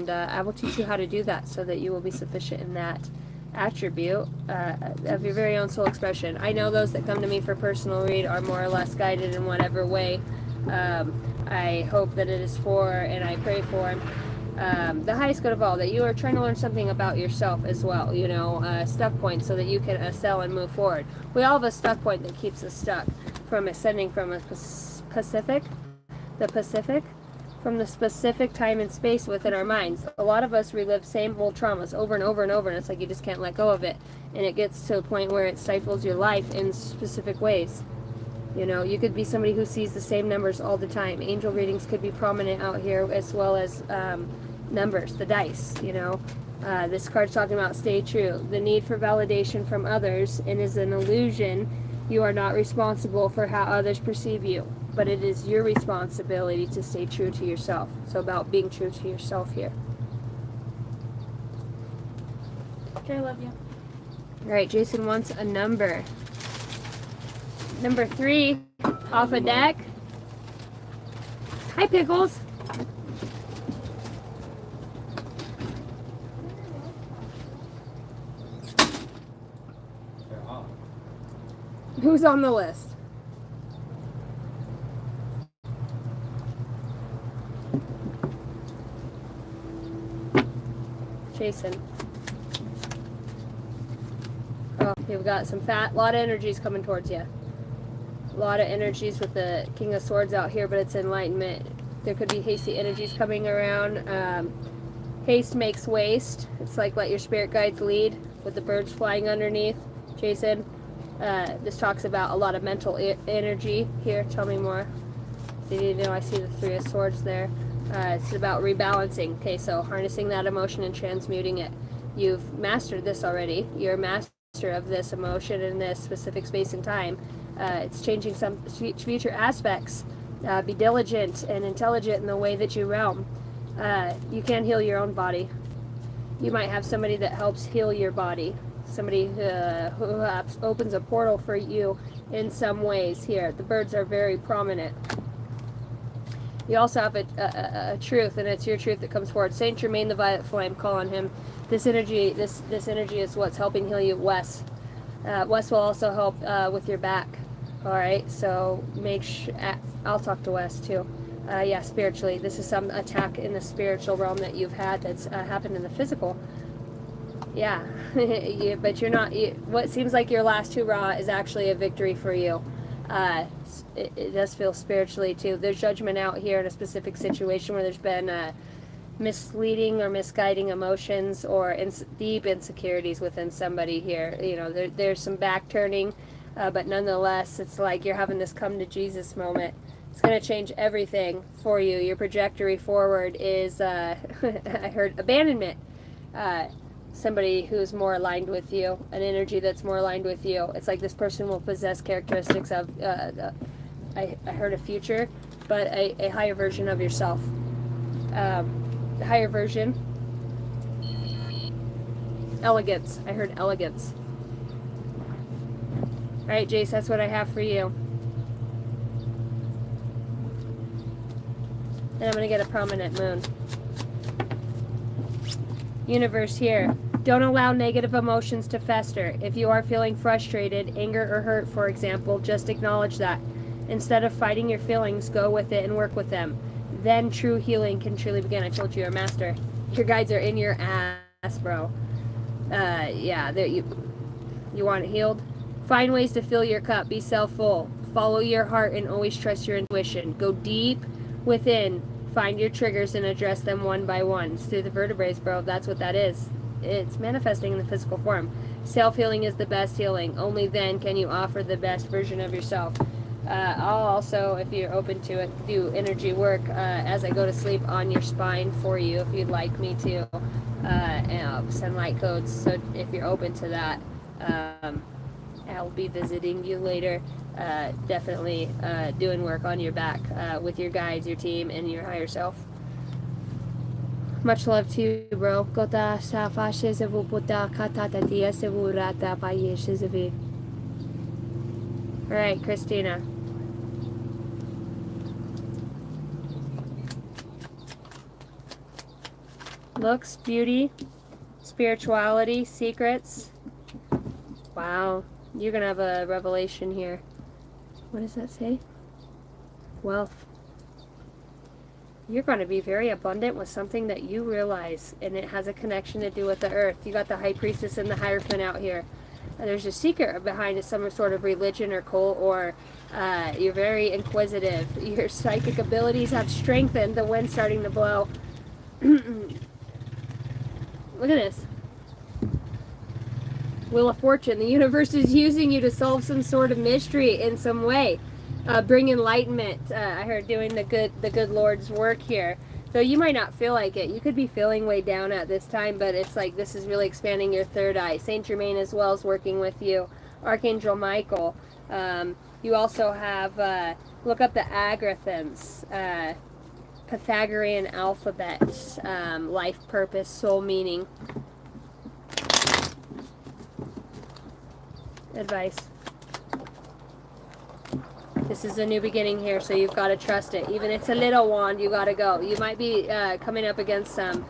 I will teach you how to do that so that you will be sufficient in that attribute of your very own soul expression. I know those that come to me for personal read are more or less guided in whatever way I hope that it is for, and I pray for the highest good of all, that you are trying to learn something about yourself as well, you know, stuck point, so that you can excel and move forward. We all have a stuck point that keeps us stuck from ascending from the Pacific, from the specific time and space within our minds. A lot of us relive same old traumas over and over and over, and it's like you just can't let go of it. And it gets to a point where it stifles your life in specific ways. You know, you could be somebody who sees the same numbers all the time. Angel readings could be prominent out here, as well as numbers, the dice, you know. This card's talking about stay true. The need for validation from others and is an illusion. You are not responsible for how others perceive you, but it is your responsibility to stay true to yourself. So about being true to yourself here. Okay, I love you. All right, Jason wants a number. Number 3 off a deck. Hi, Pickles. Who's on the list? Jason. Oh, you've got some a lot of energies coming towards you. A lot of energies with the King of Swords out here, but it's enlightenment. There could be hasty energies coming around. Haste makes waste. It's like let your spirit guides lead with the birds flying underneath. Jason, this talks about a lot of mental energy here. Tell me more. So, you know, I see the 3 of Swords there. It's about rebalancing. Okay, so harnessing that emotion and transmuting it. You've mastered this already. You're a master of this emotion in this specific space and time. It's changing some future aspects. Be diligent and intelligent in the way that you realm. You can heal your own body. You might have somebody that helps heal your body. Somebody who opens a portal for you in some ways here. The birds are very prominent. You also have a truth, and it's your truth that comes forward. Saint Germain, the Violet Flame, call on him. This energy is what's helping heal you. Wes will also help with your back. All right, so I'll talk to Wes too. Yeah, spiritually, this is some attack in the spiritual realm that you've had that's happened in the physical. Yeah, but you're not. What seems like your last hurrah is actually a victory for you. It does feel spiritually too. There's judgment out here in a specific situation where there's been misleading or misguiding emotions or deep insecurities within somebody here. You know, there's some back turning, but nonetheless, it's like you're having this come to Jesus moment. It's going to change everything for you. Your trajectory forward is, I heard, abandonment. Somebody who's more aligned with you, an energy that's more aligned with you. It's like this person will possess characteristics of, I heard a future, but a higher version of yourself. The higher version. Elegance. I heard elegance. Alright, Jace, that's what I have for you. And I'm going to get a prominent moon. Universe here. Don't allow negative emotions to fester. If you are feeling frustrated, anger, or hurt, for example, just acknowledge that. Instead of fighting your feelings, go with it and work with them. Then true healing can truly begin. I told you you're a master. Your guides are in your ass, bro. Yeah, you want it healed? Find ways to fill your cup. Be self-full. Follow your heart and always trust your intuition. Go deep within. Find your triggers and address them one by one. It's through the vertebrae, bro. That's what that is. It's manifesting in the physical form. Self-healing is the best healing. Only then can you offer the best version of yourself. I'll also, if you're open to it, do energy work as I go to sleep on your spine for you if you'd like me to. And I'll send light codes, so if you're open to that, I'll be visiting you later. Definitely doing work on your back with your guides, your team, and your higher self. Much love to you, bro. Kota safa shizavu buddha katata dia sevu rata paye shizavi. Alright, Christina. Looks, beauty, spirituality, secrets. Wow. You're going to have a revelation here. What does that say? Wealth. You're going to be very abundant with something that you realize, and it has a connection to do with the earth. You got the High Priestess and the Hierophant out here. There's a secret behind some sort of religion or cult, or you're very inquisitive. Your psychic abilities have strengthened. The wind's starting to blow. Look at this. Wheel of Fortune. The universe is using you to solve some sort of mystery in some way. Bring enlightenment. I heard doing the good Lord's work here. Though you might not feel like it. You could be feeling way down at this time, but it's like this is really expanding your third eye. Saint Germain as well is working with you. Archangel Michael. You also have, look up the algorithms. Pythagorean alphabet. Life purpose, soul meaning. Advice. This is a new beginning here, so you've got to trust it. Even if it's a little wand, you got to go. You might be coming up against some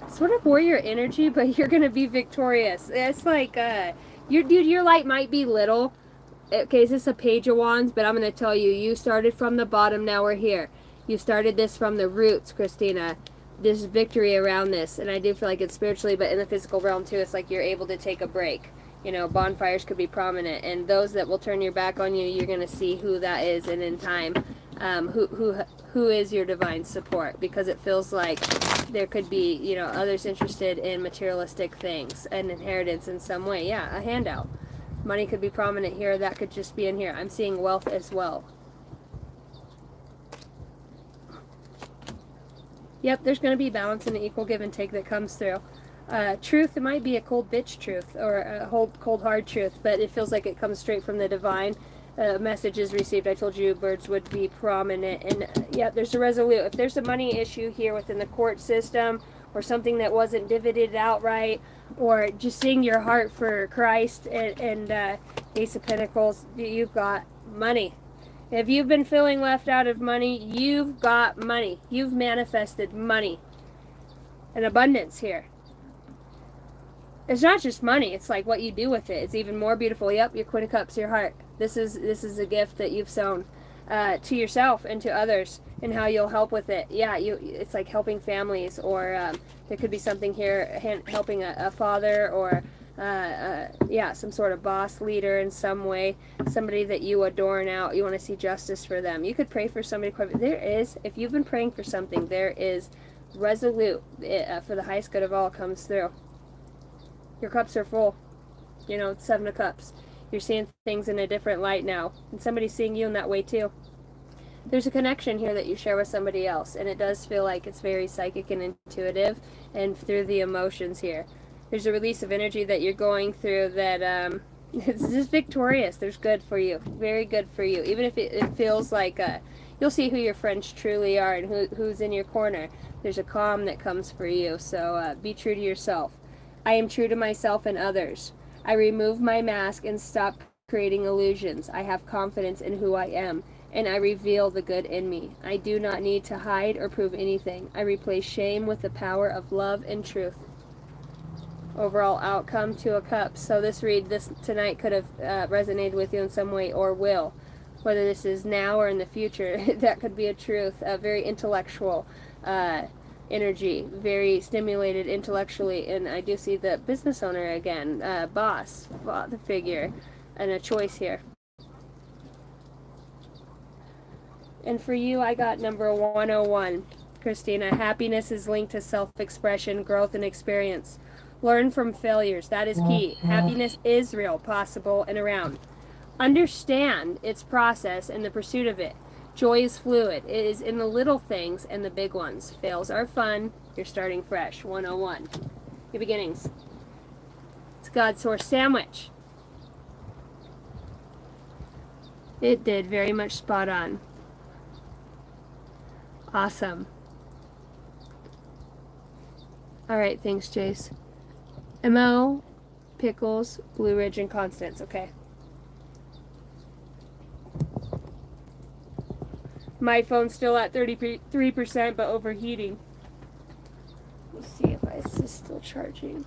sort of warrior energy, but you're going to be victorious. It's like, your light might be little. Okay, is this a page of wands? But I'm going to tell you, you started from the bottom, now we're here. You started this from the roots, Christina. There's victory around this, and I do feel like it's spiritually, but in the physical realm too, it's like you're able to take a break. You know, bonfires could be prominent, and those that will turn your back on you, you're going to see who that is, and in time, who is your divine support, because it feels like there could be, you know, others interested in materialistic things, an inheritance in some way. Yeah, a handout. Money could be prominent here. That could just be in here. I'm seeing wealth as well. Yep, there's going to be balance and an equal give and take that comes through. Truth, it might be a cold bitch truth or a cold hard truth, but it feels like it comes straight from the divine. Message is received. I told you birds would be prominent. And yeah, there's a resolute. If there's a money issue here within the court system, or something that wasn't divided outright, or just seeing your heart for Christ and Ace of Pentacles, you've got money. If you've been feeling left out of money, you've got money. You've manifested money. An abundance here. It's not just money, it's like what you do with it. It's even more beautiful. Yep, your Queen of Cups, your heart. This is a gift that you've sown to yourself and to others, and how you'll help with it. Yeah, it's like helping families, or there could be something here helping a father, or yeah, some sort of boss leader in some way, somebody that you adore now. You want to see justice for them. You could pray for somebody. There is, if you've been praying for something, there is resolute for the highest good of all comes through. Your cups are full. You know, it's 7 of Cups. You're seeing things in a different light now. And somebody's seeing you in that way too. There's a connection here that you share with somebody else. And it does feel like it's very psychic and intuitive. And through the emotions here. There's a release of energy that you're going through that it's just victorious. There's good for you. Very good for you. Even if it feels like you'll see who your friends truly are and who's in your corner. There's a calm that comes for you. So be true to yourself. I am true to myself and others. I remove my mask and stop creating illusions. I have confidence in who I am, and I reveal the good in me. I do not need to hide or prove anything. I replace shame with the power of love and truth. Overall outcome, 2 of Cups. So this tonight could have resonated with you in some way, or will. Whether this is now or in the future, that could be a truth. A very intellectual energy, very stimulated intellectually, and I do see the business owner again, boss, the figure, and a choice here. And for you, I got number 101, Christina. Happiness is linked to self-expression, growth, and experience. Learn from failures. That is key. Happiness is real, possible, and around. Understand its process and the pursuit of it. Joy is fluid. It is in the little things and the big ones. Fails are fun. You're starting fresh. 101. New beginnings. It's God's source sandwich. It did very much spot on. Awesome. All right, thanks, Jace. MO, Pickles, Blue Ridge, and Constance. Okay. My phone's still at 33%, but overheating. Let's see if it's still charging.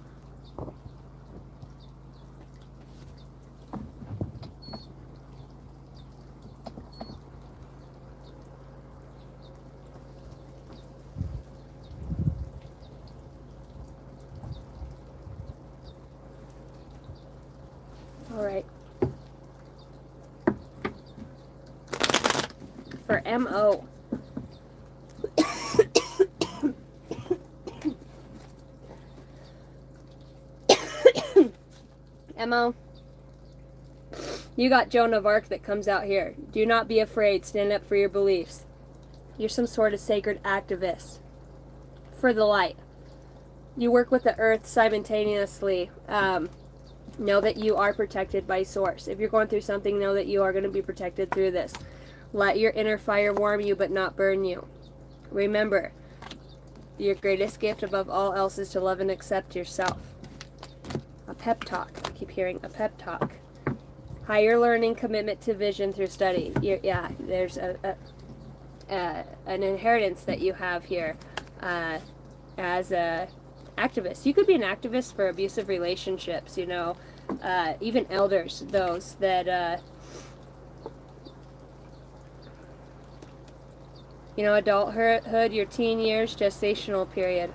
for MO. MO, you got Joan of Arc that comes out here. Do not be afraid. Stand up for your beliefs. You're some sort of sacred activist for the light. You work with the earth simultaneously. Know that you are protected by Source. If you're going through something, know that you are going to be protected through this. Let your inner fire warm you but not burn you. Remember, your greatest gift above all else is to love and accept yourself. A pep talk. I keep hearing a pep talk. Higher learning, commitment to vision through study. There's an inheritance that you have here as a activist. You could be an activist for abusive relationships, you know, even elders, those that, you know, adulthood, your teen years, gestational period.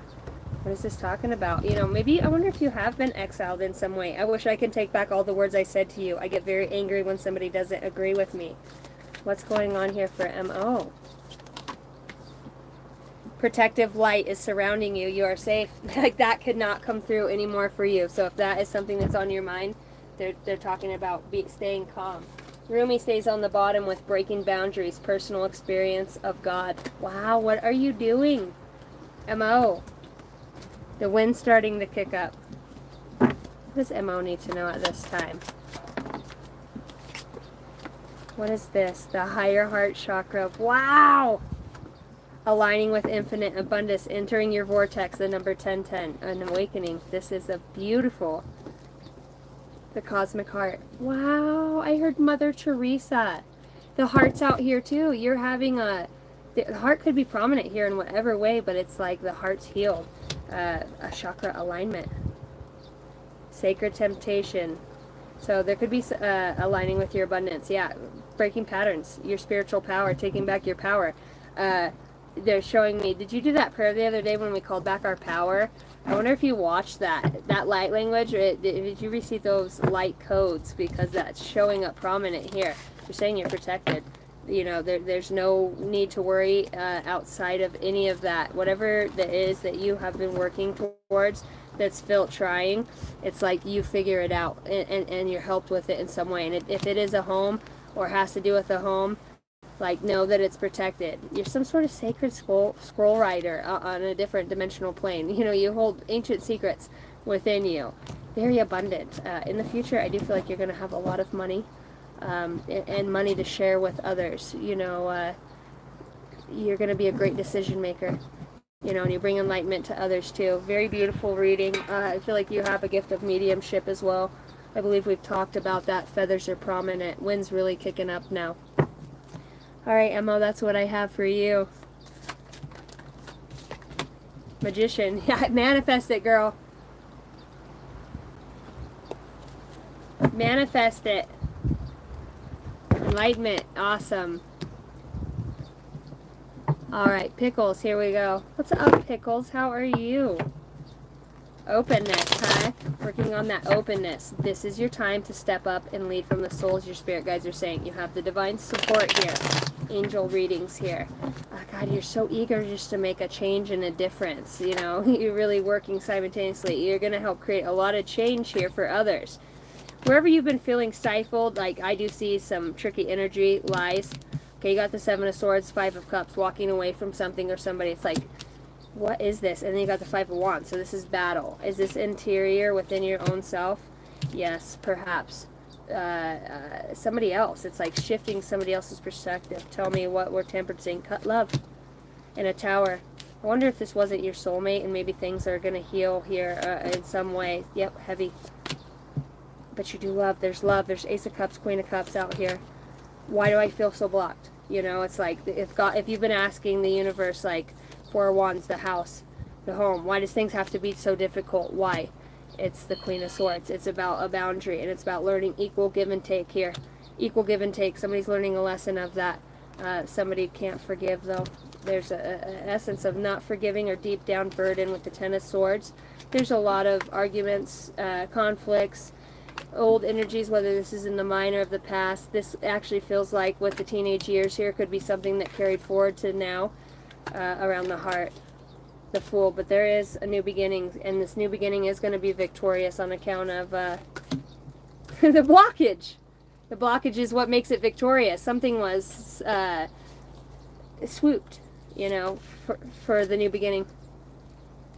What is this talking about? You know, maybe, I wonder if you have been exiled in some way. I wish I could take back all the words I said to you. I get very angry when somebody doesn't agree with me. What's going on here for MO? Protective light is surrounding you. You are safe. Like, that could not come through anymore for you. So if that is something that's on your mind, they're talking about staying calm. Rumi stays on the bottom with breaking boundaries, personal experience of God. Wow, what are you doing? MO. The wind's starting to kick up. What does MO need to know at this time? What is this? The higher heart chakra. Wow! Aligning with infinite abundance, entering your vortex, the number 1010, an awakening. This is a beautiful, the cosmic heart. Wow, I heard Mother Teresa. The heart's out here too. You're having the heart could be prominent here in whatever way, but it's like the heart's healed. A chakra alignment. Sacred temptation. So there could be aligning with your abundance. Yeah, breaking patterns, your spiritual power, taking back your power. They're showing me, did you do that prayer the other day when we called back our power? I wonder if you watched that light language. Did you receive those light codes? Because that's showing up prominent here. You're saying you're protected. You know, there's no need to worry outside of any of that. Whatever that is that you have been working towards that's felt trying, it's like you figure it out and you're helped with it in some way. And if it is a home or has to do with a home, like, know that it's protected. You're some sort of sacred scroll writer on a different dimensional plane. You know, you hold ancient secrets within you. Very abundant. In the future, I do feel like you're going to have a lot of money. And money to share with others. You know, you're going to be a great decision maker. You know, and you bring enlightenment to others too. Very beautiful reading. I feel like you have a gift of mediumship as well. I believe we've talked about that. Feathers are prominent. Wind's really kicking up now. All right, Mo, that's what I have for you. Magician. Yeah, manifest it, girl. Manifest it. Enlightenment. Awesome. Alright, Pickles, here we go. What's up, Pickles? How are you? Openness, huh? Working on that openness. This is your time to step up and lead from the souls, your spirit guides are saying. You have the divine support here. Angel readings here. Oh, God, you're so eager just to make a change and a difference. You know, you're really working simultaneously. You're going to help create a lot of change here for others. Wherever you've been feeling stifled, like I do see some tricky energy, lies. Okay, you got the Seven of Swords, Five of Cups, walking away from something or somebody. It's like, what is this? And then you got the Five of Wands. So this is battle. Is this interior within your own self? Yes, perhaps. Somebody else. It's like shifting somebody else's perspective. Tell me what we're tempered cut love in a tower. I wonder if this wasn't your soulmate and maybe things are going to heal here in some way. Yep, heavy. But you do love. There's love. There's Ace of Cups, Queen of Cups out here. Why do I feel so blocked? You know, it's like if you've been asking the universe, like, Four of Wands, the house, the home, why does things have to be so difficult? Why? It's the Queen of Swords. It's about a boundary, and it's about learning equal give and take here. Equal give and take. Somebody's learning a lesson of that. Somebody can't forgive, though. There's an essence of not forgiving or deep down burden with the Ten of Swords. There's a lot of arguments, conflicts, old energies, whether this is in the mind or of the past. This actually feels like with the teenage years here could be something that carried forward to now, around the heart, the Fool. But there is a new beginning, and this new beginning is going to be victorious on account of the blockage. The blockage is what makes it victorious. Something was swooped, for the new beginning.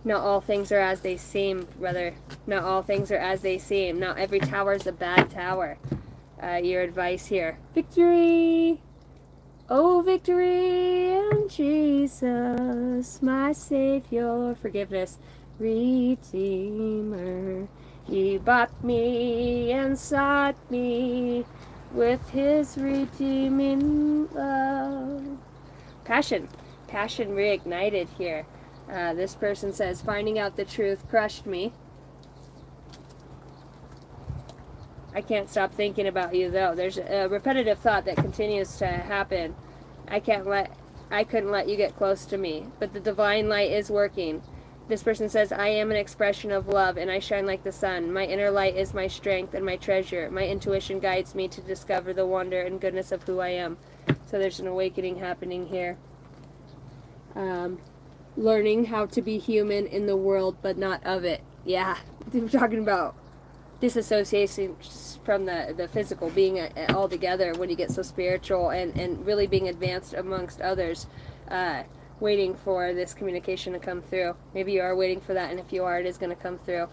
Not all things are as they seem, brother. Not all things are as they seem. Not every tower is a bad tower. Your advice here. Victory! Oh, victory in Jesus, my Savior. Forgiveness, Redeemer. He bought me and sought me with his redeeming love. Passion reignited here. This person says, finding out the truth crushed me. I can't stop thinking about you, though. There's a repetitive thought that continues to happen. I couldn't let you get close to me, but the divine light is working. This person says, I am an expression of love, and I shine like the sun. My inner light is my strength and my treasure. My intuition guides me to discover the wonder and goodness of who I am. So there's an awakening happening here. Learning how to be human in the world, but not of it. Yeah, we're talking about disassociation from the physical, being all together when you get so spiritual and really being advanced amongst others, waiting for this communication to come through. Maybe you are waiting for that, and if you are, it is going to come through.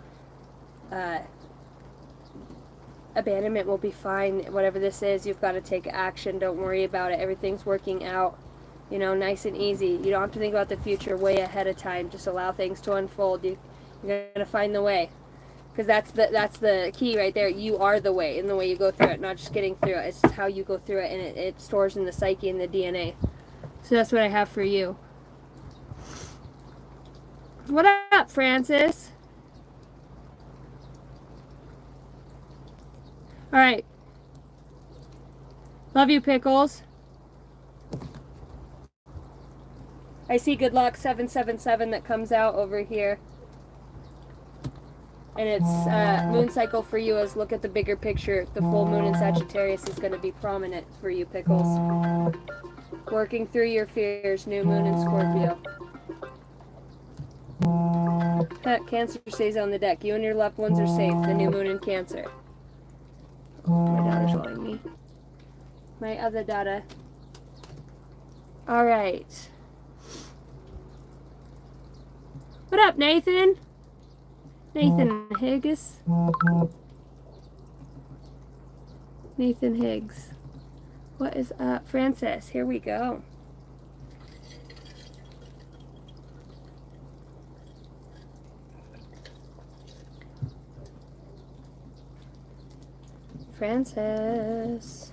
Abandonment will be fine. Whatever this is, you've got to take action. Don't worry about it. Everything's working out. Nice and easy. You don't have to think about the future way ahead of time. Just allow things to unfold. You're going to find the way. Because that's the key right there. You are the way in the way you go through it, not just getting through it. It's just how you go through it, and it stores in the psyche and the DNA. So that's what I have for you. What up, Francis? All right. Love you, Pickles. I see good luck 777 that comes out over here. And it's moon cycle for you is look at the bigger picture. The full moon in Sagittarius is going to be prominent for you, Pickles. Working through your fears, new moon in Scorpio. Cancer stays on the deck. You and your loved ones are safe. The new moon in Cancer. My daughter's calling me. My other daughter. All right. What up, Nathan? Nathan Higgs. Nathan Higgs. What is up? Francis, here we go. Francis.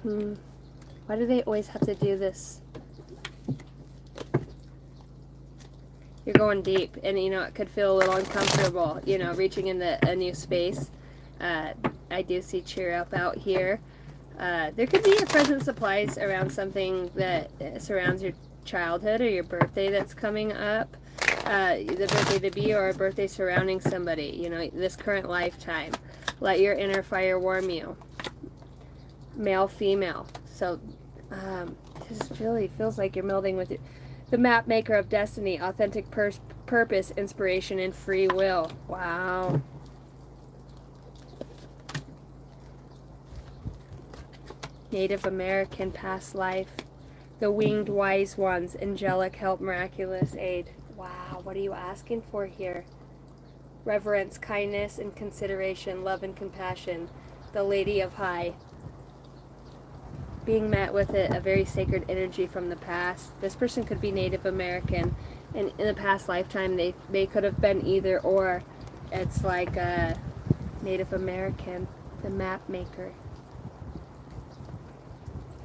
Why do they always have to do this? You're going deep, and it could feel a little uncomfortable, reaching into a new space. I do see cheer up out here. There could be a present surprise around something that surrounds your childhood or your birthday that's coming up. The birthday to be or a birthday surrounding somebody, this current lifetime. Let your inner fire warm you. Male, female. So, this really feels like you're melding with the map maker of destiny, authentic purpose, inspiration, and free will. Wow. Native American past life. The winged wise ones, angelic help, miraculous aid. Wow, what are you asking for here? Reverence, kindness, and consideration, love and compassion. The Lady of High. Being met with a very sacred energy from the past. This person could be Native American, and in a past lifetime they could have been either or. It's like a Native American, the map maker,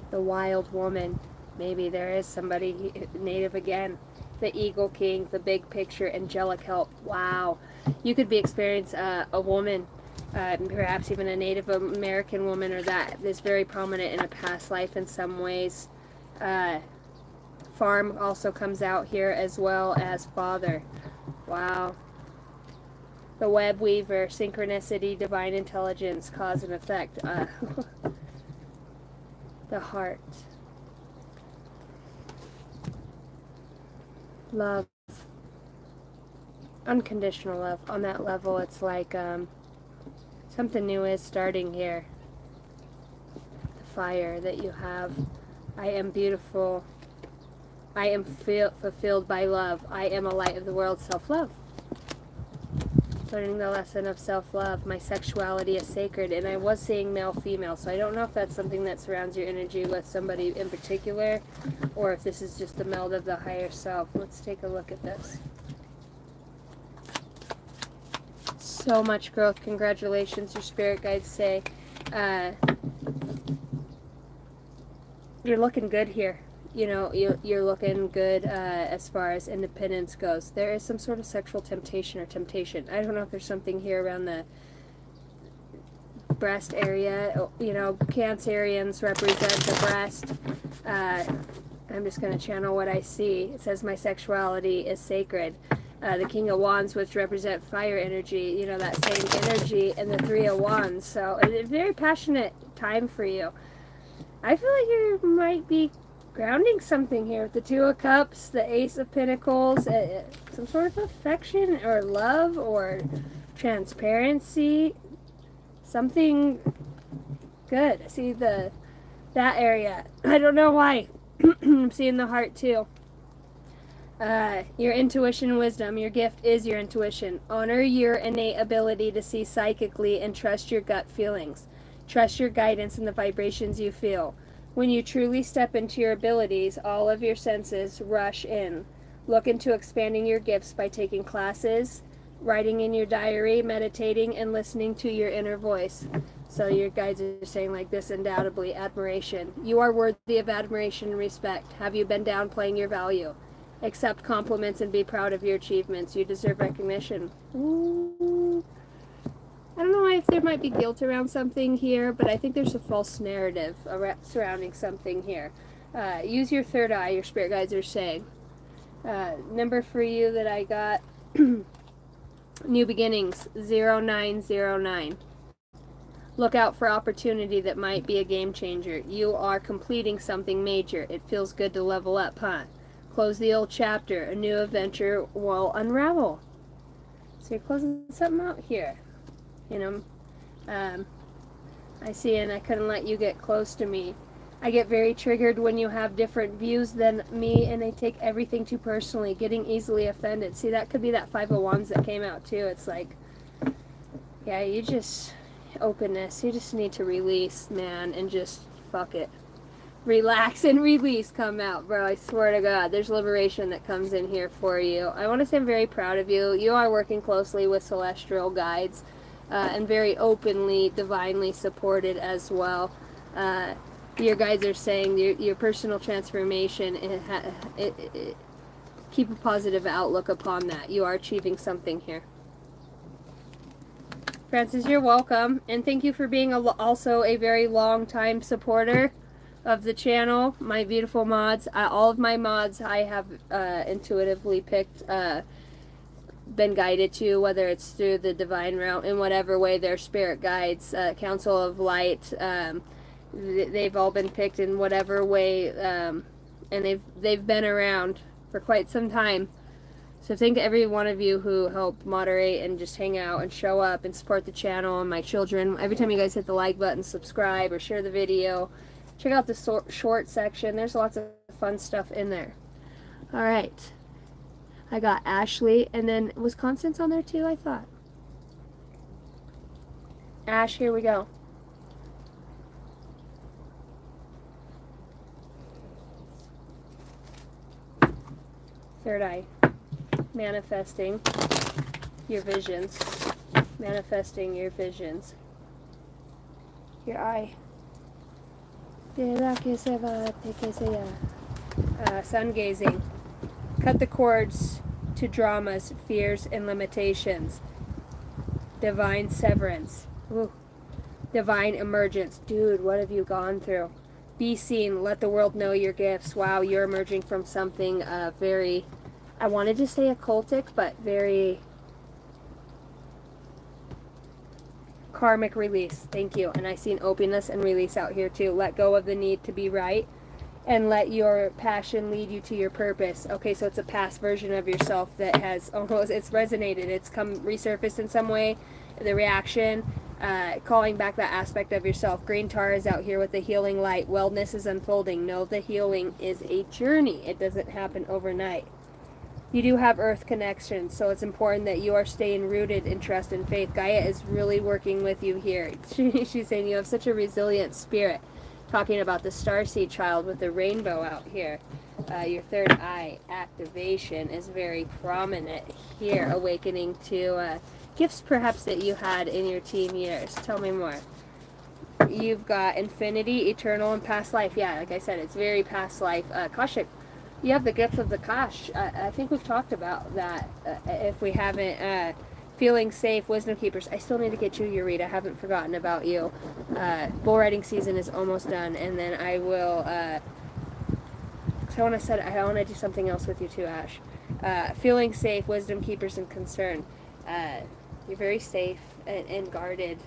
the wild woman. Maybe there is somebody Native again. The Eagle King, the big picture, angelic help. Wow, you could be experiencing a woman. Perhaps even a Native American woman, or that is very prominent in a past life in some ways. Farm also comes out here, as well as father. Wow. The web weaver, synchronicity, divine intelligence, cause and effect. The heart. Love. Unconditional love. On that level, it's like something new is starting here. The fire that you have. I am beautiful. I am fulfilled by love. I am a light of the world. Self-love. Learning the lesson of self-love. My sexuality is sacred. And I was saying male-female, so I don't know if that's something that surrounds your energy with somebody in particular, or if this is just the meld of the higher self. Let's take a look at this. So much growth. Congratulations, your spirit guides say. You're looking good here. You know, you're looking good as far as independence goes. There is some sort of sexual temptation or temptation. I don't know if there's something here around the breast area. You know, Cancerians represent the breast. I'm just going to channel what I see. It says, my sexuality is sacred. The King of Wands, which represent fire energy, you know, that same energy, and the Three of Wands. So, a very passionate time for you. I feel like you might be grounding something here with the Two of Cups, the Ace of Pentacles, some sort of affection or love or transparency, something good. I see that area. I don't know why. I'm seeing the heart too. Your intuition, wisdom, your gift is your intuition. Honor your innate ability to see psychically and trust your gut feelings. Trust your guidance and the vibrations you feel. When you truly step into your abilities, all of your senses rush in. Look into expanding your gifts by taking classes, writing in your diary, meditating, and listening to your inner voice. So your guides are saying like this, undoubtedly, admiration. You are worthy of admiration and respect. Have you been downplaying your value? Accept compliments and be proud of your achievements. You deserve recognition. Ooh. I don't know if there might be guilt around something here, but I think there's a false narrative surrounding something here. Use your third eye, your spirit guides are saying. Number for you that I got, New Beginnings, 0909. Look out for opportunity that might be a game changer. You are completing something major. It feels good to level up, huh? Close the old chapter. A new adventure will unravel. So you're closing something out here. You know, I see, and I couldn't let you get close to me. I get very triggered when you have different views than me, and I take everything too personally, getting easily offended. See, that could be that Five of Wands that came out too. It's like, yeah, you just, openness, you just need to release, man, and just fuck it. Relax and release come out, bro. I swear to God, there's liberation that comes in here for you. I want to say I'm very proud of you. You are working closely with celestial guides. And very openly, divinely supported as well. Your guides are saying your personal transformation, keep a positive outlook upon that. You are achieving something here. Francis, you're welcome. And thank you for being also a very long time supporter of the channel. My beautiful mods. All of my mods I have intuitively picked, been guided to, whether it's through the divine realm in whatever way their spirit guides, Council of Light, they've all been picked in whatever way, and they've been around for quite some time. So thank every one of you who help moderate and just hang out and show up and support the channel and my children. Every time you guys hit the like button, subscribe, or share the video, check out the short section. There's lots of fun stuff in there. All right. I got Ashley, and then was Constance on there too, I thought. Ash, here we go. Third eye. Manifesting your visions. Manifesting your visions. Your eye. Sun gazing. Cut the cords to dramas, fears, and limitations. Divine severance. Ooh. Divine emergence. Dude, what have you gone through? Be seen. Let the world know your gifts. Wow, you're emerging from something very I wanted to say occultic, but very karmic release. Thank you. And I see an openness and release out here too. Let go of the need to be right and let your passion lead you to your purpose. Okay, so it's a past version of yourself that has almost, it's resonated. It's come resurfaced in some way. The reaction, calling back that aspect of yourself. Green tar is out here with the healing light. Wellness is unfolding. Know the healing is a journey. It doesn't happen overnight. You do have earth connections, so it's important that you are staying rooted in trust and faith. Gaia is really working with you here. She's saying you have such a resilient spirit. Talking about the starseed child with the rainbow out here. Your third eye activation is very prominent here. Awakening to gifts perhaps that you had in your teen years. Tell me more. You've got infinity, eternal, and past life. Yeah, like I said, it's very past life. Kashik. You have the gift of the Kash. I think we've talked about that. If we haven't, feeling safe, wisdom keepers. I still need to get you your read. I haven't forgotten about you. Bull riding season is almost done, and then I will. Cause I want to do something else with you too, Ash. Feeling safe, wisdom keepers, and concern. You're very safe and guarded.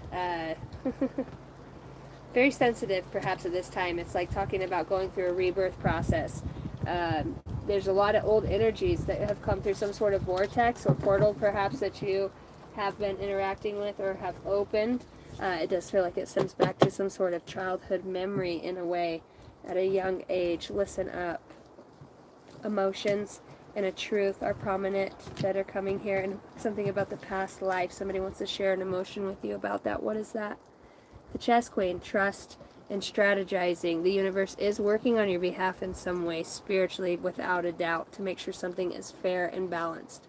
Very sensitive, perhaps at this time. It's like talking about going through a rebirth process. There's a lot of old energies that have come through some sort of vortex or portal perhaps that you have been interacting with or have opened. It does feel like it stems back to some sort of childhood memory in a way at a young age. Listen up. Emotions and a truth are prominent that are coming here, and something about the past life. Somebody wants to share an emotion with you about that. What is that? The Chess Queen, trust and strategizing. The universe is working on your behalf in some way, spiritually, without a doubt, to make sure something is fair and balanced.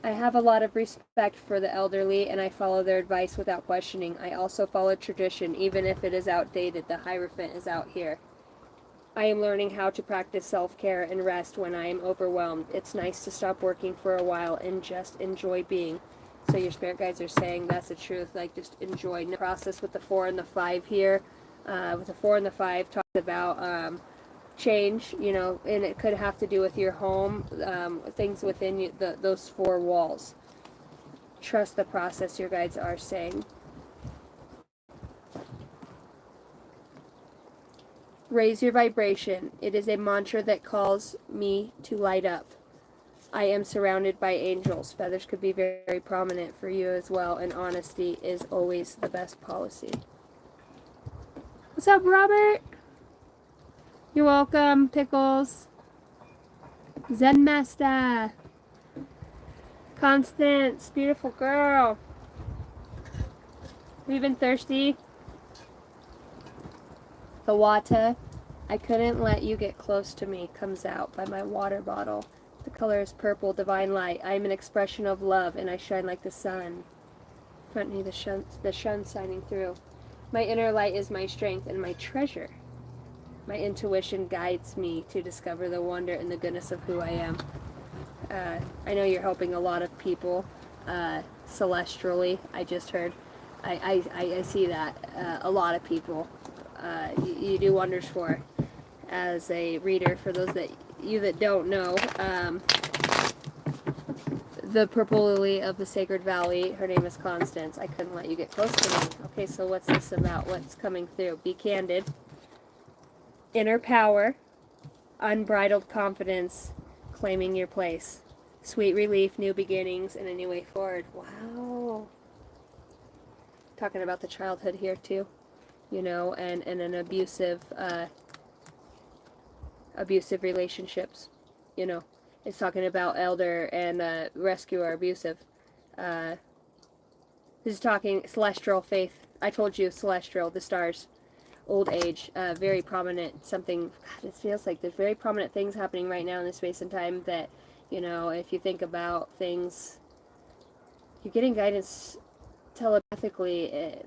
I have a lot of respect for the elderly, and I follow their advice without questioning. I also follow tradition, even if it is outdated. The Hierophant is out here. I am learning how to practice self-care and rest when I am overwhelmed. It's nice to stop working for a while and just enjoy being. So your spirit guides are saying that's the truth. Like, just enjoy the process with the 4 and the 5 here. With the 4 and the 5, talks about change, you know, and it could have to do with your home, things within you, those 4 walls. Trust the process, your guides are saying. Raise your vibration. It is a mantra that calls me to light up. I am surrounded by angels. Feathers could be very, very prominent for you as well, and honesty is always the best policy. What's up, Robert? You're welcome, Pickles. Zen Master. Constance, beautiful girl. Have you been thirsty? The water. I couldn't let you get close to me comes out by my water bottle. The color is purple, divine light. I am an expression of love, and I shine like the sun. Front me, the sun shining through. My inner light is my strength and my treasure. My intuition guides me to discover the wonder and the goodness of who I am. I know you're helping a lot of people celestially. I just heard. I see that. A lot of people. You do wonders for. As a reader, for those that don't know, the purple lily of the Sacred Valley, her name is Constance. I couldn't let you get close to me. Okay, so what's this about? What's coming through? Be candid. Inner power. Unbridled confidence. Claiming your place. Sweet relief, new beginnings, and a new way forward. Wow. Talking about the childhood here too. You know, and an abusive relationships, you know. It's talking about elder and rescuer abusive. This is talking celestial faith. I told you, celestial, the stars, old age, very prominent, something. God, it feels like there's very prominent things happening right now in this space and time that, you know, if you think about things, you're getting guidance telepathically.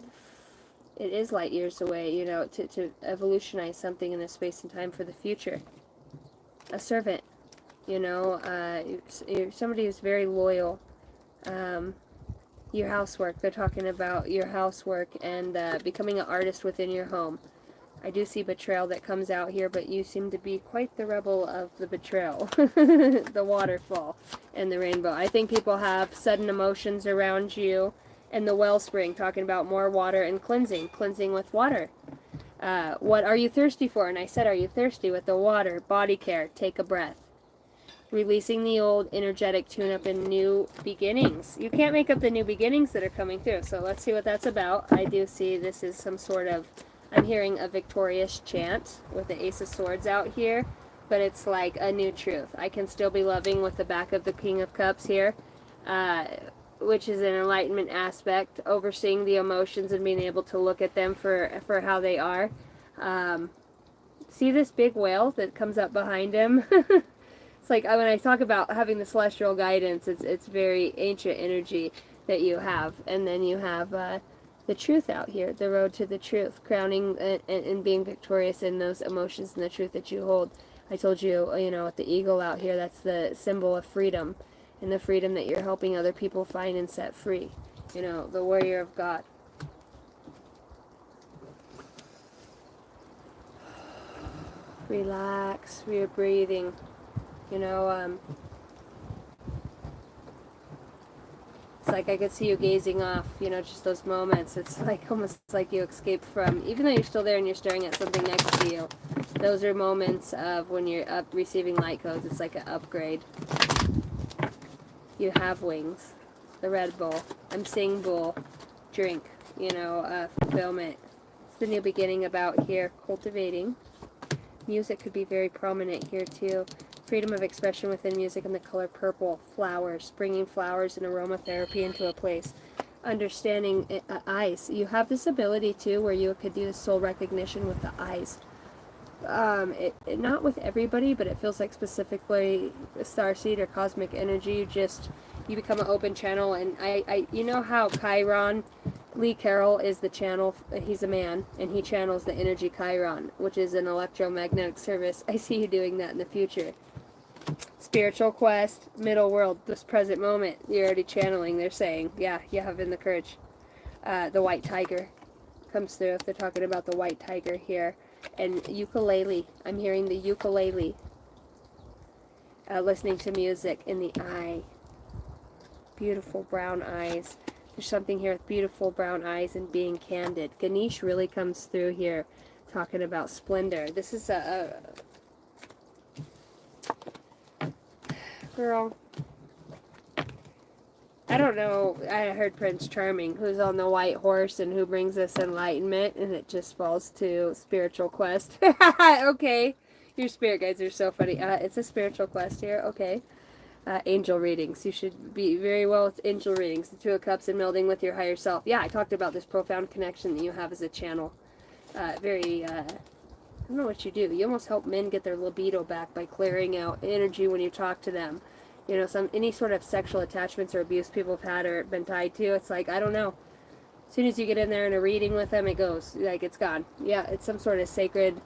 It is light years away, you know, to evolutionize something in this space and time for the future. A servant, you know, you're somebody who's very loyal. Your housework, they're talking about your housework and becoming an artist within your home. I do see betrayal that comes out here, but you seem to be quite the rebel of the betrayal. The waterfall and the rainbow. I think people have sudden emotions around you, and the wellspring, talking about more water and cleansing. Cleansing with water. What are you thirsty for? And I said, are you thirsty with the water? Body care. Take a breath. Releasing the old, energetic tune-up and new beginnings. You can't make up the new beginnings that are coming through, so let's see what that's about. I do see this is some sort of, I'm hearing a victorious chant with the Ace of Swords out here, but it's like a new truth. I can still be loving with the back of the King of Cups here, which is an enlightenment aspect, overseeing the emotions and being able to look at them for how they are. See this big whale that comes up behind him? It's like when I talk about having the celestial guidance, it's very ancient energy that you have. And then you have the truth out here, the road to the truth, crowning and being victorious in those emotions and the truth that you hold. I told you, you know, with the eagle out here, that's the symbol of freedom, and the freedom that you're helping other people find and set free. You know, the warrior of God. Relax, we're breathing. You know, it's like I could see you gazing off, you know, just those moments. It's like almost like you escaped from, even though you're still there and you're staring at something next to you, those are moments of when you're up receiving light codes. It's like an upgrade. You have wings. The Red Bull. I'm seeing bull. Drink. You know, fulfillment. It's the new beginning about here. Cultivating. Music could be very prominent here too. Freedom of expression within music and the color purple. Flowers. Bringing flowers and aromatherapy into a place. Understanding eyes. You have this ability too where you could do soul recognition with the eyes. Not with everybody, but it feels like specifically starseed or cosmic energy. You become an open channel, and you know how Chiron, Lee Carroll is the channel. He's a man, and he channels the energy Chiron, which is an electromagnetic service. I see you doing that in the future. Spiritual quest, middle world, this present moment. You're already channeling. They're saying, yeah, you have in the courage. The white tiger comes through. They're talking about the white tiger here. And ukulele. I'm hearing the ukulele. Listening to music in the eye. Beautiful brown eyes. There's something here with beautiful brown eyes and being candid. Ganesh really comes through here talking about splendor. This is a girl. I don't know. I heard Prince Charming, who's on the white horse and who brings us enlightenment, and it just falls to spiritual quest. Okay. Your spirit guides are so funny. It's a spiritual quest here. Okay. Angel readings. You should be very well with angel readings. The Two of Cups and melding with your higher self. Yeah, I talked about this profound connection that you have as a channel. I don't know what you do. You almost help men get their libido back by clearing out energy when you talk to them. You know, any sort of sexual attachments or abuse people have had or been tied to, it's like, I don't know. As soon as you get in there in a reading with them, it goes, like, it's gone. Yeah, it's some sort of sacred,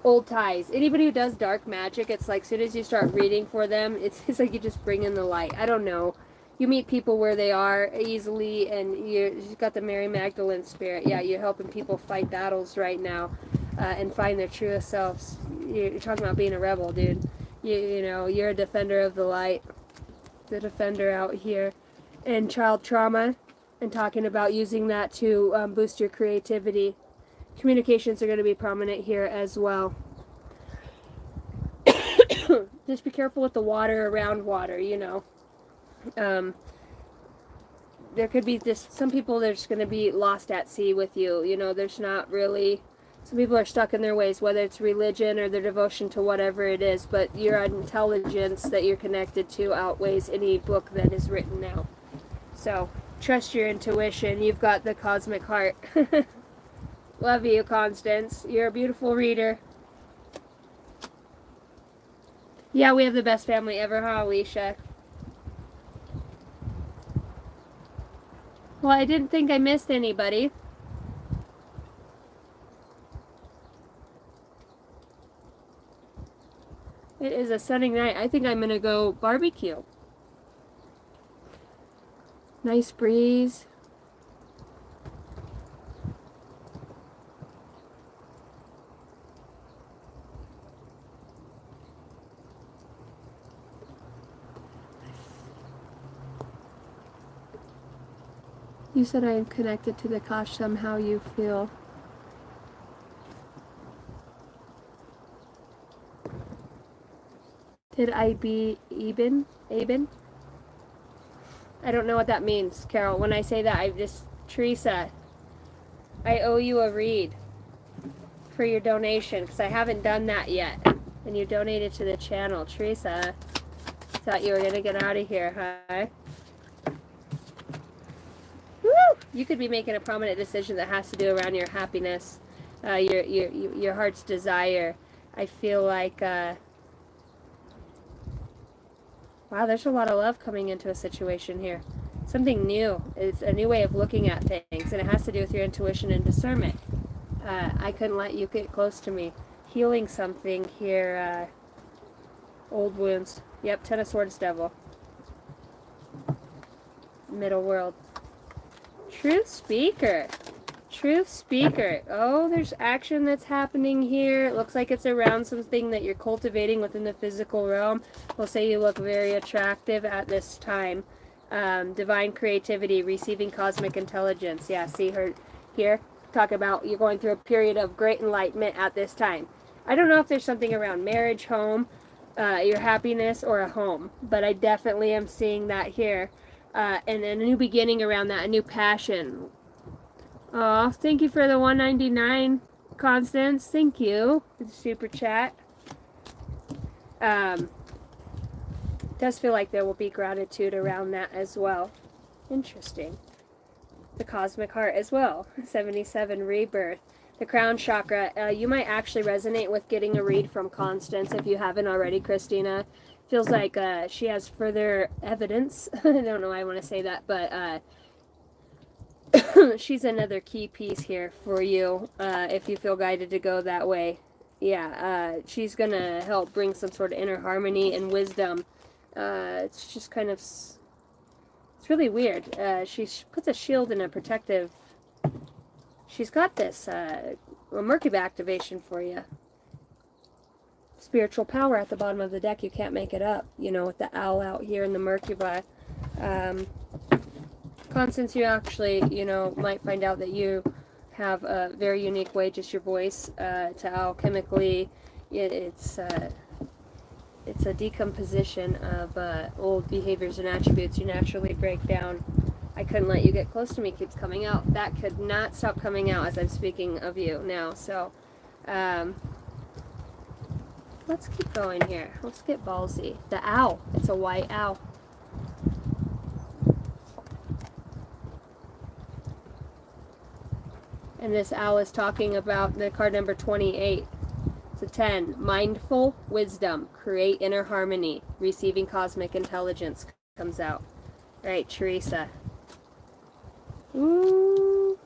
old ties. Anybody who does dark magic, it's like, as soon as you start reading for them, it's like you just bring in the light. I don't know. You meet people where they are easily, and you've got the Mary Magdalene spirit. Yeah, you're helping people fight battles right now and find their truest selves. You're talking about being a rebel, dude. You know, you're a defender of the light, the defender out here, and child trauma, and talking about using that to boost your creativity. Communications are going to be prominent here as well. Just be careful with the water around water, you know. There could be just some people that are just going to be lost at sea with you. You know, there's not really... Some people are stuck in their ways, whether it's religion or their devotion to whatever it is, but your intelligence that you're connected to outweighs any book that is written now. So, trust your intuition. You've got the cosmic heart. Love you, Constance. You're a beautiful reader. Yeah, we have the best family ever, huh, Alicia? Well, I didn't think I missed anybody. It is a sunny night. I think I'm going to go barbecue. Nice breeze. You said I am connected to the Kosh somehow you feel. Did I be Eben? Aben? I don't know what that means, Carol. When I say that, I just... Teresa, I owe you a read for your donation, because I haven't done that yet. And you donated to the channel. Teresa, thought you were going to get out of here, huh? Woo! You could be making a prominent decision that has to do around your happiness, your heart's desire. I feel like, wow, there's a lot of love coming into a situation here. Something new. It's a new way of looking at things, and it has to do with your intuition and discernment. I couldn't let you get close to me. Healing something here, old wounds. Yep, Ten of Swords Devil. Middle world. Truth speaker. Truth speaker. Oh, there's action that's happening here. It looks like it's around something that you're cultivating within the physical realm. We'll say you look very attractive at this time. Divine creativity, receiving cosmic intelligence. Yeah, see her here? Talk about you're going through a period of great enlightenment at this time. I don't know if there's something around marriage, home, your happiness, or a home. But I definitely am seeing that here. And a new beginning around that, a new passion. Oh, thank you for the $1.99, Constance. Thank you for the super chat. Does feel like there will be gratitude around that as well. Interesting. The cosmic heart as well. 77 rebirth. The crown chakra. You might actually resonate with getting a read from Constance if you haven't already, Christina. Feels like she has further evidence. I don't know why I want to say that, but she's another key piece here for you if you feel guided to go that way. Yeah, she's going to help bring some sort of inner harmony and wisdom. It's just kind of... It's really weird. She puts a shield in a protective... She's got this Merkaba activation for you. Spiritual power at the bottom of the deck. You can't make it up. You know, with the owl out here in the Merkaba. Constance, you actually, you know, might find out that you have a very unique way, just your voice, to alchemically, it's a decomposition of old behaviors and attributes you naturally break down. I couldn't let you get close to me keeps coming out. That could not stop coming out as I'm speaking of you now. So, let's keep going here. Let's get ballsy. The owl. It's a white owl. And this owl is talking about the card number 28. It's a 10. Mindful wisdom. Create inner harmony. Receiving cosmic intelligence comes out. All right, Teresa. Ooh.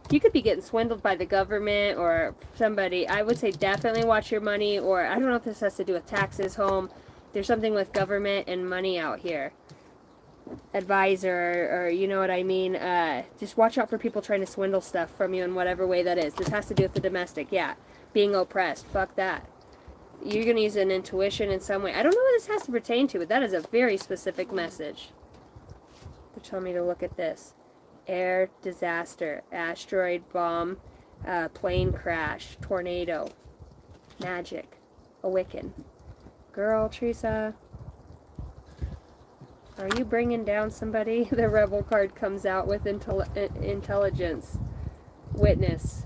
You could be getting swindled by the government or somebody. I would say definitely watch your money, or I don't know if this has to do with taxes, home. There's something with government and money out here. Advisor, or you know what I mean. Just watch out for people trying to swindle stuff from you in whatever way that is. This has to do with the domestic. Yeah, being oppressed. Fuck that. You're gonna use an intuition in some way. I don't know what this has to pertain to, but that is a very specific message. They're telling me to look at this. Air disaster, asteroid bomb, plane crash, tornado, magic, a Wiccan. Girl, Teresa. Are you bringing down somebody? The Rebel card comes out with intelligence. Witness.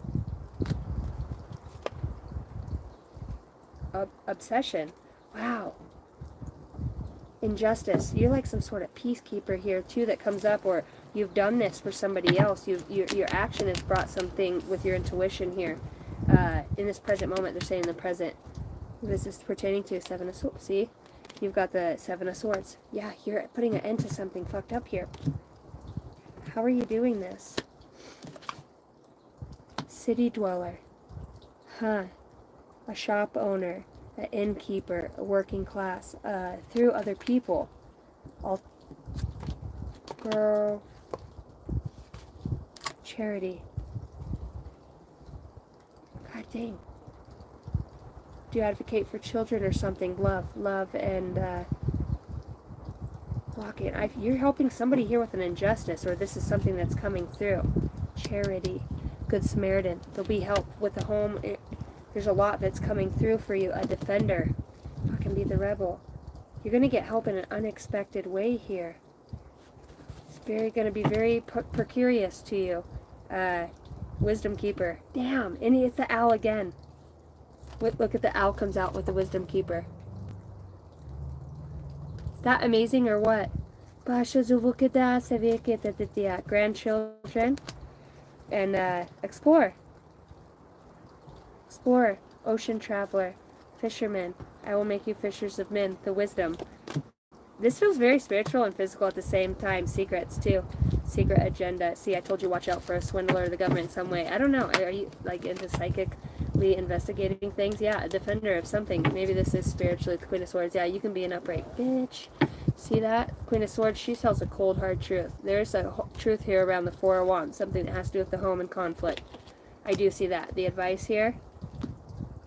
Obsession. Wow. Injustice. You're like some sort of peacekeeper here, too, that comes up, or you've done this for somebody else. Your action has brought something with your intuition here. In this present moment, they're saying the present. What is this pertaining to? Seven of Swords. See? You've got the Seven of Swords. Yeah, you're putting an end to something fucked up here. How are you doing this? City dweller. Huh. A shop owner. An innkeeper. A working class. Through other people. All. Girl. Charity. God dang. Do you advocate for children or something? Love and, Walking. You're helping somebody here with an injustice, or this is something that's coming through. Charity. Good Samaritan. There'll be help with the home. There's a lot that's coming through for you. A defender. Fucking be the rebel. You're going to get help in an unexpected way here. It's going to be very precarious to you. Wisdom Keeper. Damn. And it's the owl again. Look at the owl comes out with the Wisdom Keeper. Is that amazing or what? Grandchildren. And explore. Explorer. Ocean traveler. Fisherman. I will make you fishers of men. The wisdom. This feels very spiritual and physical at the same time. Secrets too. Secret agenda. See, I told you watch out for a swindler or the government in some way. I don't know. Are you like into psychically investigating things? Yeah, a defender of something. Maybe this is spiritually the Queen of Swords. Yeah, you can be an upright bitch. See that? Queen of Swords, she tells a cold, hard truth. There's a truth here around the Four of Wands. Something that has to do with the home and conflict. I do see that. The advice here.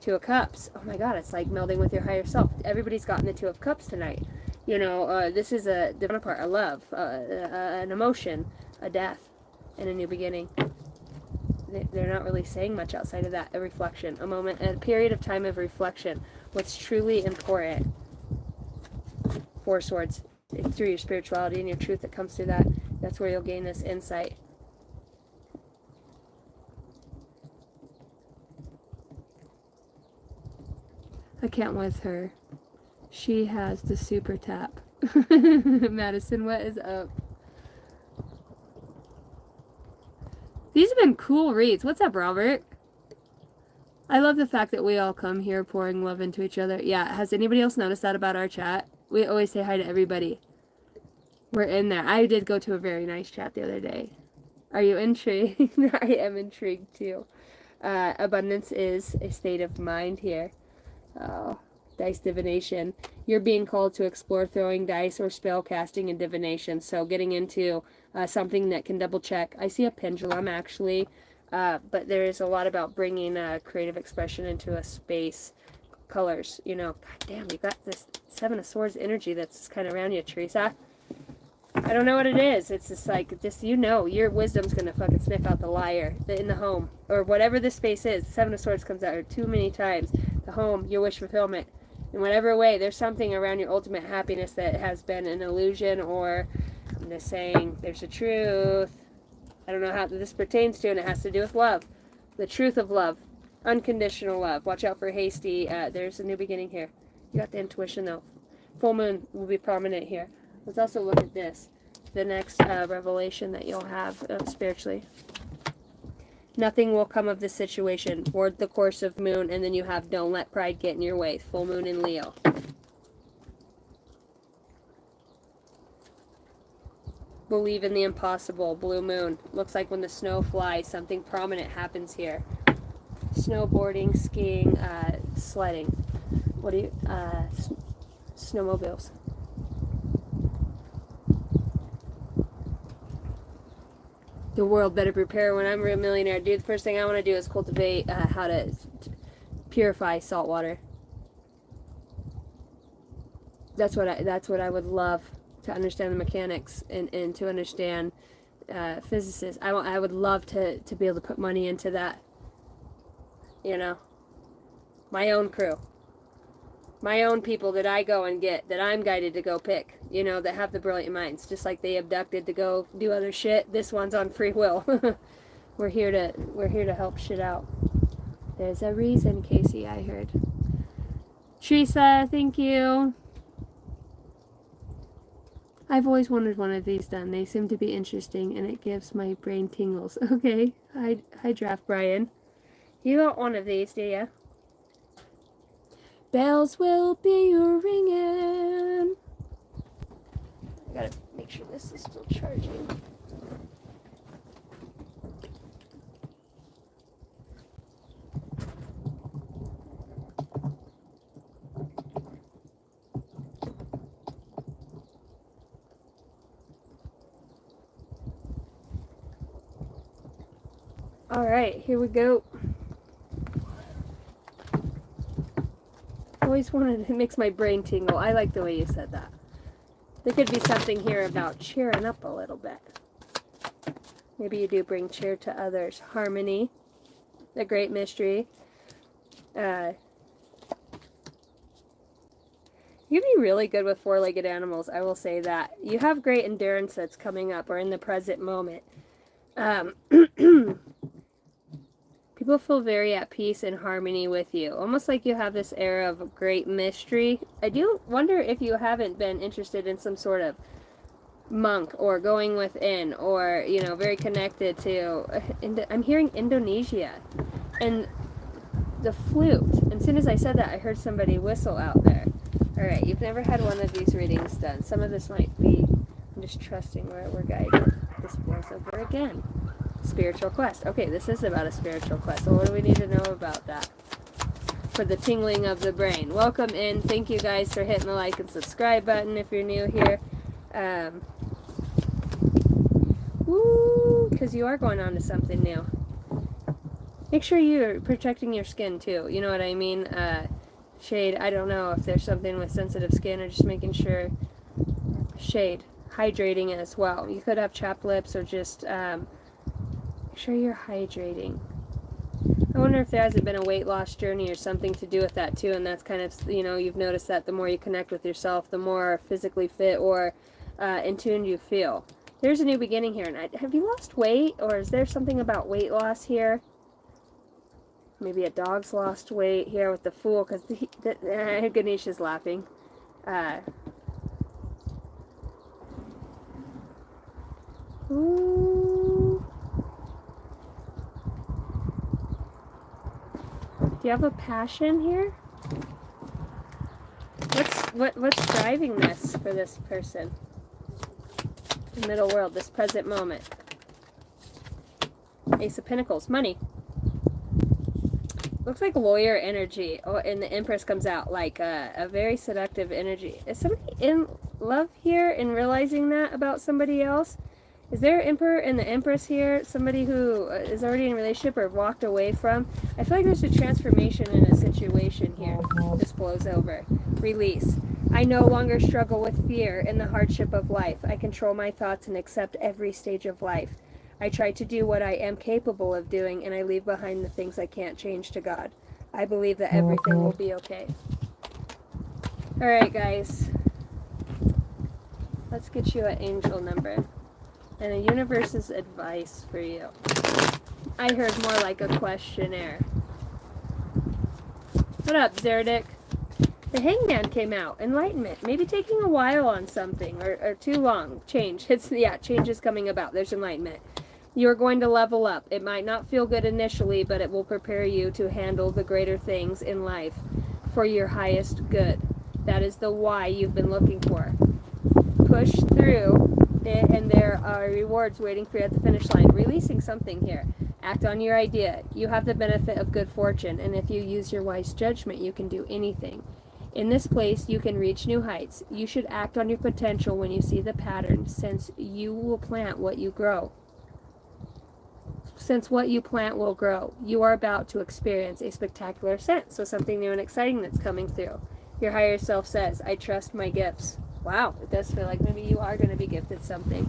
Two of Cups. Oh my god, it's like melding with your higher self. Everybody's gotten the Two of Cups tonight. You know, this is a different part, a love, an emotion, a death, and a new beginning. They're not really saying much outside of that. A reflection, a moment, a period of time of reflection. What's truly important. Four Swords. It's through your spirituality and your truth that comes through that. That's where you'll gain this insight. I can't with her. She has the super tap. Madison, what is up? These have been cool reads. What's up, Robert? I love the fact that we all come here pouring love into each other. Yeah, has anybody else noticed that about our chat? We always say hi to everybody. We're in there. I did go to a very nice chat the other day. Are you intrigued? I am intrigued too. Abundance is a state of mind here. Oh, dice divination. You're being called to explore throwing dice or spell casting and divination. So getting into something that can double check. I see a pendulum actually, but there is a lot about bringing creative expression into a space. Colors, you know. God damn, you got this Seven of Swords energy that's kind of around you, Teresa. I don't know what it is. It's just like, just, you know, your wisdom's gonna fucking sniff out the liar in the home. Or whatever this space is. Seven of Swords comes out too many times. The home, your wish fulfillment. In whatever way, there's something around your ultimate happiness that has been an illusion, or I'm just saying, there's a truth. I don't know how this pertains to, and it has to do with love. The truth of love. Unconditional love. Watch out for hasty. There's a new beginning here. You got the intuition, though. Full moon will be prominent here. Let's also look at this. The next revelation that you'll have spiritually. Nothing will come of this situation. Board the course of moon, and then you have don't let pride get in your way. Full moon in Leo. Believe in the impossible. Blue moon. Looks like when the snow flies, something prominent happens here. Snowboarding, skiing, sledding. What do you, snowmobiles. The world better prepare when I'm a real millionaire. Dude, the first thing I want to do is cultivate how to purify salt water. That's what I would love, to understand the mechanics and to understand physicists. I would love to be able to put money into that. You know, my own crew, my own people that I go and get, that I'm guided to go pick, you know, that have the brilliant minds, just like they abducted to go do other shit. This one's on free will. We're here to help shit out. There's a reason, Casey, I heard. Teresa, thank you. I've always wanted one of these done. They seem to be interesting, and it gives my brain tingles. Okay, hi Draft Brian. You got one of these, do you? Bells will be ringing. I gotta make sure this is still charging. All right, here we go. Always wanted, it makes my brain tingle. I like the way you said that. There could be something here about cheering up a little bit. Maybe you do bring cheer to others. Harmony, the great mystery. You'd be really good with four-legged animals, I will say that. You have great endurance that's coming up or in the present moment. People feel very at peace and harmony with you. Almost like you have this air of great mystery. I do wonder if you haven't been interested in some sort of monk or going within or, you know, very connected to... I'm hearing Indonesia. And the flute. And as soon as I said that, I heard somebody whistle out there. Alright, you've never had one of these readings done. Some of this might be... I'm just trusting where we're guided. This blows over again. Spiritual quest. Okay, this is about a spiritual quest. So what do we need to know about that? For the tingling of the brain. Welcome in. Thank you guys for hitting the like and subscribe button if you're new here. Woo! Because you are going on to something new. Make sure you're protecting your skin too. You know what I mean? Shade. I don't know if there's something with sensitive skin or just making sure. Shade. Hydrating as well. You could have chapped lips or just... make sure you're hydrating. I wonder if there hasn't been a weight loss journey or something to do with that too, and that's kind of, you know, you've noticed that the more you connect with yourself, the more physically fit or in tune you feel. There's a new beginning here, and have you lost weight, or is there something about weight loss here? Maybe a dog's lost weight here with the Fool, because Ganesh is laughing. Ooh. Do you have a passion here? What's driving this for this person? The middle world, this present moment. Ace of Pentacles, money. Looks like lawyer energy. Oh, and the Empress comes out like a very seductive energy. Is somebody in love here and realizing that about somebody else? Is there an Emperor and the Empress here? Somebody who is already in a relationship or walked away from? I feel like there's a transformation in a situation here. This blows over. Release. I no longer struggle with fear and the hardship of life. I control my thoughts and accept every stage of life. I try to do what I am capable of doing, and I leave behind the things I can't change to God. I believe that everything will be okay. Alright, guys. Let's get you an angel number. And the universe's advice for you. I heard more like a questionnaire. What up, Zerdik? The Hangman came out. Enlightenment. Maybe taking a while on something. Or too long. Change. Change is coming about. There's enlightenment. You're going to level up. It might not feel good initially, but it will prepare you to handle the greater things in life for your highest good. That is the why you've been looking for. Push through it, and there are rewards waiting for you at the finish line. Releasing something here. Act on your idea. You have the benefit of good fortune, and if you use your wise judgment, you can do anything. In this place, you can reach new heights. You should act on your potential when you see the pattern, since you will plant what you grow. Since what you plant will grow. You are about to experience a spectacular ascent, so something new and exciting that's coming through. Your higher self says, I trust my gifts. Wow, it does feel like maybe you are going to be gifted something.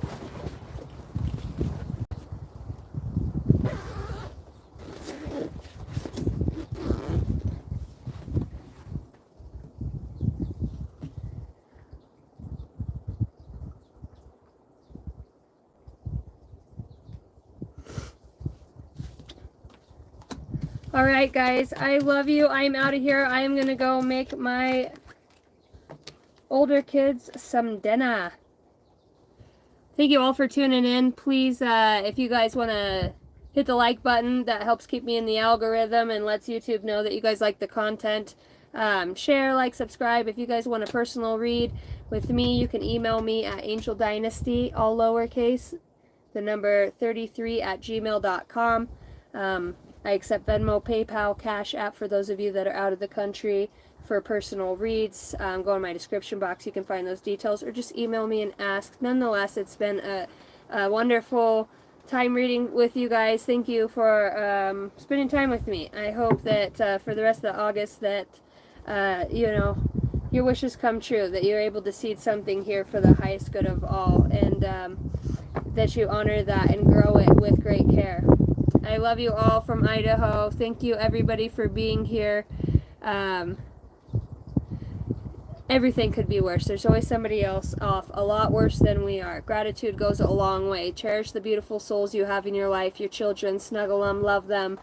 Alright guys, I love you. I'm out of here. I am going to go make my older kids some dinner. Thank you all for tuning in. Please, if you guys want to hit the like button, that helps keep me in the algorithm and lets YouTube know that you guys like the content. Share, like, subscribe. If you guys want a personal read with me, you can email me at angeldynasty, all lowercase, the number 33@gmail.com. I accept Venmo, PayPal, Cash App for those of you that are out of the country for personal reads. Go in my description box. You can find those details, or just email me and ask. Nonetheless, it's been a wonderful time reading with you guys. Thank you for spending time with me. I hope that for the rest of August that, you know, your wishes come true, that you're able to seed something here for the highest good of all, and that you honor that and grow it with great care. I love you all from Idaho. Thank you, everybody, for being here. Everything could be worse. There's always somebody else off a lot worse than we are. Gratitude goes a long way. Cherish the beautiful souls you have in your life, your children. Snuggle them, love them.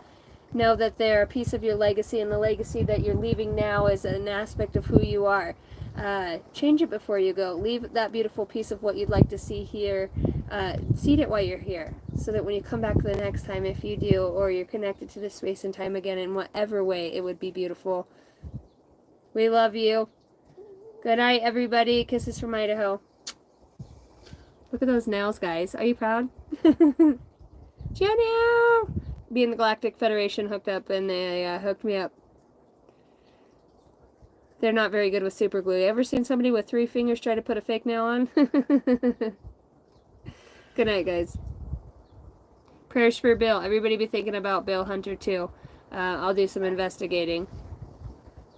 Know that they're a piece of your legacy, and the legacy that you're leaving now is an aspect of who you are. Change it before you go. Leave that beautiful piece of what you'd like to see here. Seed it while you're here, so that when you come back the next time, if you do, or you're connected to this space and time again in whatever way, it would be beautiful. We love you. Good night, everybody. Kisses from Idaho. Look at those nails, guys. Are you proud? Jenny! Me and the Galactic Federation hooked up, and they hooked me up. They're not very good with super glue. You ever seen somebody with 3 fingers try to put a fake nail on? Good night, guys. Prayers for Bill. Everybody be thinking about Bill Hunter, too. I'll do some investigating.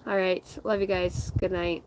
Alright. Love you guys. Good night.